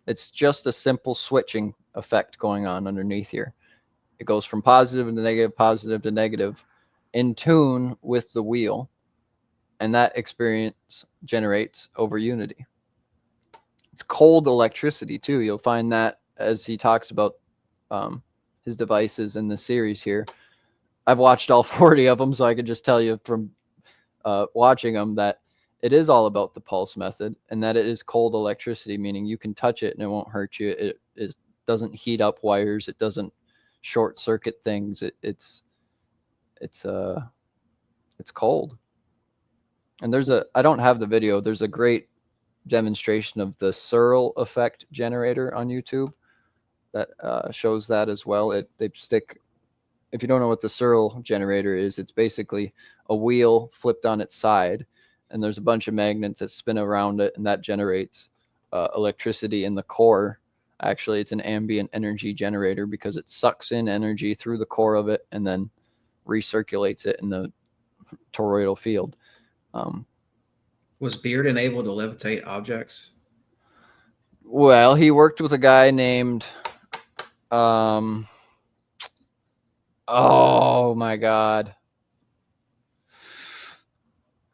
It's just a simple switching effect going on underneath here. It goes from positive to negative in tune with the wheel, and that experience generates over unity. It's cold electricity too. You'll find that as he talks about his devices in the series here. I've watched all 40 of them, so I can just tell you from watching them that it is all about the pulse method, and that it is cold electricity, meaning you can touch it and it won't hurt you. It doesn't heat up wires. It doesn't short circuit things. It's cold. And I don't have the video. There's a great demonstration of the Searle effect generator on YouTube that shows that as well. If you don't know what the Searle generator is, it's basically a wheel flipped on its side, and there's a bunch of magnets that spin around it, and that generates electricity in the core. Actually, it's an ambient energy generator because it sucks in energy through the core of it and then recirculates it in the toroidal field. Was Bearden able to levitate objects? Well, he worked with a guy named oh my God.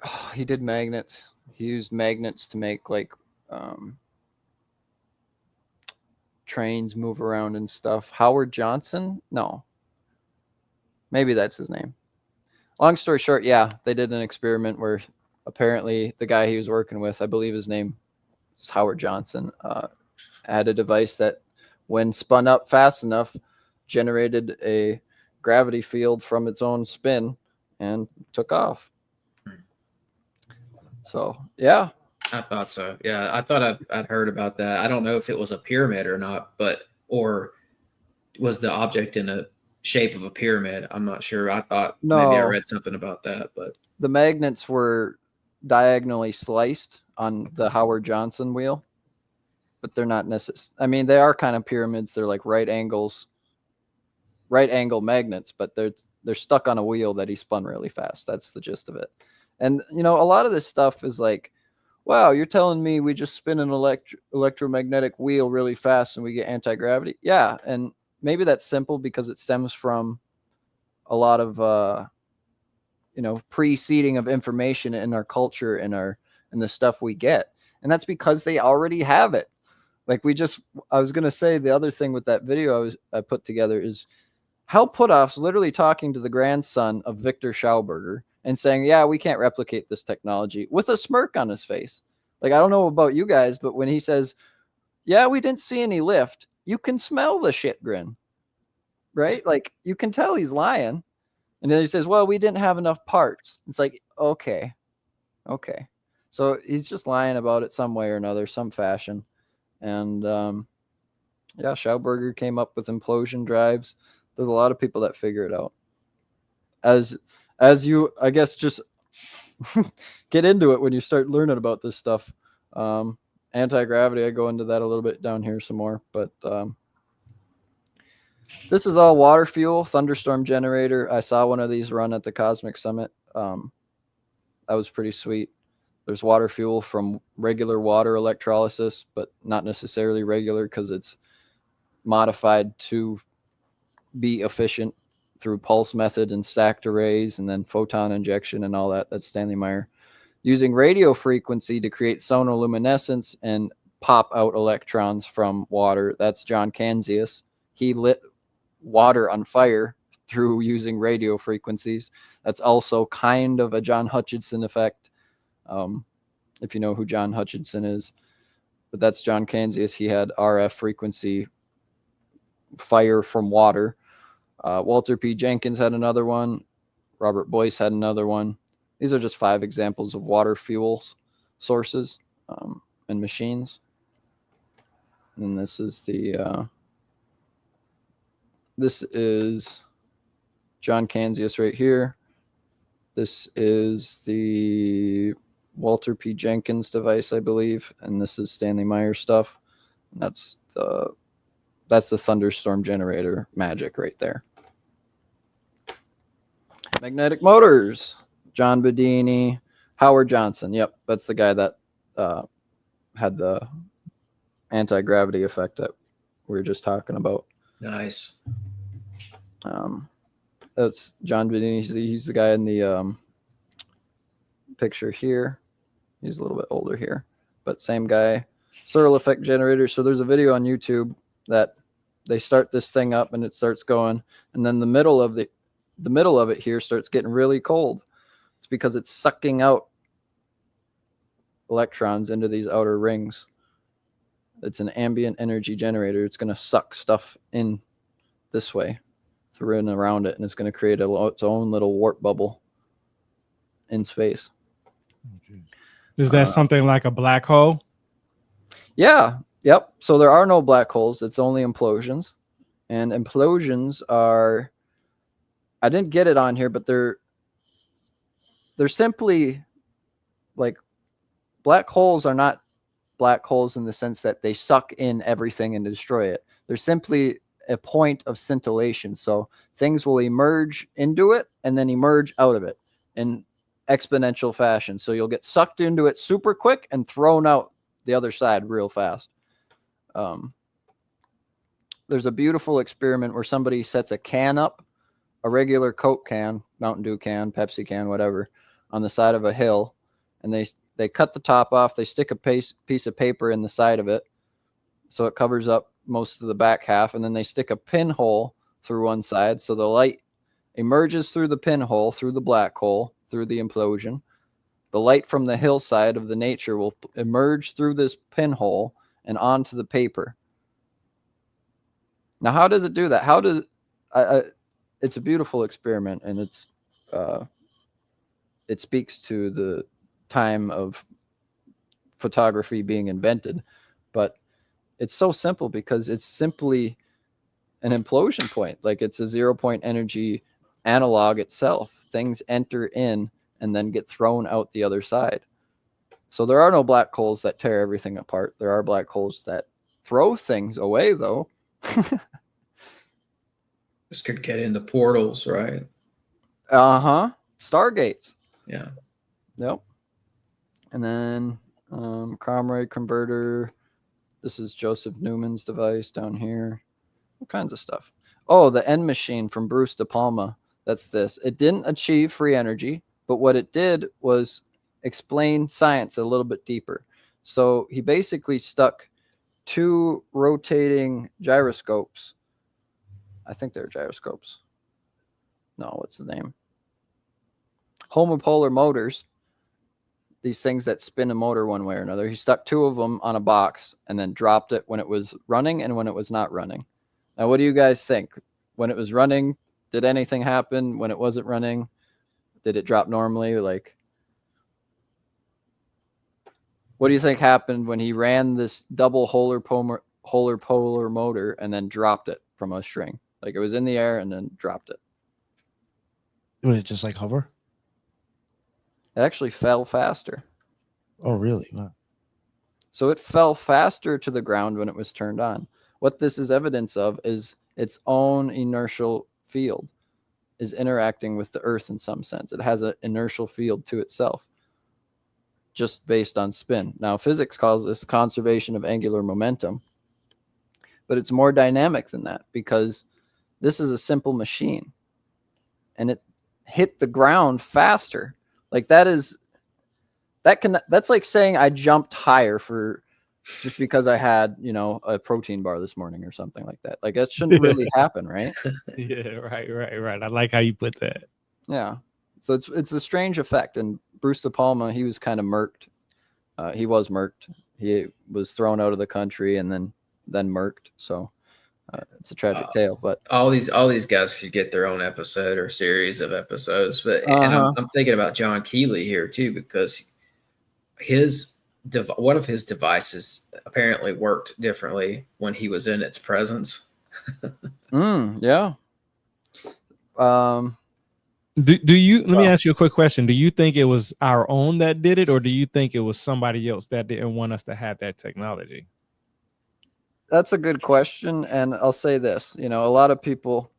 Oh, he did magnets. He used magnets to make like trains move around and stuff. Howard Johnson? No. Maybe that's his name. Long story short, yeah, they did an experiment where apparently the guy he was working with, I believe his name is Howard Johnson, had a device that when spun up fast enough generated a gravity field from its own spin and took off. So, yeah. I thought so. Yeah, I thought I'd heard about that. I don't know if it was a pyramid or not, but or was the object in a shape of a pyramid? I'm not sure. I thought No. maybe I read something about that, but The magnets were diagonally sliced on the Howard Johnson wheel, but they're not necessary. I mean, they are kind of pyramids. They're like right angle magnets, but they're stuck on a wheel that he spun really fast. That's the gist of it. And you know, a lot of this stuff is like, wow, you're telling me we just spin an electromagnetic wheel really fast and we get anti-gravity? Yeah, and maybe that's simple because it stems from a lot of you know, preceding of information in our culture and the stuff we get. And that's because they already have it. Like I was going to say the other thing with that video I put together is Hal Puthoff's literally talking to the grandson of Victor Schauberger and saying, yeah, we can't replicate this technology, with a smirk on his face. Like, I don't know about you guys, but when he says, yeah, we didn't see any lift, you can smell the shit grin, right? Like, you can tell he's lying. And then he says, well, we didn't have enough parts. It's like, okay. So he's just lying about it some way or another, some fashion. And yeah, Schauberger came up with implosion drives. There's a lot of people that figure it out. As you, I guess, just get into it when you start learning about this stuff. Anti-gravity, I go into that a little bit down here some more. But this is all water fuel, thunderstorm generator. I saw one of these run at the Cosmic Summit. That was pretty sweet. There's water fuel from regular water electrolysis, but not necessarily regular because it's modified to be efficient through pulse method and stacked arrays and then photon injection and all that. That's Stanley Meyer. Using radio frequency to create sonoluminescence and pop out electrons from water. That's John Canzius. He lit water on fire through using radio frequencies. That's also kind of a John Hutchinson effect, if you know who John Hutchinson is. But that's John Canzius. He had RF frequency fire from water. Walter P. Jenkins had another one. Robert Boyce had another one. These are just 5 examples of water fuels sources and machines. And this is this is John Canzius right here. This is the Walter P. Jenkins device, I believe, and this is Stanley Meyer stuff. And that's the thunderstorm generator magic right there. Magnetic motors, John Bedini, Howard Johnson. Yep, that's the guy that had the anti-gravity effect that we were just talking about. Nice. That's John Bedini. He's the guy in the picture here. He's a little bit older here, but same guy. Searle effect generator. So there's a video on YouTube that they start this thing up and it starts going, and then the middle of it here starts getting really cold. It's because it's sucking out electrons into these outer rings. It's an ambient energy generator. It's going to suck stuff in this way through and around it, and it's going to create its own little warp bubble in space. Is that something like a black hole? Yeah. Yep. So there are no black holes. It's only implosions. And implosions are, I didn't get it on here, but they're simply like, black holes are not black holes in the sense that they suck in everything and destroy it. They're simply a point of scintillation. So things will emerge into it and then emerge out of it in exponential fashion. So you'll get sucked into it super quick and thrown out the other side real fast. There's a beautiful experiment where somebody sets a can up, a regular Coke can, Mountain Dew can, Pepsi can, whatever, on the side of a hill, and they cut the top off. They stick a piece of paper in the side of it so it covers up most of the back half, and then they stick a pinhole through one side so the light emerges through the pinhole, through the black hole, through the implosion. The light from the hillside of the nature will emerge through this pinhole and onto the paper. Now, how does it do that? How does it's a beautiful experiment, and it speaks to the time of photography being invented. But it's so simple because it's simply an implosion point. Like it's a 0-point energy analog itself. Things enter in and then get thrown out the other side. So there are no black holes that tear everything apart. There are black holes that throw things away, though. This could get into portals, right? Stargates. Yeah. Yep. And then Cromray converter. This is Joseph Newman's device down here. All kinds of stuff. Oh, the End machine from Bruce De Palma. That's this. It didn't achieve free energy, but what it did was explain science a little bit deeper. So he basically stuck 2 rotating gyroscopes. I think they're gyroscopes. No, what's the name? Homopolar motors. These things that spin a motor one way or another. He stuck 2 of them on a box and then dropped it when it was running and when it was not running. Now, what do you guys think? When it was running, did anything happen? When it wasn't running, did it drop normally? Like, what do you think happened when he ran this double Holer polar motor and then dropped it from a string? Like it was in the air and then dropped it. Would it just like hover? It actually fell faster. Oh, really? Wow. So it fell faster to the ground when it was turned on. What this is evidence of is its own inertial field is interacting with the Earth in some sense. It has an inertial field to itself, just based on spin. Now, physics calls this conservation of angular momentum, but it's more dynamic than that because this is a simple machine and it hit the ground faster. Like that's like saying I jumped higher for just because I had, a protein bar this morning or something like that. Like that shouldn't really happen, right? Yeah, right. I like how you put that. Yeah. So it's a strange effect. And Bruce De Palma, he was kind of murked. He was murked. He was thrown out of the country and then murked. So it's a tragic tale. But all these guys could get their own episode or series of episodes. But and I'm thinking about John Keeley here too, because one of his devices apparently worked differently when he was in its presence. Yeah. Do you let me ask you a quick question. Do you think it was our own that did it, or do you think it was somebody else that didn't want us to have that technology? That's a good question. And I'll say this, a lot of people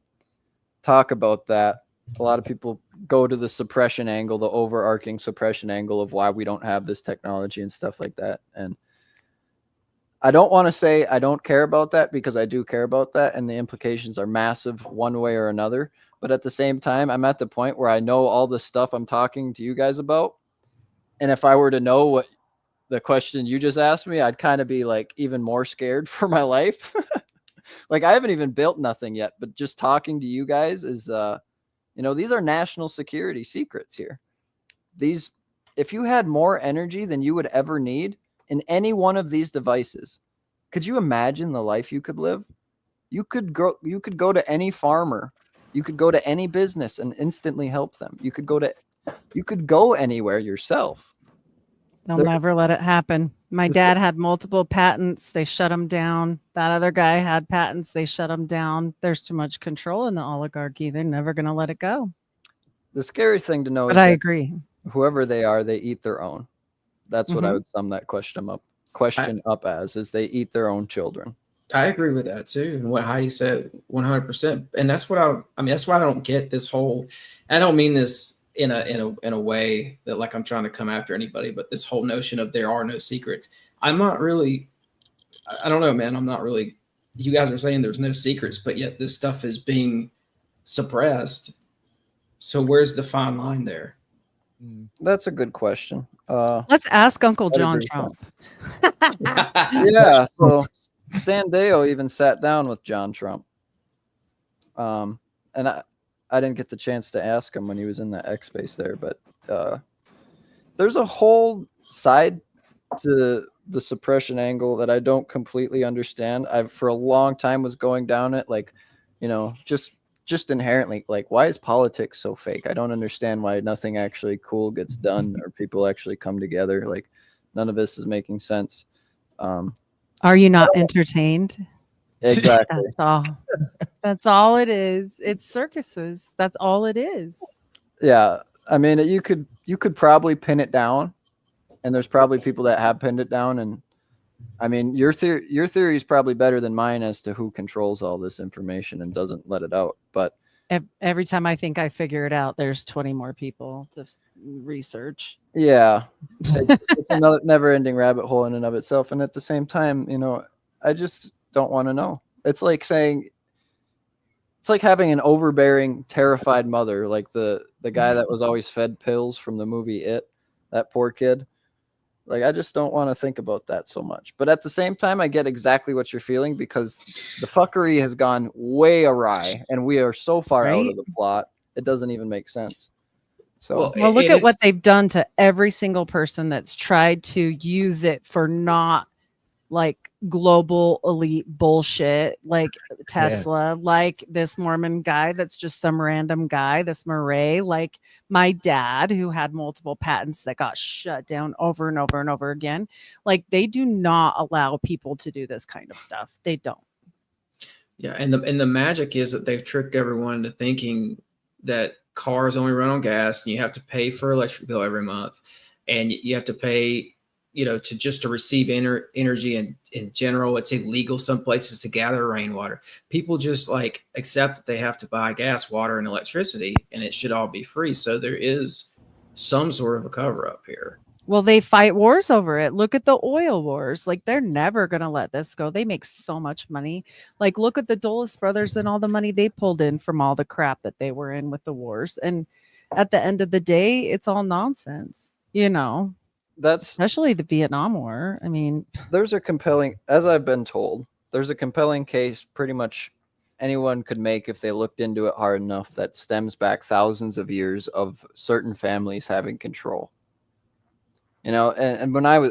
talk about that. A lot of people go to the suppression angle, the overarching suppression angle of why we don't have this technology and stuff like that. And I don't want to say I don't care about that, because I do care about that. And the implications are massive one way or another. But at the same time, I'm at the point where I know all the stuff I'm talking to you guys about. And if I were to know what the question you just asked me, I'd kind of be like even more scared for my life. Like I haven't even built nothing yet, but just talking to you guys is, these are national security secrets here. If you had more energy than you would ever need in any one of these devices, could you imagine the life you could live? You could go to any farmer. You could go to any business and instantly help them. You could go anywhere yourself. They'll never let it happen. My dad had multiple patents. They shut him down. That other guy had patents. They shut him down. There's too much control in the oligarchy. They're never going to let it go. The scary thing to know But is I that agree. whoever they are, they eat their own. That's what I would sum that question up as, is they eat their own children. I agree with that too, and what Heidi said 100%. And that's what that's why I don't get this whole. I don't mean this in a way that like I'm trying to come after anybody, but this whole notion of there are no secrets. I'm not really. I don't know, man. I'm not really. You guys are saying there's no secrets, but yet this stuff is being suppressed. So where's the fine line there? That's a good question. Let's ask Uncle John Trump. Yeah. So Stan Deo even sat down with John Trump. And I didn't get the chance to ask him when he was in the X space there, but there's a whole side to the suppression angle that I don't completely understand. I've for a long time was going down it, like, just inherently, like, why is politics so fake? I don't understand why nothing actually cool gets done or people actually come together. Like, none of this is making sense. Are you not entertained? Exactly. That's all. That's all it is. It's circuses. That's all it is. Yeah, I mean, you could probably pin it down, and there's probably people that have pinned it down. And I mean, your theory is probably better than mine as to who controls all this information and doesn't let it out. But Every time I think I figure it out, there's 20 more people to research. yeah, it's another never-ending rabbit hole in and of itself. And at the same time, I just don't want to know. It's like saying, it's like having an overbearing, terrified mother, like the guy that was always fed pills from the movie It, that poor kid. Like, I just don't want to think about that so much. But at the same time, I get exactly what you're feeling, because the fuckery has gone way awry, and we are so far out Right? of the plot, it doesn't even make sense. So, Well, look at what they've done to every single person that's tried to use it for not like global elite bullshit, like Tesla, like this Mormon guy that's just some random guy, this Murray, like my dad who had multiple patents that got shut down over and over and over again. Like, they do not allow people to do this kind of stuff. They don't. Yeah, and the magic is that they've tricked everyone into thinking that cars only run on gas, and you have to pay for electric bill every month, and you have to pay, to receive energy in general. It's illegal some places to gather rainwater. People just like accept that they have to buy gas, water, and electricity, and it should all be free. So there is some sort of a cover up here. Well, they fight wars over it. Look at the oil wars. Like, they're never going to let this go. They make so much money. Like, look at the Dulles brothers and all the money they pulled in from all the crap that they were in with the wars. And at the end of the day, it's all nonsense, that's especially the Vietnam War. I mean, there's a compelling, as I've been told, there's a compelling case pretty much anyone could make if they looked into it hard enough, that stems back thousands of years of certain families having control. And when I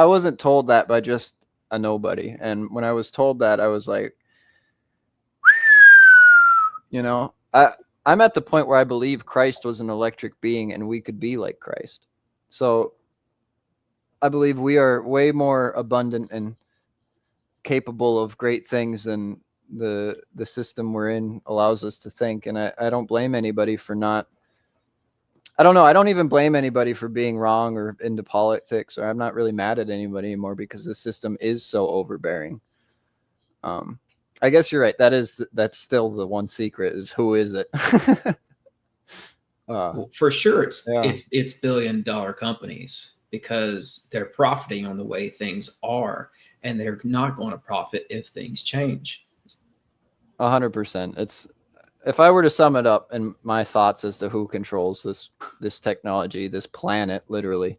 wasn't told that by just a nobody. And when I was told that, I was like, I'm at the point where I believe Christ was an electric being and we could be like Christ. So I believe we are way more abundant and capable of great things than the system we're in allows us to think. And I don't blame anybody for not. I don't know. I don't even blame anybody for being wrong or into politics, or I'm not really mad at anybody anymore because the system is so overbearing. I guess you're right. That's still the one secret, is who is it? Well, for sure, it's billion-dollar companies, because they're profiting on the way things are, and they're not going to profit if things change. 100%. If I were to sum it up in my thoughts as to who controls this technology, this planet, literally,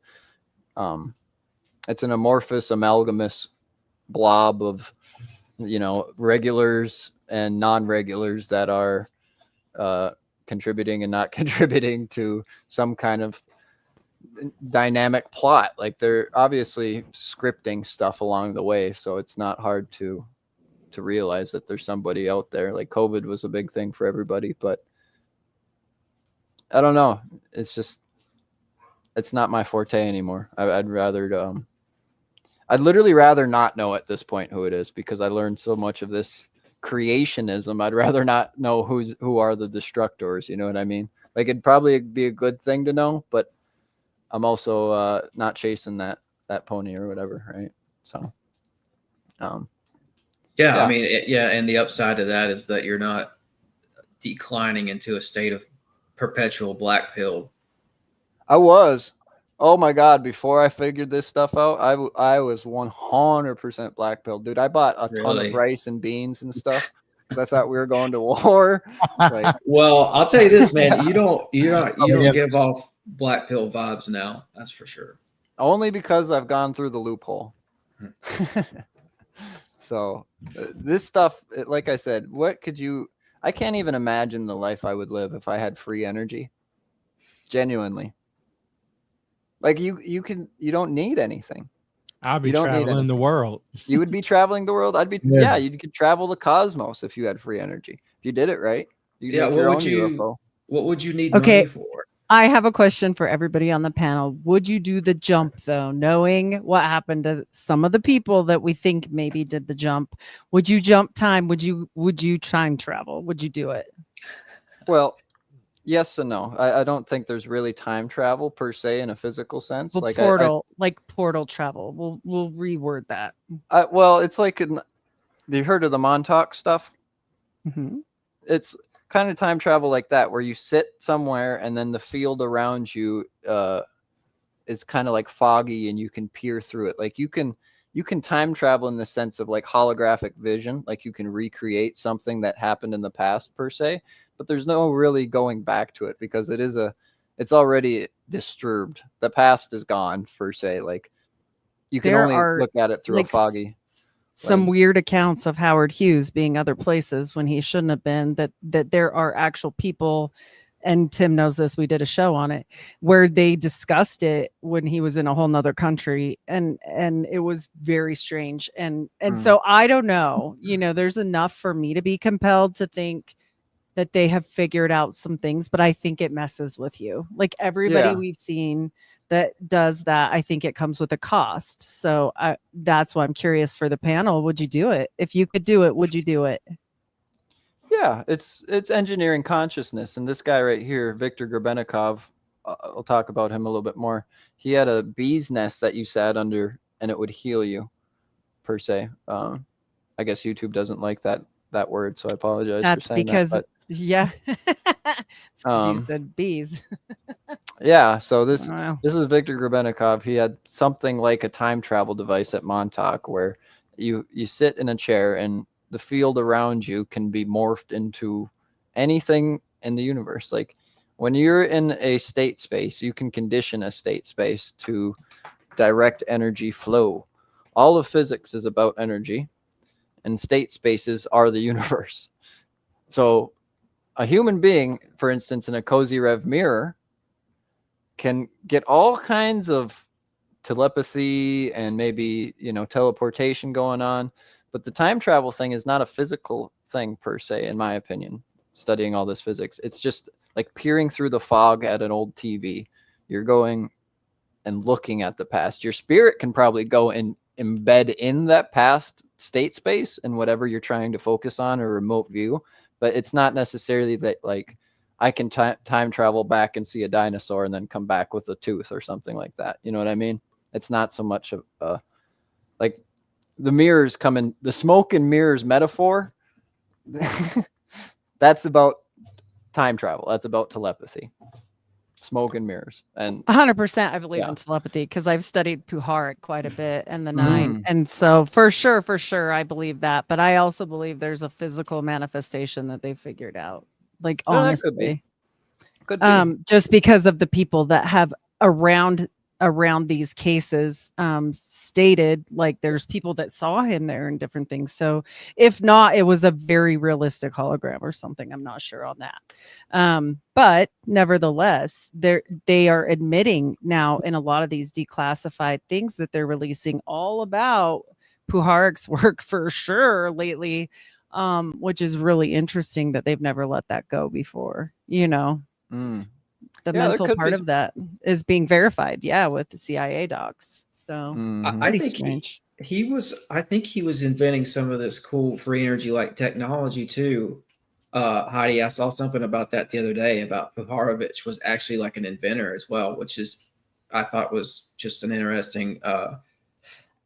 it's an amorphous, amalgamous blob of, regulars and non-regulars that are contributing and not contributing to some kind of dynamic plot. Like, they're obviously scripting stuff along the way, so it's not hard to realize that there's somebody out there. Like, COVID was a big thing for everybody, but I don't know. It's not my forte anymore. I'd literally rather not know at this point who it is, because I learned so much of this creationism. I'd rather not know who are the destructors. You know what I mean? Like, it'd probably be a good thing to know, but I'm also not chasing that pony or whatever, right? So, yeah, I mean, and the upside to that is that you're not declining into a state of perpetual black pill. I was. Oh my God! Before I figured this stuff out, I was 100% black pill, dude. I bought a ton of rice and beans and stuff because I thought we were going to war. Like, well, I'll tell you this, man. You don't give off black pill vibes now. That's for sure. Only because I've gone through the loophole. So this stuff, like I said, I can't even imagine the life I would live if I had free energy. Genuinely. Like, you don't need anything. I'll be traveling the world. You would be traveling the world. You could travel the cosmos if you had free energy. If you did it right. You could make your own UFO. What would you need money for? I have a question for everybody on the panel. Would you do the jump though, knowing what happened to some of the people that we think maybe did the jump? Would you jump time? Would you time travel? Would you do it? Well, yes and no. I don't think there's really time travel per se in a physical sense. Well, Like portal travel. We'll reword that. Well, it's like you heard of the Montauk stuff? Mhm. It's kind of time travel like that, where you sit somewhere and then the field around you is kind of like foggy and you can peer through it. Like you can time travel in the sense of like holographic vision, like you can recreate something that happened in the past per se, but there's no really going back to it because it's already disturbed. The past is gone per se. Like you can There only are, look at it through a like, foggy some lens. weird accounts of Howard Hughes being other places when he shouldn't have been, that there are actual people, and Tim knows this, we did a show on it, where they discussed it when he was in a whole nother country, and it was very strange. And so I don't know, there's enough for me to be compelled to think that they have figured out some things, but I think it messes with you. Like everybody Yeah. we've seen that does that, I think it comes with a cost. So that's why I'm curious for the panel. Would you do it? If you could do it, would you do it? Yeah, it's engineering consciousness, and this guy right here, Viktor Grebennikov, I'll talk about him a little bit more. He had a bee's nest that you sat under, and it would heal you, per se. I guess YouTube doesn't like that word, so I apologize for That's saying because, that. yeah, it's 'cause you Um, said bees. Yeah, so this Wow. is Viktor Grebennikov. He had something like a time travel device at Montauk where you sit in a chair and the field around you can be morphed into anything in the universe. Like when you're in a state space, you can condition a state space to direct energy flow. All of physics is about energy, and state spaces are the universe. So a human being, for instance, in a Cozy Rev mirror, can get all kinds of telepathy and maybe teleportation going on, but the time travel thing is not a physical thing per se, in my opinion. Studying all this physics, it's just like peering through the fog at an old TV. You're going and looking at the past. Your spirit can probably go and embed in that past state space and whatever you're trying to focus on or remote view, but it's not necessarily that like I can time travel back and see a dinosaur and then come back with a tooth or something like that. You know what I mean? It's not so much of like the mirrors come in, the smoke and mirrors metaphor. That's about time travel. That's about telepathy, smoke and mirrors. And 100%, I believe yeah. in telepathy because I've studied Puharic quite a bit and the nine. And so for sure, I believe that. But I also believe there's a physical manifestation that they figured out. Like, Well, that honestly, could be. just because of the people that have around these cases stated, like there's people that saw him there and different things. So if not, it was a very realistic hologram or something. I'm not sure on that. But nevertheless, they are admitting now in a lot of these declassified things that they're releasing all about Puharic's work for sure lately, which is really interesting that they've never let that go before, The mental part of that is being verified, with the CIA docs. So I think he was inventing some of this cool free energy like technology too. Heidi, I saw something about that the other day about Puharovich was actually like an inventor as well, which is I thought was just an interesting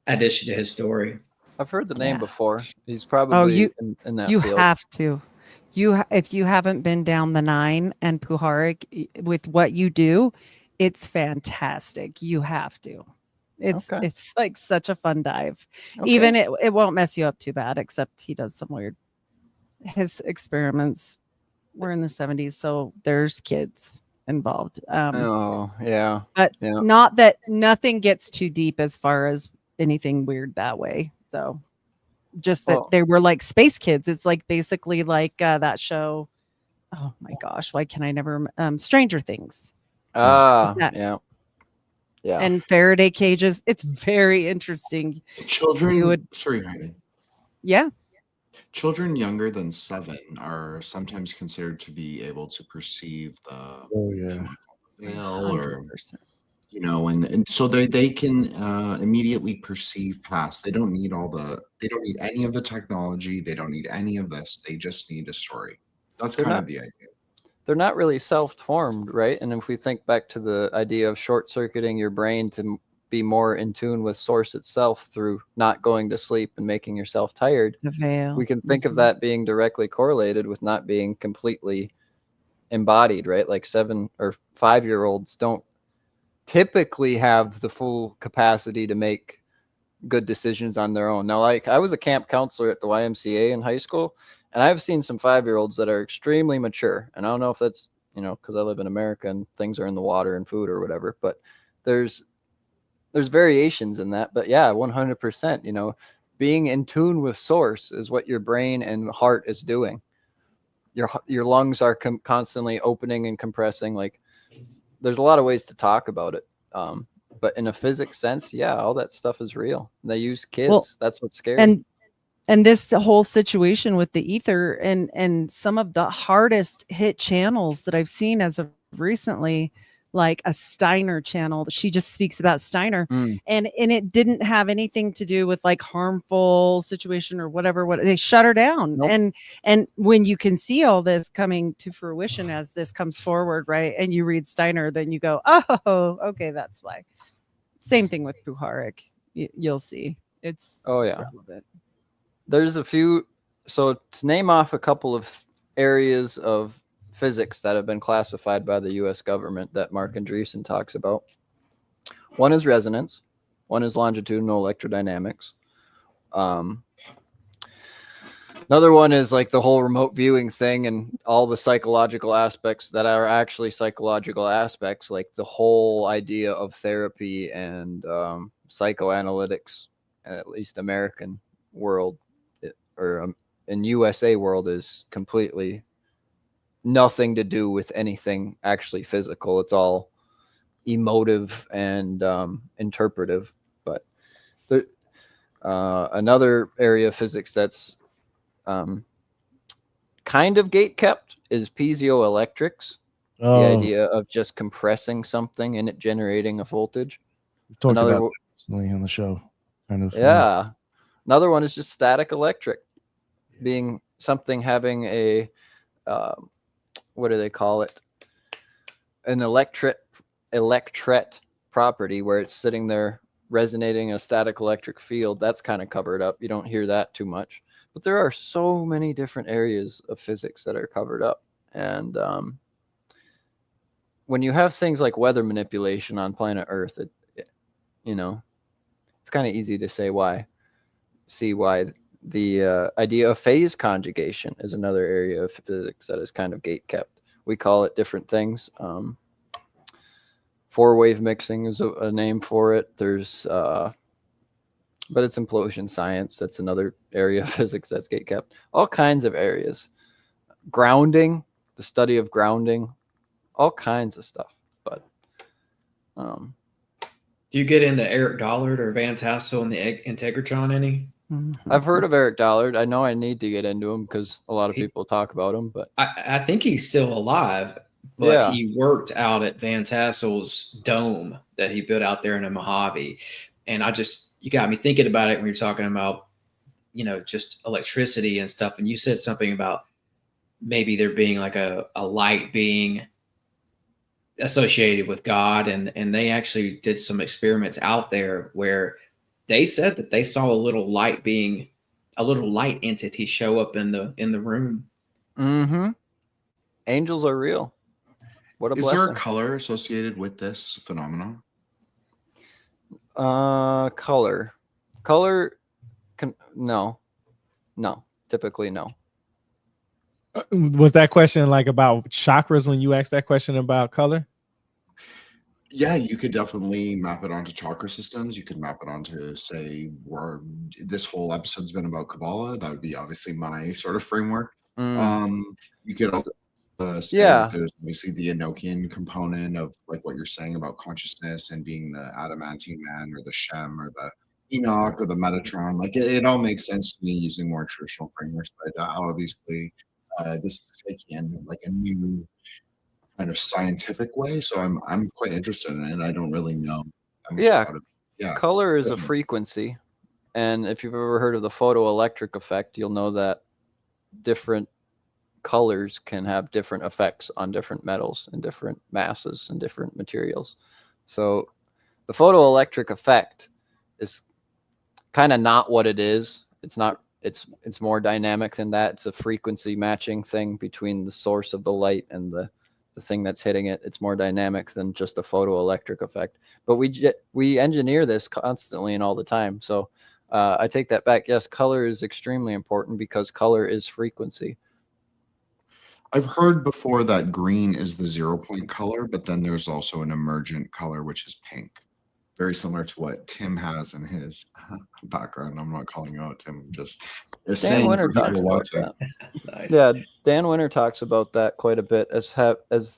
addition to his story. I've heard the name before. He's probably in that field. Have to. If you haven't been down the 9 and Puharic with what you do, it's fantastic. You have to. It's like such a fun dive. Okay. Even it won't mess you up too bad, except he does some weird. His experiments were in the 70s, so there's kids involved. Oh yeah, but not that nothing gets too deep as far as anything weird that way. So. Just that they were like space kids. It's like basically like that show. Oh my gosh, why can I never Stranger Things? Yeah. And Faraday cages. It's very interesting. Children, sorry, Heidi. Yeah. Children younger than 7 are sometimes considered to be able to perceive the veil or 100%. you know, and so they can immediately perceive past. They don't need any of the technology. They don't need any of this. They just need a story. That's They're kind not of the idea. they're not really self-formed, right? And if we think back to the idea of short-circuiting your brain to be more in tune with source itself through not going to sleep and making yourself tired, The veil. we can think of that being directly correlated with not being completely embodied, right? Like 7 or 5-year-olds don't typically have the full capacity to make good decisions on their own. Now, like I was a camp counselor at the YMCA in high school, and I've seen some 5-year-olds that are extremely mature. And I don't know if that's, because I live in America and things are in the water and food or whatever, but there's variations in that. But yeah, 100%, being in tune with source is what your brain and heart is doing. Your lungs are constantly opening and compressing. Like there's a lot of ways to talk about it. But in a physics sense, yeah, all that stuff is real. They use kids. Well, that's what's scary. And the whole situation with the ether and some of the hardest hit channels that I've seen as of recently, like a Steiner channel, she just speaks about Steiner, and it didn't have anything to do with like harmful situation or whatever. What they shut her down, Nope. and when you can see all this coming to fruition as this comes forward, right? And you read Steiner, then you go, oh, okay, that's why. Same thing with Puharich. You'll see. It's relevant. There's a few. So to name off a couple of areas of physics that have been classified by the U.S. government that Mark Andreessen talks about. One is resonance. One is longitudinal electrodynamics. Another one is like the whole remote viewing thing and all the psychological aspects that are actually psychological aspects, like the whole idea of therapy and psychoanalytics, at least American world or in USA world, is completely nothing to do with anything actually physical. It's all emotive and interpretive. But there, another area of physics that's kind of gate kept is piezoelectrics. The idea of just compressing something and it generating a voltage. We talked about that recently on the show. Kind of. Yeah. Another one is just static electric, being something having a what do they call it? An electret property where it's sitting there resonating a static electric field. That's kind of covered up. You don't hear that too much. But there are so many different areas of physics that are covered up. And when you have things like weather manipulation on planet Earth, it's kind of easy to see why the idea of phase conjugation is another area of physics that is kind of gate kept. We call it different things. Four-wave mixing is a name for it. There's, but it's implosion science. That's another area of physics that's gate kept. All kinds of areas. Grounding, the study of grounding, all kinds of stuff. But do you get into Eric Dollard or Van Tassel and the Integratron any? I've heard of Eric Dollard. I know I need to get into him because a lot of people talk about him. But I think he's still alive, but he worked out at Van Tassel's dome that he built out there in the Mojave. And you got me thinking about it when you're talking about, just electricity and stuff. And you said something about maybe there being like a light being associated with God. And they actually did some experiments out there where they said that they saw a little light entity show up in the room. Mm-hmm. Angels are real. What a blessing. Is there a color associated with this phenomenon? Color. No, typically no. Was that question like about chakras when you asked that question about color? Yeah, you could definitely map it onto chakra systems. You could map it onto, say, where this whole episode's been about Kabbalah. That would be obviously my sort of framework. You could also say that there's obviously the Enochian component of like what you're saying about consciousness and being the adamantine man or the Shem or the Enoch or the Metatron. Like it all makes sense to me using more traditional frameworks, but obviously this is again like a new kind of scientific way. So I'm quite interested in it. And I don't really know that much Yeah, about it. Yeah, color is a definitely. frequency, and if you've ever heard of the photoelectric effect, you'll know that different colors can have different effects on different metals and different masses and different materials. So the photoelectric effect is kind of not what it is. It's not. It's more dynamic than that. It's a frequency matching thing between the source of the light and the thing that's hitting it. It's more dynamic than just a photoelectric effect. But we engineer this constantly and all the time. So I take that back. Yes, color is extremely important because color is frequency. I've heard before that green is the 0 point color, but then there's also an emergent color, which is pink. Very similar to what Tim has in his background. I'm not calling out Tim, just Dan saying Winter for talks people about watching. that. Yeah, Dan Winter talks about that quite a bit as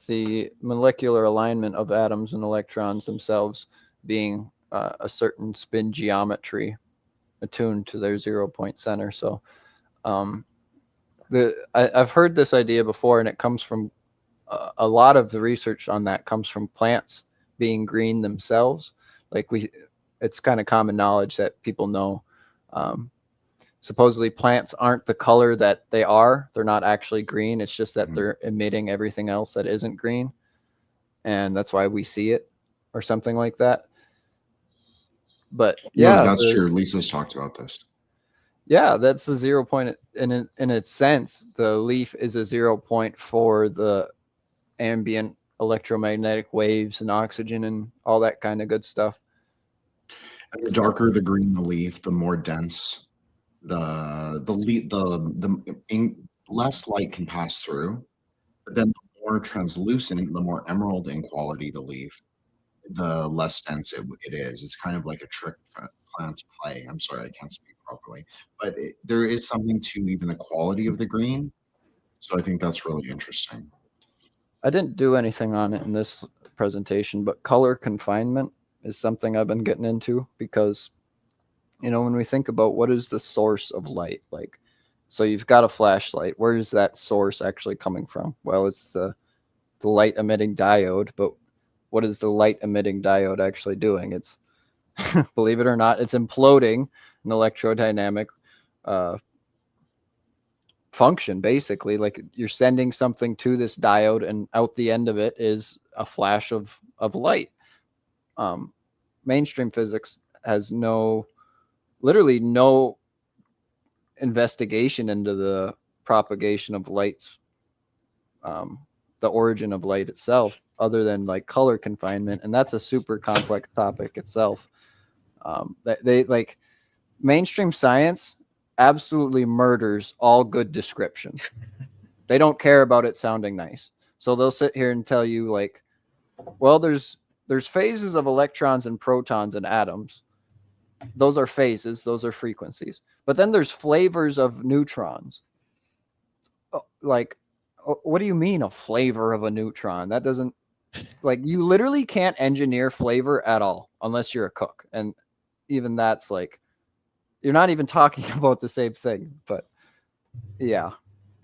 the molecular alignment of atoms and electrons themselves being a certain spin geometry attuned to their 0 point center. So I've heard this idea before, and it comes from a lot of the research on that comes from plants being green themselves. Like it's kind of common knowledge that people know. Supposedly plants aren't the color that they are. They're not actually green. It's just that they're emitting everything else that isn't green. And that's why we see it or something like that. But yeah, No, that's true. Lisa's talked about this. Yeah, that's the 0 point. In its sense, the leaf is a 0 point for the ambient electromagnetic waves and oxygen and all that kind of good stuff. And the darker the green the leaf, the more dense less light can pass through. But then the more translucent, the more emerald in quality the leaf, the less dense it is. It's kind of like a trick plants play. I'm sorry, I can't speak properly, but there is something to even the quality of the green. So I think that's really interesting. I didn't do anything on it in this presentation, but color confinement is something I've been getting into because, when we think about what is the source of light, like, so you've got a flashlight. Where is that source actually coming from? Well, it's the light emitting diode, but what is the light emitting diode actually doing? It's, believe it or not, it's imploding an electrodynamic function, basically. Like you're sending something to this diode, and out the end of it is a flash of light. Mainstream physics has literally no investigation into the propagation of lights, the origin of light itself, other than like color confinement, and that's a super complex topic itself. They like mainstream science absolutely murders all good description. They don't care about it sounding nice. So they'll sit here and tell you like, well, there's phases of electrons and protons and atoms. Those are phases, those are frequencies. But then there's flavors of neutrons. Like, what do you mean a flavor of a neutron? That doesn't, like, you literally can't engineer flavor at all unless you're a cook. And even that's like, you're not even talking about the same thing. But yeah,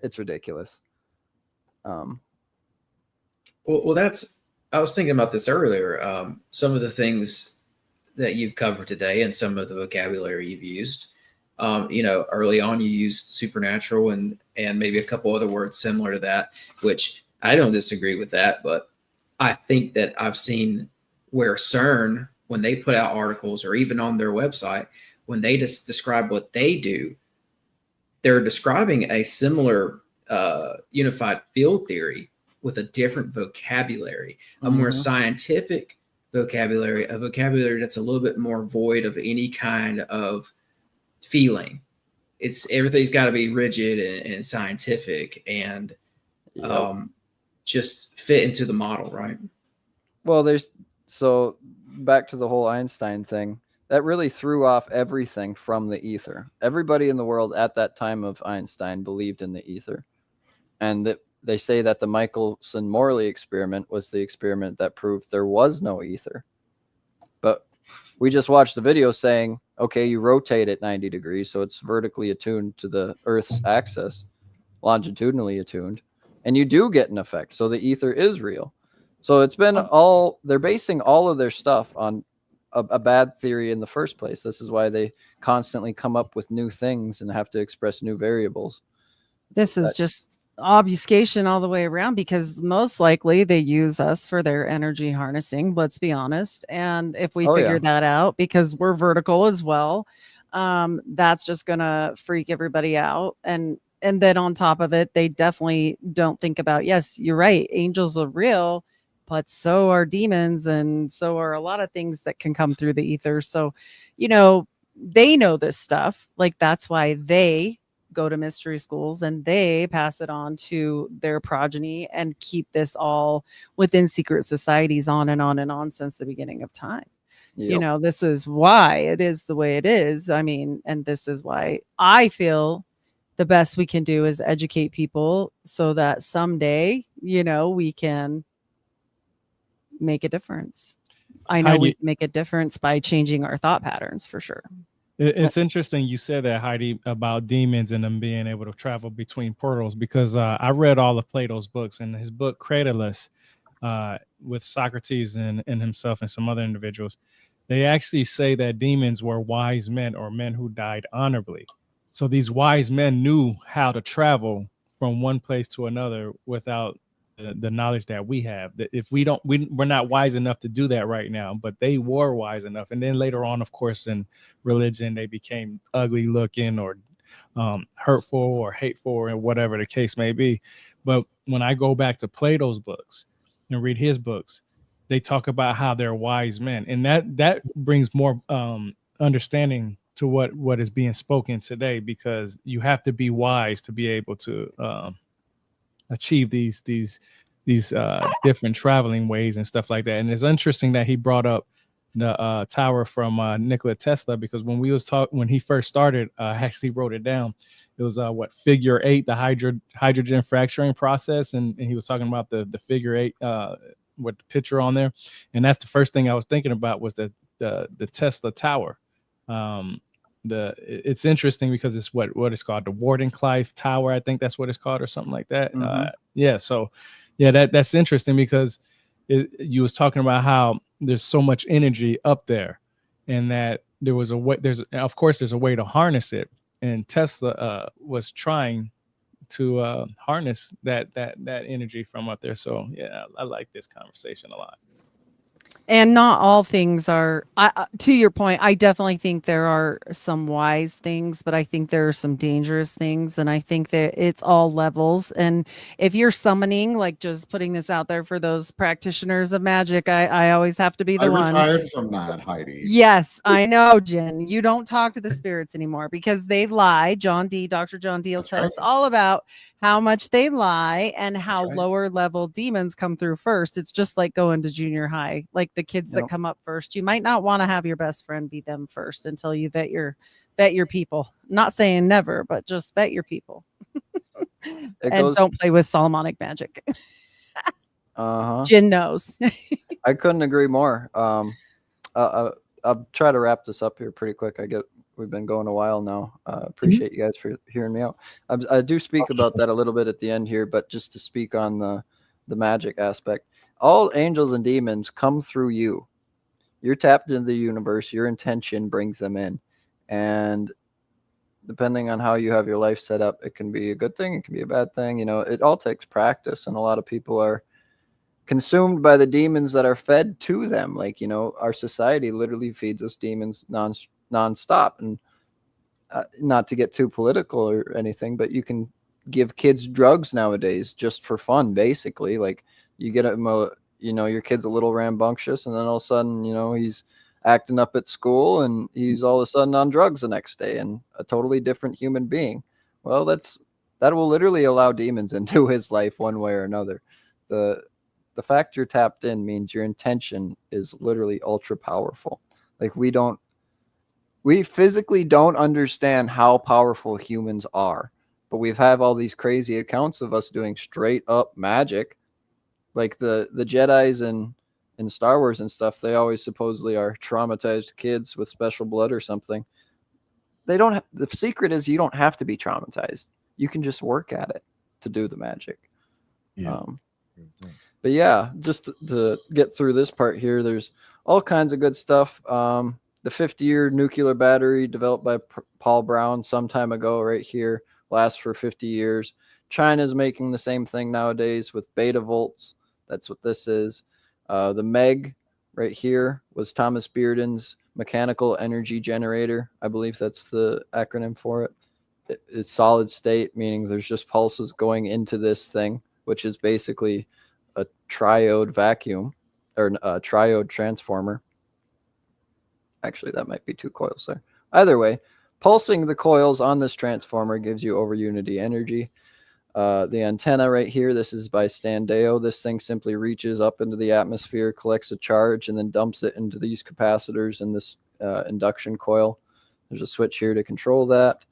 it's ridiculous. Well, I was thinking about this earlier. Some of the things that you've covered today and some of the vocabulary you've used, early on you used supernatural and maybe a couple other words similar to that, which I don't disagree with that, but I think that I've seen where CERN, when they put out articles or even on their website, when they just describe what they do, they're describing a similar unified field theory with a different vocabulary, a more scientific vocabulary, a vocabulary that's a little bit more void of any kind of feeling. Everything's got to be rigid and scientific and just fit into the model, right? Well, so back to the whole Einstein thing, that really threw off everything from the ether. Everybody in the world at that time of Einstein believed in the ether. And they say that the Michelson-Morley experiment was the experiment that proved there was no ether. But we just watched the video saying, okay, you rotate it 90 degrees, so it's vertically attuned to the Earth's axis, longitudinally attuned. and you do get an effect. So the ether is real. So it's been they're basing all of their stuff on a bad theory in the first place. This is why they constantly come up with new things and have to express new variables. This is just obfuscation all the way around, because most likely they use us for their energy harnessing, let's be honest. And if we figure that out, because we're vertical as well, that's just gonna freak everybody out. And then on top of it, they definitely don't think about, yes, you're right, angels are real, but so are demons, and so are a lot of things that can come through the ether. So, they know this stuff. Like, that's why they go to mystery schools and they pass it on to their progeny and keep this all within secret societies on and on and on since the beginning of time. This is why it is the way it is. I mean, and this is why I feel the best we can do is educate people so that someday, we can make a difference. I know we can make a difference by changing our thought patterns, for sure. It's interesting you said that, Heidi, about demons and them being able to travel between portals, because I read all of Plato's books, and his book Cratylus, with Socrates and himself and some other individuals, they actually say that demons were wise men, or men who died honorably. So these wise men knew how to travel from one place to another without the knowledge that we have. That if we're not wise enough to do that right now, but they were wise enough. And then later on, of course, in religion, they became ugly looking or hurtful or hateful, or whatever the case may be. But when I go back to Plato's books and read his books, they talk about how they're wise men, and that brings more understanding to what is being spoken today, because you have to be wise to be able to achieve these different traveling ways and stuff like that. And it's interesting that he brought up the tower from Nikola Tesla, because when he first started, I actually wrote it down. It was figure 8, the hydrogen fracturing process, and he was talking about the figure 8 with the picture on there, and that's the first thing I was thinking about was the Tesla tower. It's interesting because it's what it's called, the Wardenclyffe Tower, I think that's what it's called, or something like that. So that's interesting, because you was talking about how there's so much energy up there, and that there's a way to harness it, and Tesla was trying to harness that energy from up there. So I like this conversation a lot. And not all things are, to your point, I definitely think there are some wise things, but I think there are some dangerous things. And I think that it's all levels. And if you're summoning, like, just putting this out there for those practitioners of magic, I always have to be the one. I retired from that, Heidi. Yes, I know, Jen. You don't talk to the spirits anymore because they lie. Dr. John D will tell us all about how much they lie and how lower level demons come through first. It's just like going to junior high, like the kids that come up first. You might not want to have your best friend be them first until you vet your people. Not saying never, but just vet your people. Don't play with Solomonic magic. Jen knows. I couldn't agree more. I'll try to wrap this up here pretty quick. We've been going a while now. Appreciate you guys for hearing me out. I do speak about that a little bit at the end here, but just to speak on the magic aspect, all angels and demons come through you. You're tapped into the universe. Your intention brings them in, and depending on how you have your life set up, it can be a good thing, it can be a bad thing. It all takes practice, and a lot of people are consumed by the demons that are fed to them. Like, our society literally feeds us demons nonstop. And not to get too political or anything, but you can give kids drugs nowadays just for fun, basically. Like, you get them, your kid's a little rambunctious, and then all of a sudden, he's acting up at school, and he's all of a sudden on drugs the next day and a totally different human being. Well, that will literally allow demons into his life one way or another. The fact you're tapped in means your intention is literally ultra powerful. Like, we physically don't understand how powerful humans are, but we've all these crazy accounts of us doing straight up magic. Like the Jedis in Star Wars and stuff, they always supposedly are traumatized kids with special blood or something. The secret is you don't have to be traumatized. You can just work at it to do the magic. Yeah. But yeah, just to get through this part here, there's all kinds of good stuff. The 50-year nuclear battery developed by Paul Brown some time ago right here lasts for 50 years. China's making the same thing nowadays with beta volts. That's what this is. The MEG right here was Thomas Bearden's mechanical energy generator. I believe that's the acronym for it. It's solid state, meaning there's just pulses going into this thing, which is basically a triode vacuum or a triode transformer. Actually, that might be 2 coils there. Either way, pulsing the coils on this transformer gives you over unity energy. The antenna right here, this is by Standeo. This thing simply reaches up into the atmosphere, collects a charge, and then dumps it into these capacitors in this induction coil. There's a switch here to control that.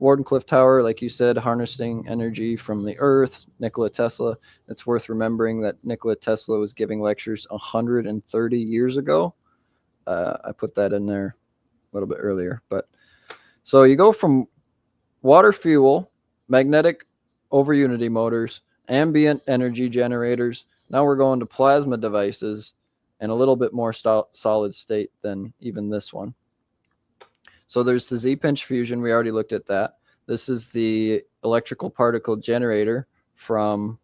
Wardenclyffe Tower, like you said, harnessing energy from the Earth. Nikola Tesla. It's worth remembering that Nikola Tesla was giving lectures 130 years ago. I put that in there a little bit earlier. But so you go from water fuel, magnetic over unity motors, ambient energy generators. Now we're going to plasma devices and a little bit more solid state than even this one. So there's the Z-pinch fusion. We already looked at that. This is the electrical particle generator from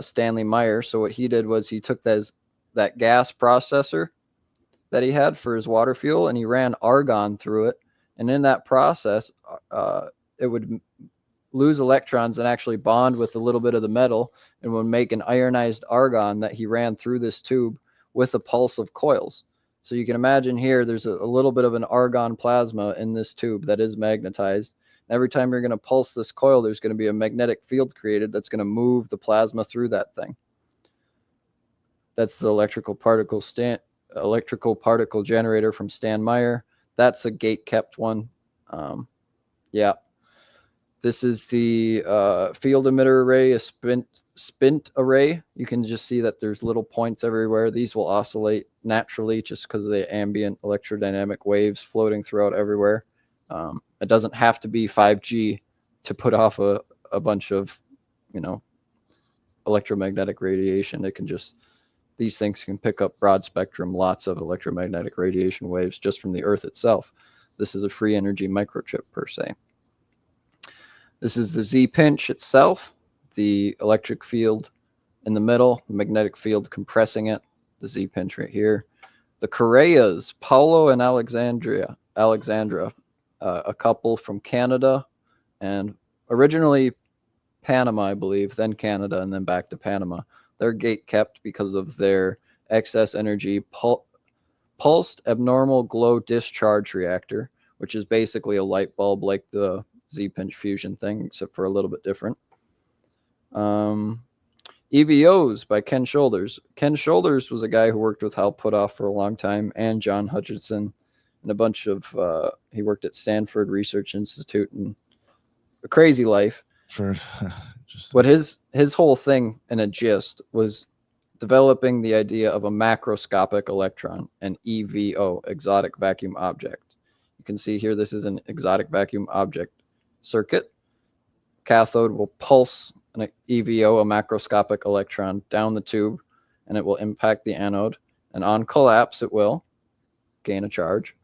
Stanley Meyer. So what he did was he took that gas processor that he had for his water fuel and he ran argon through it. And in that process, it would lose electrons and actually bond with a little bit of the metal and would make an ionized argon that he ran through this tube with a pulse of coils. So you can imagine here, there's a little bit of an argon plasma in this tube that is magnetized. Every time you're going to pulse this coil, there's going to be a magnetic field created that's going to move the plasma through that thing. That's the electrical particle generator from Stan Meyer. That's a gate kept one. Yeah. This is the field emitter array, a spint array. You can just see that there's little points everywhere. These will oscillate naturally just because of the ambient electrodynamic waves floating throughout everywhere. It doesn't have to be 5G to put off a bunch of, electromagnetic radiation. It can just, these things can pick up broad spectrum, lots of electromagnetic radiation waves just from the Earth itself. This is a free energy microchip per se. This is the Z-pinch itself, the electric field in the middle, the magnetic field compressing it, the Z-pinch right here. The Correas, Paulo and Alexandra, a couple from Canada and originally Panama, I believe, then Canada, and then back to Panama. They're gate kept because of their excess energy pulsed abnormal glow discharge reactor, which is basically a light bulb like the Z-pinch fusion thing, except for a little bit different. EVOs by Ken Shoulders. Ken Shoulders was a guy who worked with Hal Puthoff for a long time and John Hutchinson and a bunch of, he worked at Stanford Research Institute and a crazy life. But his whole thing in a gist was developing the idea of a macroscopic electron, an EVO, exotic vacuum object. You can see here, this is an exotic vacuum object circuit. Cathode will pulse an EVO, a macroscopic electron, down the tube, and it will impact the anode. And on collapse, it will gain a charge.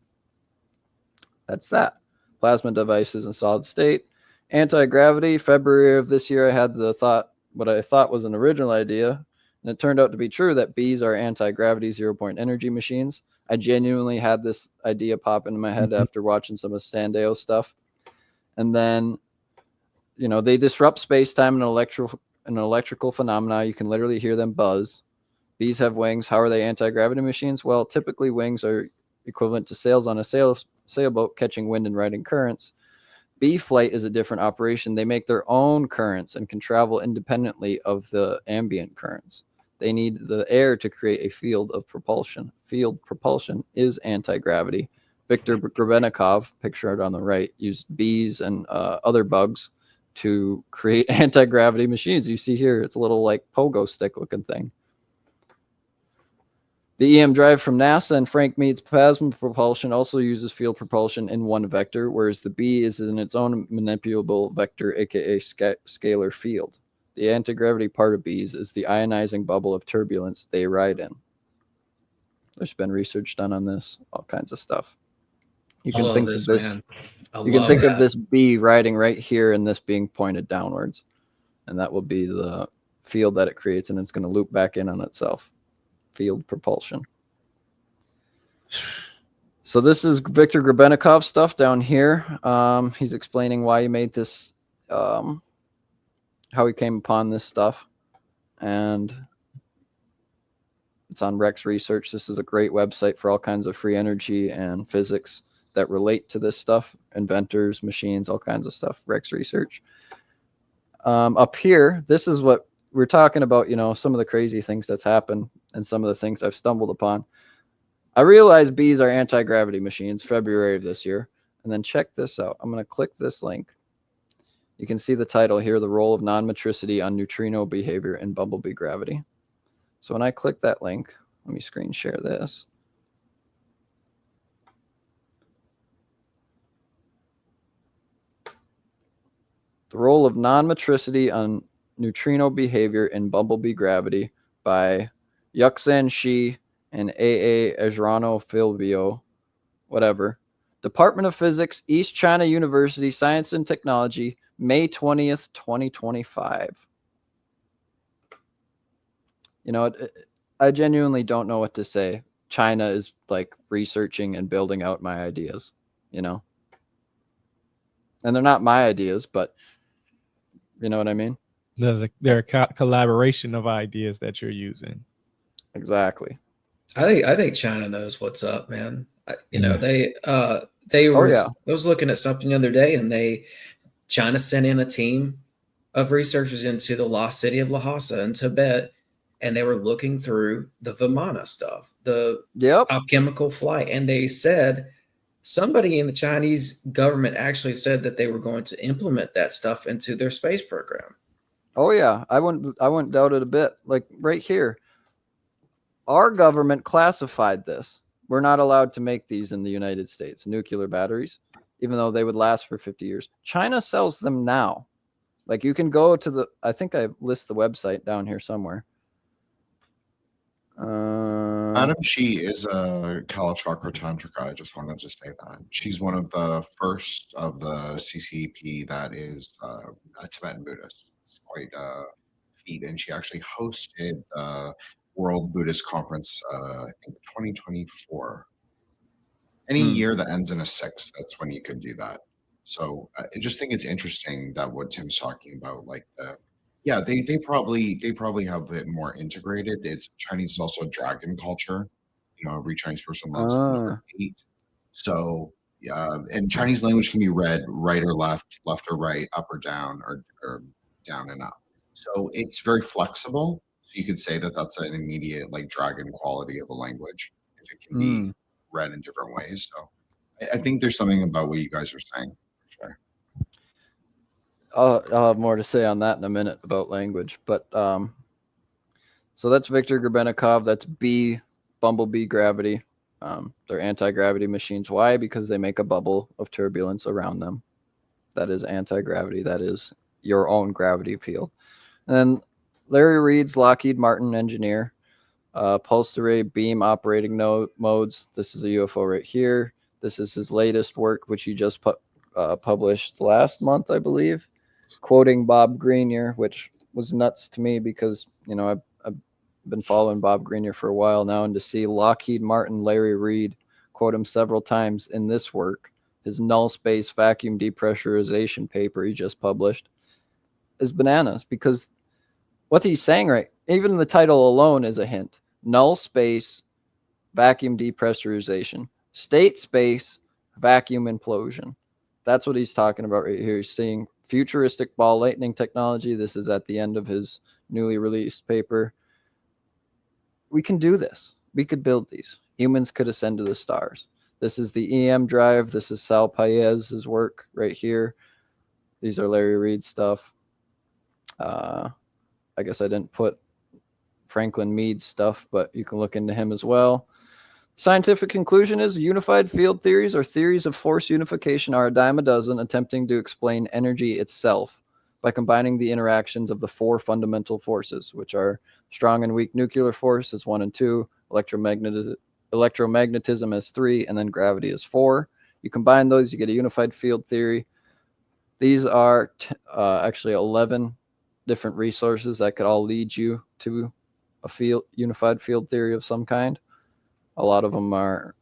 That's that. Plasma devices in solid state. Anti-gravity. February of this year, I had what I thought was an original idea, and it turned out to be true that bees are anti-gravity zero-point energy machines. I genuinely had this idea pop into my head after watching some of Standeo stuff. And then, they disrupt space-time and electrical phenomena. You can literally hear them buzz. Bees have wings. How are they anti-gravity machines? Well, typically wings are equivalent to sails on a sailboat catching wind and riding currents. Bee flight is a different operation. They make their own currents and can travel independently of the ambient currents. They need the air to create a field of propulsion. Field propulsion is anti-gravity. Viktor Grebennikov, pictured on the right, used bees and other bugs to create anti-gravity machines. You see here, it's a little like pogo stick looking thing. The EM drive from NASA and Frank Mead's plasma propulsion also uses field propulsion in one vector, whereas the B is in its own manipulable vector, aka scalar field. The anti-gravity part of bees is the ionizing bubble of turbulence they ride in. There's been research done on this, all kinds of stuff. You I can love think this, of this. man. You can think of this bee riding right here and this being pointed downwards. And that will be the field that it creates, and it's going to loop back in on itself. Field propulsion. So this is Viktor Grebennikov's stuff down here. He's explaining why he made this, how he came upon this stuff. And it's on Rex Research. This is a great website for all kinds of free energy and physics that relate to this stuff. Inventors, machines, all kinds of stuff. Rex Research. Up here, this is what we're talking about, you know, some of the crazy things that's happened and some of the things I've stumbled upon. I realized bees are anti-gravity machines, February of this year. And then check this out. I'm going to click this link. You can see the title here, The Role of Non-Metricity on Neutrino Behavior in Bumblebee Gravity. So when I click that link, let me screen share this. The Role of Non-Metricity on Neutrino Behavior in Bumblebee Gravity by Yuxan Shi and A.A. Ejrano Filbio, whatever. Department of Physics, East China University, Science and Technology, May 20th, 2025. You know, I genuinely don't know what to say. China is like researching and building out my ideas, you know? And they're not my ideas, but you know what I mean? They're a collaboration of ideas that you're using. Exactly. I think China knows what's up, man. You know, they were. yeah. I was looking at something the other day, and China sent in a team of researchers into the lost city of Lhasa in Tibet, and they were looking through the Vimana stuff, the alchemical flight, and they said somebody in the Chinese government actually said that they were going to implement that stuff into their space program. Oh yeah, I wouldn't doubt it a bit. Like right here, our government classified this. We're not allowed to make these in the United States, nuclear batteries, even though they would last for 50 years. China sells them now. Like you can go to the, I think I list the website down here somewhere. Madam Shi is a Kalachakra Tantrika. I just wanted to say that. She's one of the first of the CCP that is a Tibetan Buddhist. It's quite a feat. And she actually hosted the World Buddhist Conference, I think 2024. Any year that ends in a 6, that's when you could do that. So I just think it's interesting that what Tim's talking about, like they probably have it more integrated. It's Chinese is also a dragon culture. You know, every Chinese person loves the number 8. So and Chinese language can be read right or left or right, up or down, or down and up. So it's very flexible. So you could say that that's an immediate like dragon quality of a language if it can be read in different ways. So I think there's something about what you guys are saying for sure. I'll have more to say on that in a minute about language, but so that's Viktor Grebennikov. That's Bumblebee Gravity. They're anti-gravity machines. Why? Because they make a bubble of turbulence around them. That is anti-gravity. That is your own gravity field. And then Larry Reed's Lockheed Martin engineer. Pulsed array beam operating modes. This is a UFO right here. This is his latest work, which he just published last month, I believe, quoting Bob Grenier, which was nuts to me because, you know, I've been following Bob Grenier for a while now, and to see Lockheed Martin, Larry Reed quote him several times in this work, his null space vacuum depressurization paper he just published, is bananas, because what he's saying, right, even the title alone is a hint. Null space vacuum depressurization, state space vacuum implosion. That's what he's talking about right here. He's seeing futuristic ball lightning technology. This is at the end of his newly released paper. We can do this. We could build these. Humans could ascend to the stars. This is the EM drive. This is Sal Paez's work right here. These are Larry Reed's stuff. I guess I didn't put Franklin Mead's stuff, but you can look into him as well. Scientific conclusion is unified field theories or theories of force unification are a dime a dozen, attempting to explain energy itself. by combining the interactions of the 4 fundamental forces, which are strong and weak nuclear force as 1 and 2, electromagnetism as 3, and then gravity as 4. You combine those, you get a unified field theory. These are actually 11 different resources that could all lead you to a unified field theory of some kind. A lot of them are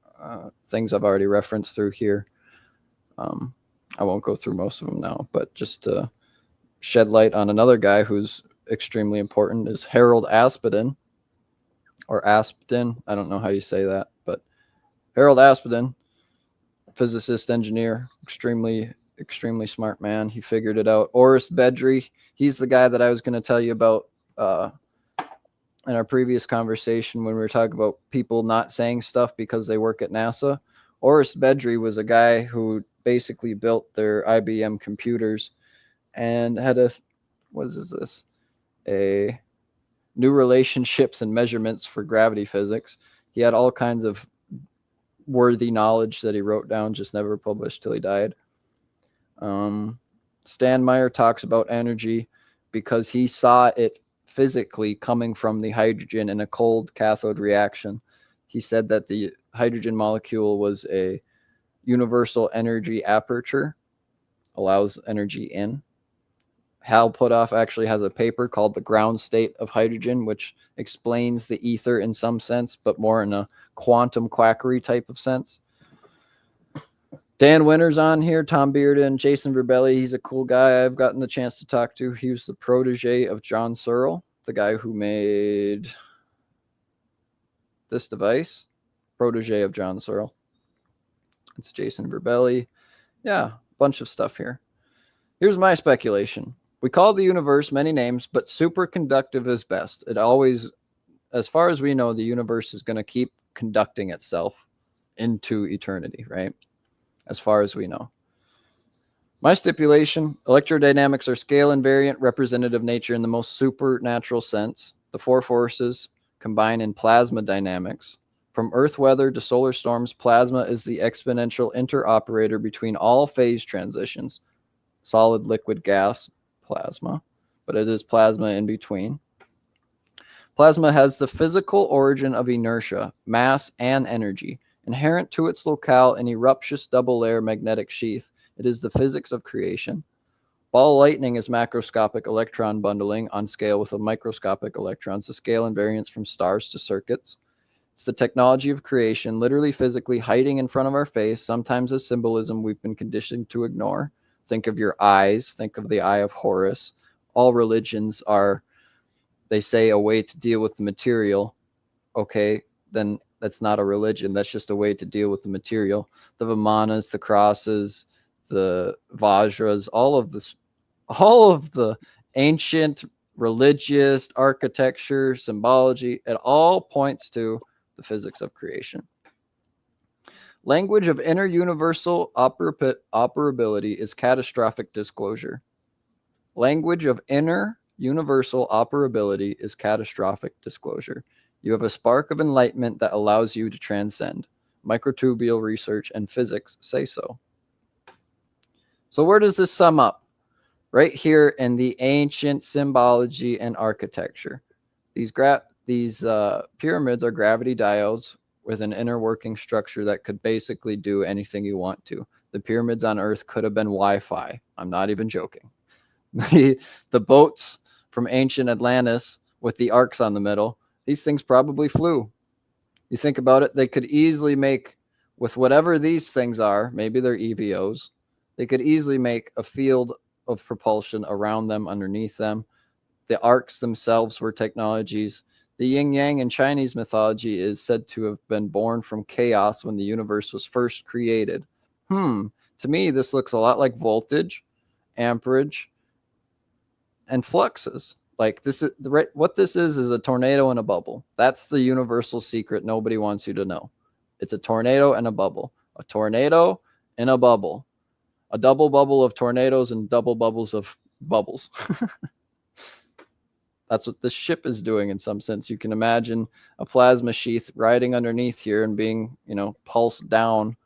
things I've already referenced through here. I won't go through most of them now, but just to shed light on another guy who's extremely important is Harold Aspdin, or Aspdin. I don't know how you say that, but Harold Aspdin, physicist, engineer, extremely smart man. He figured it out. Orest Bedri, he's the guy that I was going to tell you about in our previous conversation when we were talking about people not saying stuff because they work at NASA. Orest Bedri was a guy who basically built their IBM computers and had a new relationships and measurements for gravity physics. He had all kinds of worthy knowledge that he wrote down, just never published till he died. Stan Meyer talks about energy because he saw it physically coming from the hydrogen in a cold cathode reaction. He said that the hydrogen molecule was a universal energy aperture, allows energy in. Hal Puthoff actually has a paper called The Ground State of Hydrogen, which explains the ether in some sense, but more in a quantum quackery type of sense. Dan Winter's on here, Tom Bearden, Jason Verbelli. He's a cool guy I've gotten the chance to talk to. He was the protege of John Searle, the guy who made this device. Protege of John Searle. It's Jason Verbelli. Yeah, a bunch of stuff here. Here's my speculation. We call the universe many names, but superconductive is best. It always, as far as we know, the universe is going to keep conducting itself into eternity, right? As far as we know. My stipulation, electrodynamics are scale invariant representative nature in the most supernatural sense. The 4 forces combine in plasma dynamics. From Earth weather to solar storms, plasma is the exponential interoperator between all phase transitions. Solid, liquid, gas, plasma, but it is plasma in between. Plasma has the physical origin of inertia, mass, and energy. Inherent to its locale in eruptious double-layer magnetic sheath, it is the physics of creation. Ball lightning is macroscopic electron bundling on scale with a microscopic electrons, the scale invariance from stars to circuits. It's the technology of creation, literally physically hiding in front of our face, sometimes as symbolism we've been conditioned to ignore. Think of your eyes, think of the eye of Horus. All religions are, they say, a way to deal with the material. Okay, then that's not a religion. That's just a way to deal with the material. The Vimanas, the crosses, the Vajras, all of the ancient religious architecture, symbology, it all points to the physics of creation. Language of inter-universal operability is catastrophic disclosure. Language of inter-universal operability is catastrophic disclosure. You have a spark of enlightenment that allows you to transcend. Microtubule research and physics say so. So where does this sum up? Right here in the ancient symbology and architecture. These pyramids are gravity diodes with an inner working structure that could basically do anything you want to. The pyramids on Earth could have been Wi-Fi. I'm not even joking. The boats from ancient Atlantis with the arcs on the middle, these things probably flew. You think about it, they could easily make, with whatever these things are, maybe they're EVOs, they could easily make a field of propulsion around them, underneath them. The arcs themselves were technologies. The yin-yang in Chinese mythology is said to have been born from chaos when the universe was first created. To me, this looks a lot like voltage, amperage, and fluxes. Like this is what this is a tornado in a bubble. That's the universal secret nobody wants you to know. It's a tornado and a bubble. A tornado in a bubble. A double bubble of tornadoes and double bubbles of bubbles. That's what this ship is doing in some sense. You can imagine a plasma sheath riding underneath here and being, pulsed down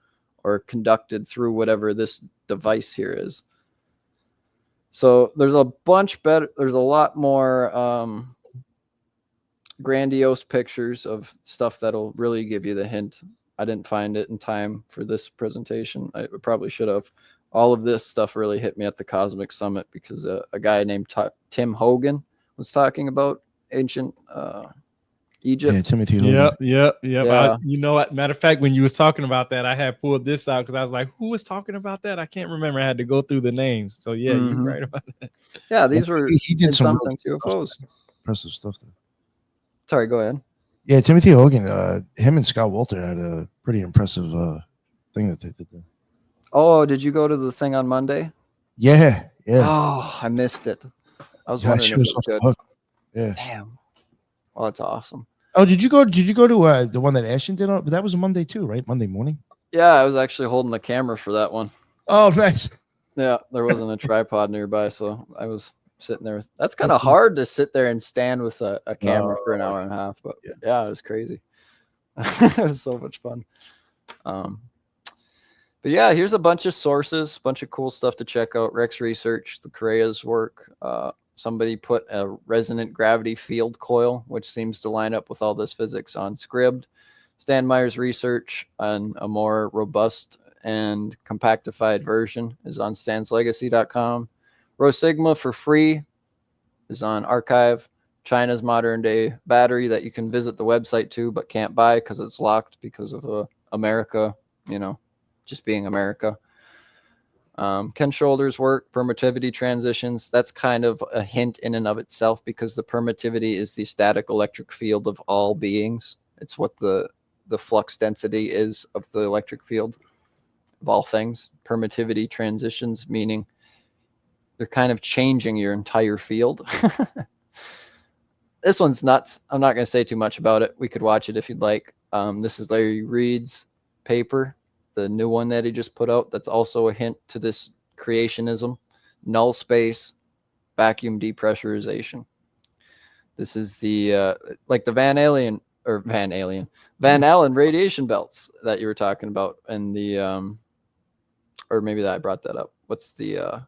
or conducted through whatever this device here is. So there's a bunch better. There's a lot more grandiose pictures of stuff that'll really give you the hint. I didn't find it in time for this presentation. I probably should have. All of this stuff really hit me at the Cosmic Summit because a guy named Tim Hogan was talking about ancient Egypt. Yeah, Timothy Hogan. Yep. Yeah. You know what? Matter of fact, when you was talking about that, I had pulled this out because I was like, who was talking about that? I can't remember. I had to go through the names. So yeah, you're right about that. Yeah, these were He did in some some really sense UFOs. impressive stuff there. Sorry, go ahead. Yeah, Timothy Hogan, him and Scott Walter had a pretty impressive thing that they did there. Oh, did you go to the thing on Monday? Yeah. Oh, I missed it. I was wondering if it was good. Yeah. Damn. Oh, that's awesome. Oh, did you go to the one that Ashton did? But that was a Monday too, right? Monday morning. Yeah, I was actually holding the camera for that one. Oh, nice. Yeah, there wasn't a tripod nearby, so I was sitting there. That's kind of hard to sit there and stand with a camera for an hour and a half. But yeah, it was crazy. It was so much fun. But yeah, here's a bunch of sources, a bunch of cool stuff to check out. Rex Research, the Correa's work. Somebody put a resonant gravity field coil, which seems to line up with all this physics on Scribd. Stan Meyer's research on a more robust and compactified version is on stanslegacy.com. Rho Sigma for free is on Archive. China's modern day battery that you can visit the website to but can't buy because it's locked because of America, just being America. Ken Shoulder's work, permittivity transitions, that's kind of a hint in and of itself because the permittivity is the static electric field of all beings. It's what the flux density is of the electric field of all things. Permittivity transitions, meaning they're kind of changing your entire field. This one's nuts. I'm not going to say too much about it. We could watch it if you'd like. This is Larry Reed's paper, the new one that he just put out. That's also a hint to this creationism. Null space, vacuum depressurization. This is the like the Van Allen radiation belts that you were talking about, and the or maybe that I brought that up. What's the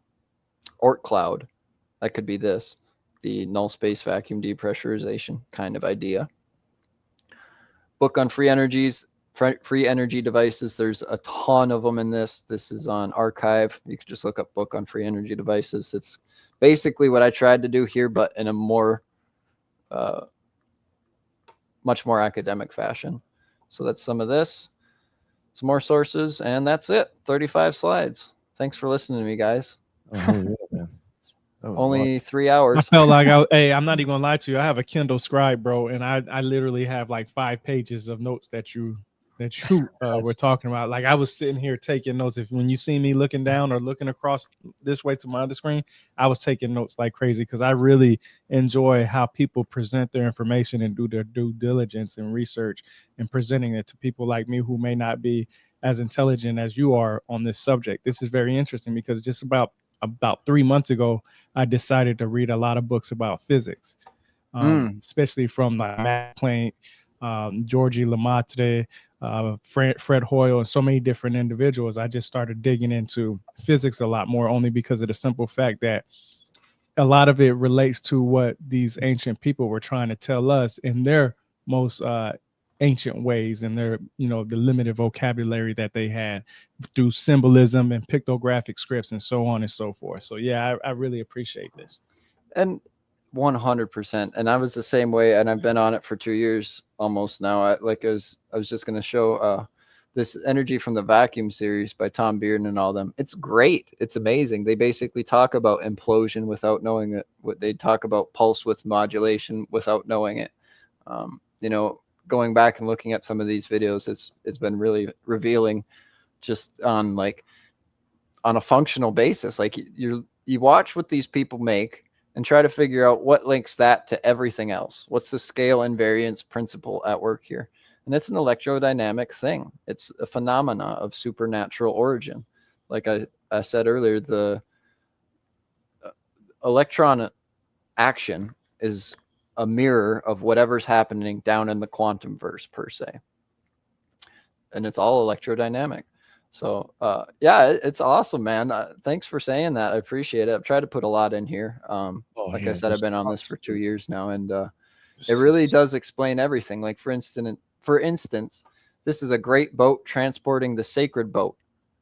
Oort cloud? That could be this, the null space vacuum depressurization kind of idea. Book on free energies, free energy devices. There's a ton of them in this. This is on Archive. You can just look up book on free energy devices. It's basically what I tried to do here, but in a more much more academic fashion. So that's some of this, some more sources, and that's it. 35 slides. Thanks for listening to me, guys. Oh, yeah, man. Only 3 hours. I felt like I'm not even gonna lie to you. I have a Kindle Scribe, bro, and I literally have like 5 pages of notes that you were talking about. Like I was sitting here taking notes. When you see me looking down or looking across this way to my other screen, I was taking notes like crazy because I really enjoy how people present their information and do their due diligence and research and presenting it to people like me who may not be as intelligent as you are on this subject. This is very interesting because just about 3 months ago, I decided to read a lot of books about physics, especially from like Max Planck, Georgie Lemaitre, Fred Hoyle, and so many different individuals. I just started digging into physics a lot more, only because of the simple fact that a lot of it relates to what these ancient people were trying to tell us in their most ancient ways, and their the limited vocabulary that they had through symbolism and pictographic scripts and so on and so forth. So yeah, I really appreciate this. And 100%. And I was the same way, and I've been on it for 2 years almost now. I was just going to show this Energy from the Vacuum series by Tom Bearden and all them. It's great. It's amazing. They basically talk about implosion without knowing it. They talk about pulse width modulation without knowing it. Going back and looking at some of these videos, it's been really revealing, just on a functional basis. Like you watch what these people make and try to figure out what links that to everything else. What's the scale invariance principle at work here? And it's an electrodynamic thing. It's a phenomena of supernatural origin. Like I said earlier, the electron action is a mirror of whatever's happening down in the quantum verse per se. And it's all electrodynamic. So yeah, it's awesome, man. Thanks for saying that. I appreciate it. I've tried to put a lot in here. Like I said, I've been on this for 2 years now, and it really does explain everything. Like for instance, this is a great boat transporting the sacred boat.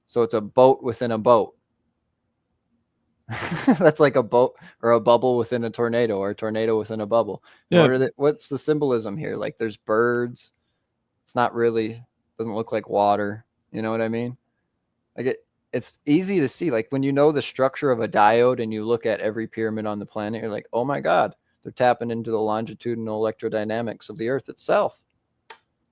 So it's a boat within a boat. That's like a boat or a bubble within a tornado, or a tornado within a bubble. Yeah. What's the symbolism here? Like there's birds. It's not really, doesn't look like water. You know what I mean? Like it's easy to see. Like when you know the structure of a diode and you look at every pyramid on the planet, you're like, oh my God, they're tapping into the longitudinal electrodynamics of the Earth itself.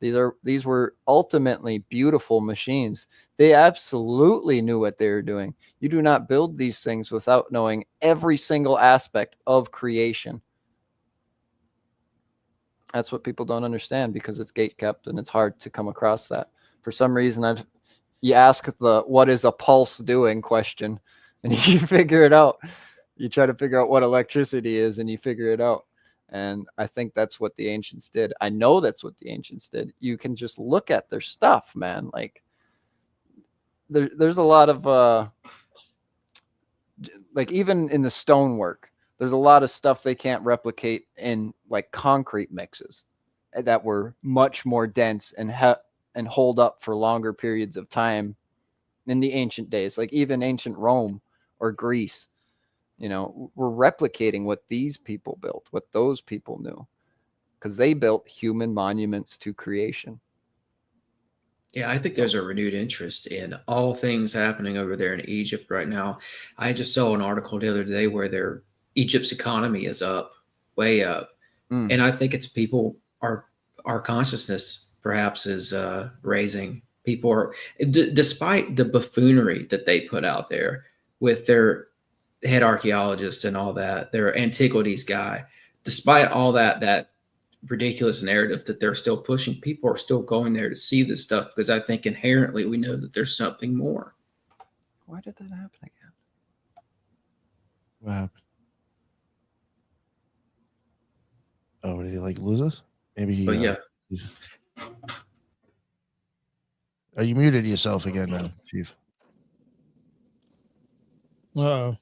These were ultimately beautiful machines. They absolutely knew what they were doing. You do not build these things without knowing every single aspect of creation. That's what people don't understand, because it's gate kept and it's hard to come across that. For some reason, you ask the what is a pulse doing question, and you figure it out. You try to figure out what electricity is, and you figure it out. And I think that's what the ancients did. I know that's what the ancients did. You can just look at their stuff, man. Like there's a lot of like even in the stonework, there's a lot of stuff they can't replicate in like concrete mixes that were much more dense and hold up for longer periods of time in the ancient days. Like even ancient Rome or Greece, you know, we're replicating what these people built, what those people knew, because they built human monuments to creation. Yeah, I think there's a renewed interest in all things happening over there in Egypt right now. I just saw an article the other day where Egypt's economy is up, way up, and I think it's our consciousness perhaps is raising. People are, despite the buffoonery that they put out there with their head archaeologist and all that, their antiquities guy, despite all that ridiculous narrative that they're still pushing, people are still going there to see this stuff, because I think inherently we know that there's something more. Why did that happen again? What happened? Oh, did he like lose us? Maybe he. But yeah. Oh, you muted yourself again now, Chief. Uh-oh.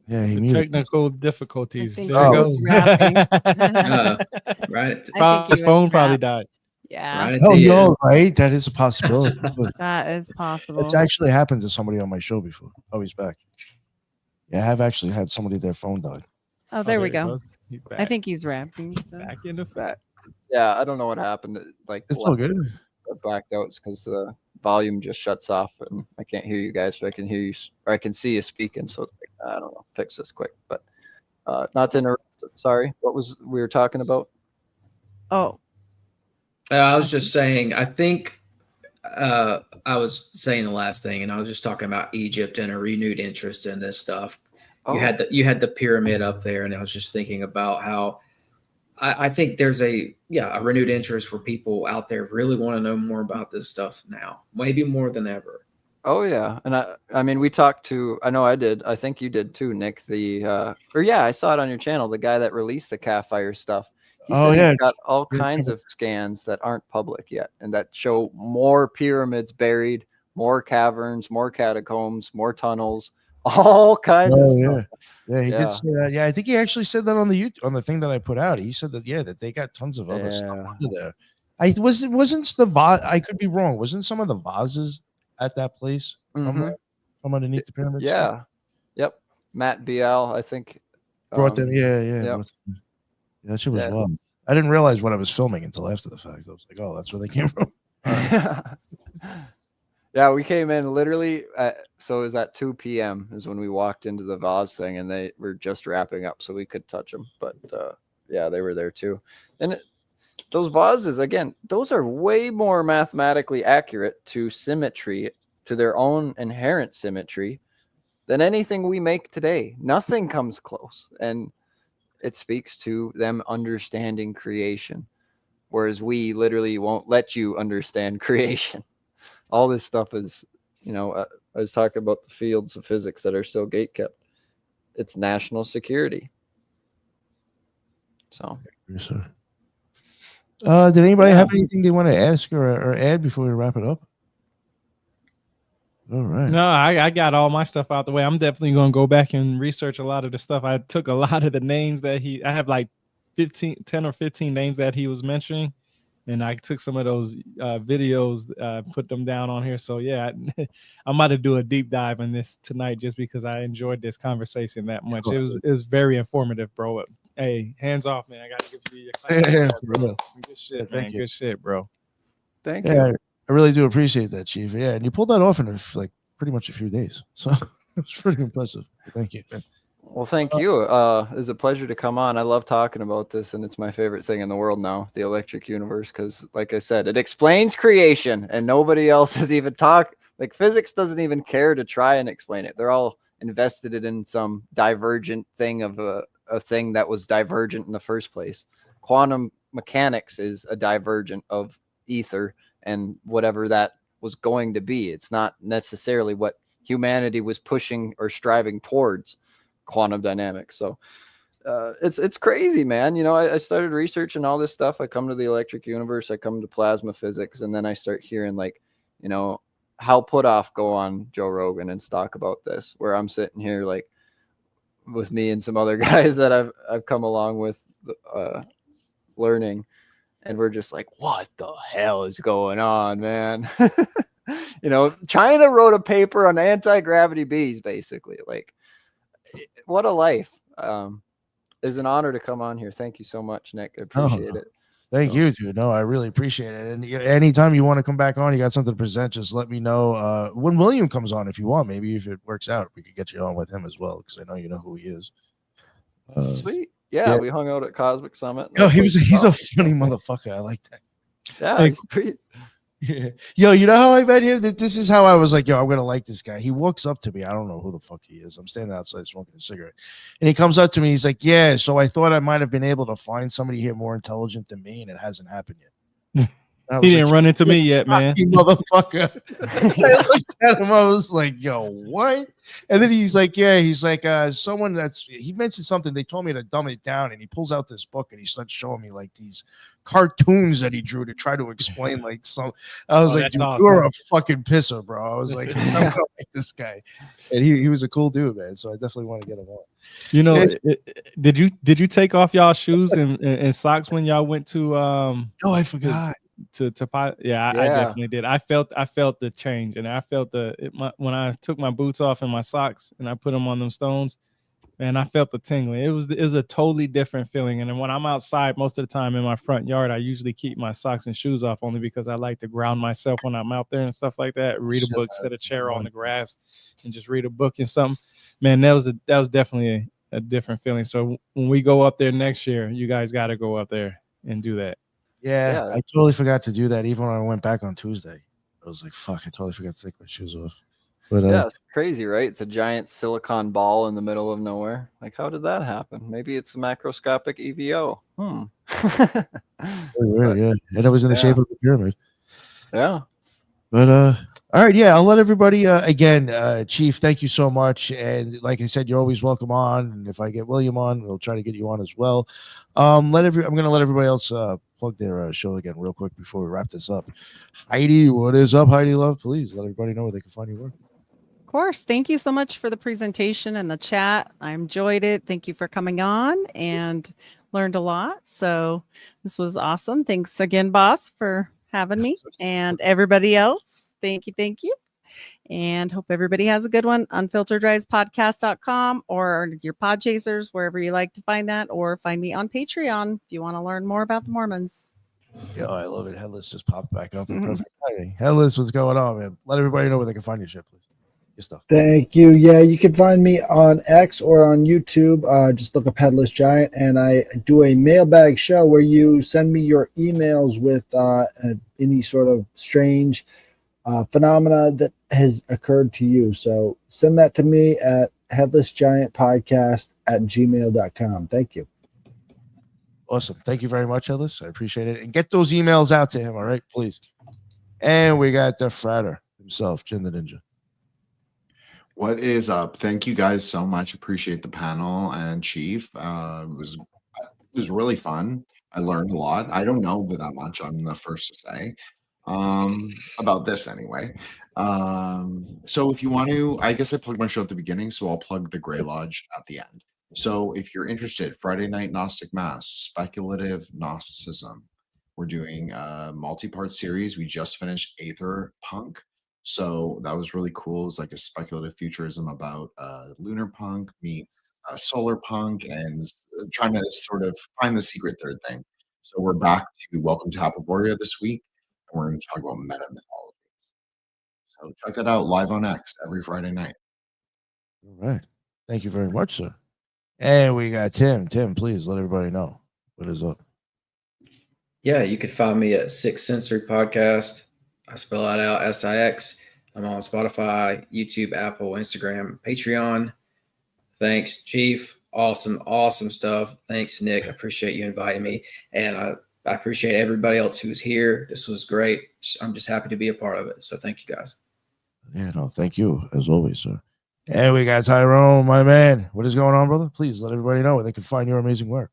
Yeah, he the muted technical difficulties. There he it was goes. rapping. Right. His phone probably died. Yeah. Right. Oh, no, right? That is a possibility. That is possible. It's actually happened to somebody on my show before. Oh, he's back. Yeah, I have actually had somebody their phone died. Oh, there we he go. goes. He's I back. think he's rapping. So. Back in effect. Yeah, I don't know what happened. Like It's all good. I blacked out. It's because the volume just shuts off and I can't hear you guys, but I can hear you, or I can see you speaking. So it's like, I don't know, fix this quick. But not to interrupt. Sorry, what was we were talking about? Oh, I was just saying, I think I was saying the last thing, and I was just talking about Egypt and a renewed interest in this stuff. Oh. You had the pyramid up there, and I was just thinking about how I think there's a renewed interest where people out there really want to know more about this stuff now, maybe more than ever. Oh yeah, and I mean we talked to, I know I did, I think you did too, Nick. I saw it on your channel. The guy that released the Sapphire stuff. He said he's got all kinds of scans that aren't public yet, and that show more pyramids buried, more caverns, more catacombs, more tunnels, all kinds of stuff. Yeah, he did say that. Yeah, I think he actually said that on the thing that I put out. He said that that they got tons of other stuff under there. Wasn't the vase. I could be wrong. Wasn't some of the vases at that place from underneath the pyramids? Yeah. Yep. Matt BL, I think. Brought them. Yeah. Yep. That shit was wild. I didn't realize what I was filming until after the fact. I was like, oh, that's where they came from. Yeah, we came in literally so it was at 2 p.m. is when we walked into the vase thing, and they were just wrapping up so we could touch them. But they were there too. And those vases, again, those are way more mathematically accurate to symmetry, to their own inherent symmetry, than anything we make today. Nothing comes close. And it speaks to them understanding creation, whereas we literally won't let you understand creation. All this stuff is, I was talking about the fields of physics that are still gate kept. It's national security. So, Yes, sir. Did anybody have anything they want to ask or add before we wrap it up? All right. No, I got all my stuff out the way. I'm definitely going to go back and research a lot of the stuff. I took a lot of the names that I have like 10 or 15 names that he was mentioning. And I took some of those videos, put them down on here. So yeah, I might have do a deep dive on this tonight just because I enjoyed this conversation that much. It was very informative, bro. Hey, hands off, man. I got to give you your clap. Yeah, That, for bro. real. Good shit, Thank man. you. Good shit, bro. Thank Yeah, you. I really do appreciate that, Chief. Yeah, and you pulled that off in like pretty much a few days, so it's pretty impressive. Thank you, man. Well, thank you. It was a pleasure to come on. I love talking about this, and it's my favorite thing in the world now, the electric universe, because, like I said, it explains creation, and nobody else has even talked. Like, physics doesn't even care to try and explain it. They're all invested it in some divergent thing of a thing that was divergent in the first place. Quantum mechanics is a divergent of ether and whatever that was going to be. It's not necessarily what humanity was pushing or striving towards, quantum dynamics. So it's crazy, man. You know, I started researching all this stuff. I come to the electric universe, I come to plasma physics, and then I start hearing, like, you know, Hal Puthoff go on Joe Rogan and talk about this, where I'm sitting here like with me and some other guys that I've come along with learning, and we're just like, what the hell is going on, man? You know, China wrote a paper on anti-gravity bees, basically. Like, what a life. It's an honor to come on here. Thank you so much, Nick. I appreciate it. Thank you, dude. No, I really appreciate it. And anytime you want to come back on, you got something to present, just let me know. When William comes on, if you want, maybe if it works out, we could get you on with him as well, because I know you know who he is. Sweet. Yeah, we hung out at Cosmic Summit. Oh, he's a funny motherfucker. I like that. Yeah, he's pretty. Yeah. Yo, you know how I met him? This is how I was like, yo, I'm gonna like this guy. He walks up to me. I don't know who the fuck he is. I'm standing outside smoking a cigarette. And he comes up to me, he's like, yeah, so I thought I might have been able to find somebody here more intelligent than me, and it hasn't happened yet. He didn't run into me yet, man. Motherfucker. I looked at him, I was like, yo, what? And then he's like, yeah, he's like, someone he mentioned something, they told me to dumb it down, and he pulls out this book and he starts showing me like these cartoons that he drew to try to explain like some. I was like, dude, awesome. you're a fucking pisser, bro. I was like, I'm gonna like this guy. And he was a cool dude, man. So I definitely want to get him on. You know, did you take off y'all shoes and socks when y'all went to Oh, I forgot. I definitely did. I felt the change, and I felt when I took my boots off and my socks and I put them on them stones, man, I felt the tingling. It was a totally different feeling. And then when I'm outside most of the time in my front yard, I usually keep my socks and shoes off, only because I like to ground myself when I'm out there and stuff like that. Read a book, sit a chair on the grass, and just read a book and something. Man, that was definitely a different feeling. So when we go up there next year, you guys got to go up there and do that. Yeah, I totally forgot to do that. Even when I went back on Tuesday, I was like, fuck, I totally forgot to take my shoes off. But yeah, it's crazy, right? It's a giant silicon ball in the middle of nowhere. Like, how did that happen? Maybe it's a macroscopic EVO. Weird, yeah. And it was in the shape of the pyramid. Yeah. But all right, yeah, I'll let everybody again, Chief, thank you so much. And like I said, you're always welcome on. And if I get William on, we'll try to get you on as well. I'm gonna let everybody else plug their show again real quick before we wrap this up. Heidi, what is up, Heidi Love? Please let everybody know where they can find your work. Of course. Thank you so much for the presentation and the chat. I enjoyed it. Thank you for coming on and learned a lot. So this was awesome. Thanks again, boss, for having me, and everybody else. Thank you. Thank you. And hope everybody has a good one. Unfilteredrisespodcast.com or your Podchasers, wherever you like to find that, or find me on Patreon if you want to learn more about the Mormons. Yeah, I love it. Headless just popped back up. Perfect timing. Headless, what's going on, man? Let everybody know where they can find your shit, please. Your stuff. Thank you. Yeah, you can find me on X or on YouTube. Just look up Headless Giant, and I do a mailbag show where you send me your emails with any sort of strange phenomena that has occurred to you. So send that to me at headlessgiantpodcast@gmail.com. Thank you. Awesome. Thank you very much, Headless. I appreciate it. And get those emails out to him, all right, please. And we got the fratter himself, Jin the Ninja. What is up? Thank you guys so much. Appreciate the panel and Chief. It was really fun. I learned a lot. I don't know that much. I'm the first to say. about this anyway. So if you want to, I guess I plugged my show at the beginning, so I'll plug the Grey Lodge at the end. So if you're interested, Friday Night Gnostic Mass, speculative Gnosticism. We're doing a multi-part series. We just finished Aether Punk. So that was really cool. It's like a speculative futurism about lunar punk meets solar punk and trying to sort of find the secret third thing. So we're back to Welcome to Hyperborea this week, and we're going to talk about meta mythology. So check that out live on X every Friday night. All right. Thank you very much, sir. And we got Tim. Tim, please let everybody know what is up. Yeah, you could find me at Six Sensory Podcast. I spell that out, SIX. I'm on Spotify, YouTube, Apple, Instagram, Patreon. Thanks, Chief. Awesome stuff. Thanks, Nick. I appreciate you inviting me. And I appreciate everybody else who's here. This was great. I'm just happy to be a part of it. So thank you guys. Yeah, no, thank you as always, sir. And we got Tyrone, my man. What is going on, brother? Please let everybody know where they can find your amazing work.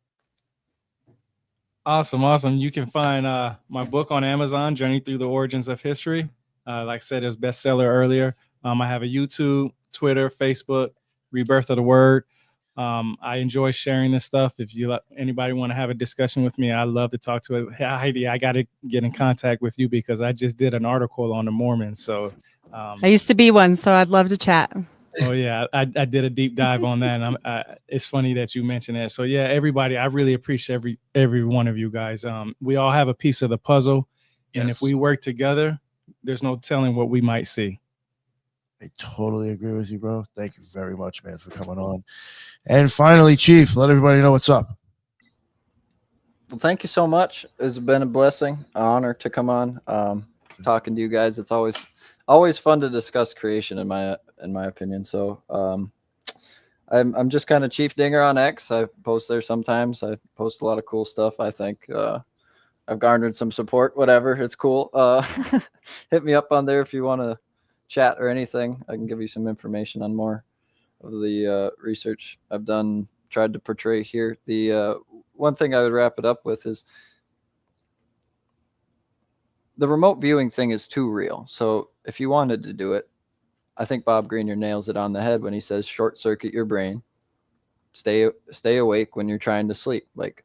Awesome. You can find my book on Amazon, Journey Through the Origins of History. Like I said, it was bestseller earlier. I have a YouTube, Twitter, Facebook, Rebirth of the Word. I enjoy sharing this stuff. If anybody want to have a discussion with me, I love to talk to it. Heidi, I got to get in contact with you because I just did an article on the Mormons. So I used to be one, so I'd love to chat. Oh yeah, I did a deep dive on that, and it's funny that you mentioned that. So yeah, everybody, I really appreciate every one of you guys. We all have a piece of the puzzle, and if we work together, there's no telling what we might see. I totally agree with you, bro. Thank you very much, man, for coming on. And finally, Chief, let everybody know what's up. Well, thank you so much. It's been a blessing, an honor to come on, talking to you guys. It's always fun to discuss creation, in my opinion. So I'm just kind of Chief Dinger on X. I post there sometimes. I post a lot of cool stuff. I think I've garnered some support. Whatever, it's cool. Hit me up on there if you want to chat or anything. I can give you some information on more of the research I've done, tried to portray here. The one thing I would wrap it up with is the remote viewing thing is too real. So if you wanted to do it, I think Bob Greenyer nails it on the head when he says short circuit your brain, stay awake when you're trying to sleep. Like,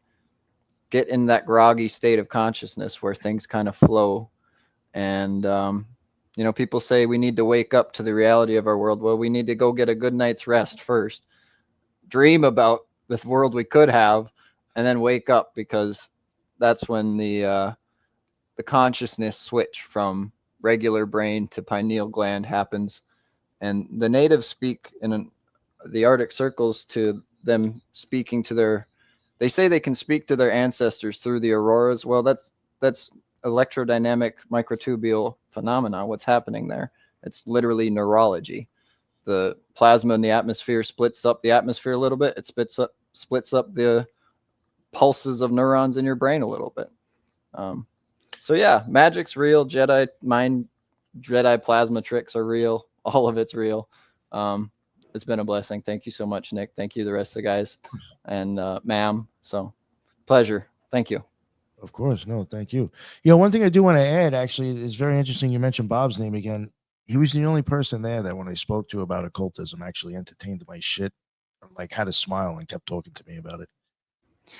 get in that groggy state of consciousness where things kind of flow. And people say we need to wake up to the reality of our world. Well, we need to go get a good night's rest first, dream about this world we could have, and then wake up, because that's when the consciousness switch from regular brain to pineal gland happens. And the natives speak in the Arctic circles to them speaking to they say they can speak to their ancestors through the auroras. Well, that's electrodynamic microtubule phenomena. What's happening there? It's literally neurology. The plasma in the atmosphere splits up the atmosphere a little bit. It splits up the pulses of neurons in your brain a little bit. So yeah, magic's real. Jedi plasma tricks are real. All of it's real. It's been a blessing. Thank you so much, Nick. Thank you, the rest of the guys, and ma'am. So pleasure. Thank you. Of course. No, thank you. One thing I do want to add, actually, is very interesting. You mentioned Bob's name again. He was the only person there that when I spoke to about occultism actually entertained my shit, like had a smile and kept talking to me about it.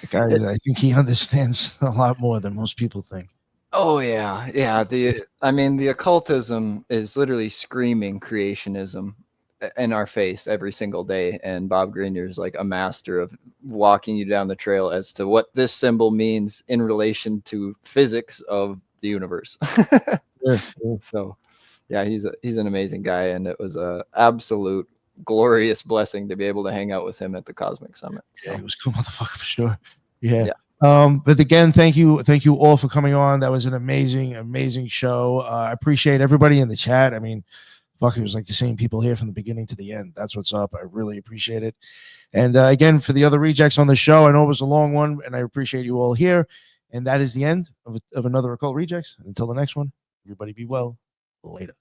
Like, I think he understands a lot more than most people think. Oh yeah. The occultism is literally screaming creationism in our face every single day, and Bob Greenyer is like a master of walking you down the trail as to what this symbol means in relation to physics of the universe. Yeah. So yeah, he's an amazing guy, and it was a absolute glorious blessing to be able to hang out with him at the Cosmic Summit. So. Yeah, he was a cool motherfucker for sure. Yeah. But again, thank you all for coming on. That was an amazing show. I appreciate everybody in the chat. I mean, fuck, it was like the same people here from the beginning to the end. That's what's up. I really appreciate it. And again, for the other rejects on the show, I know it was a long one, and I appreciate you all here. And that is the end of another Occult Rejects. Until the next one, everybody be well. Later.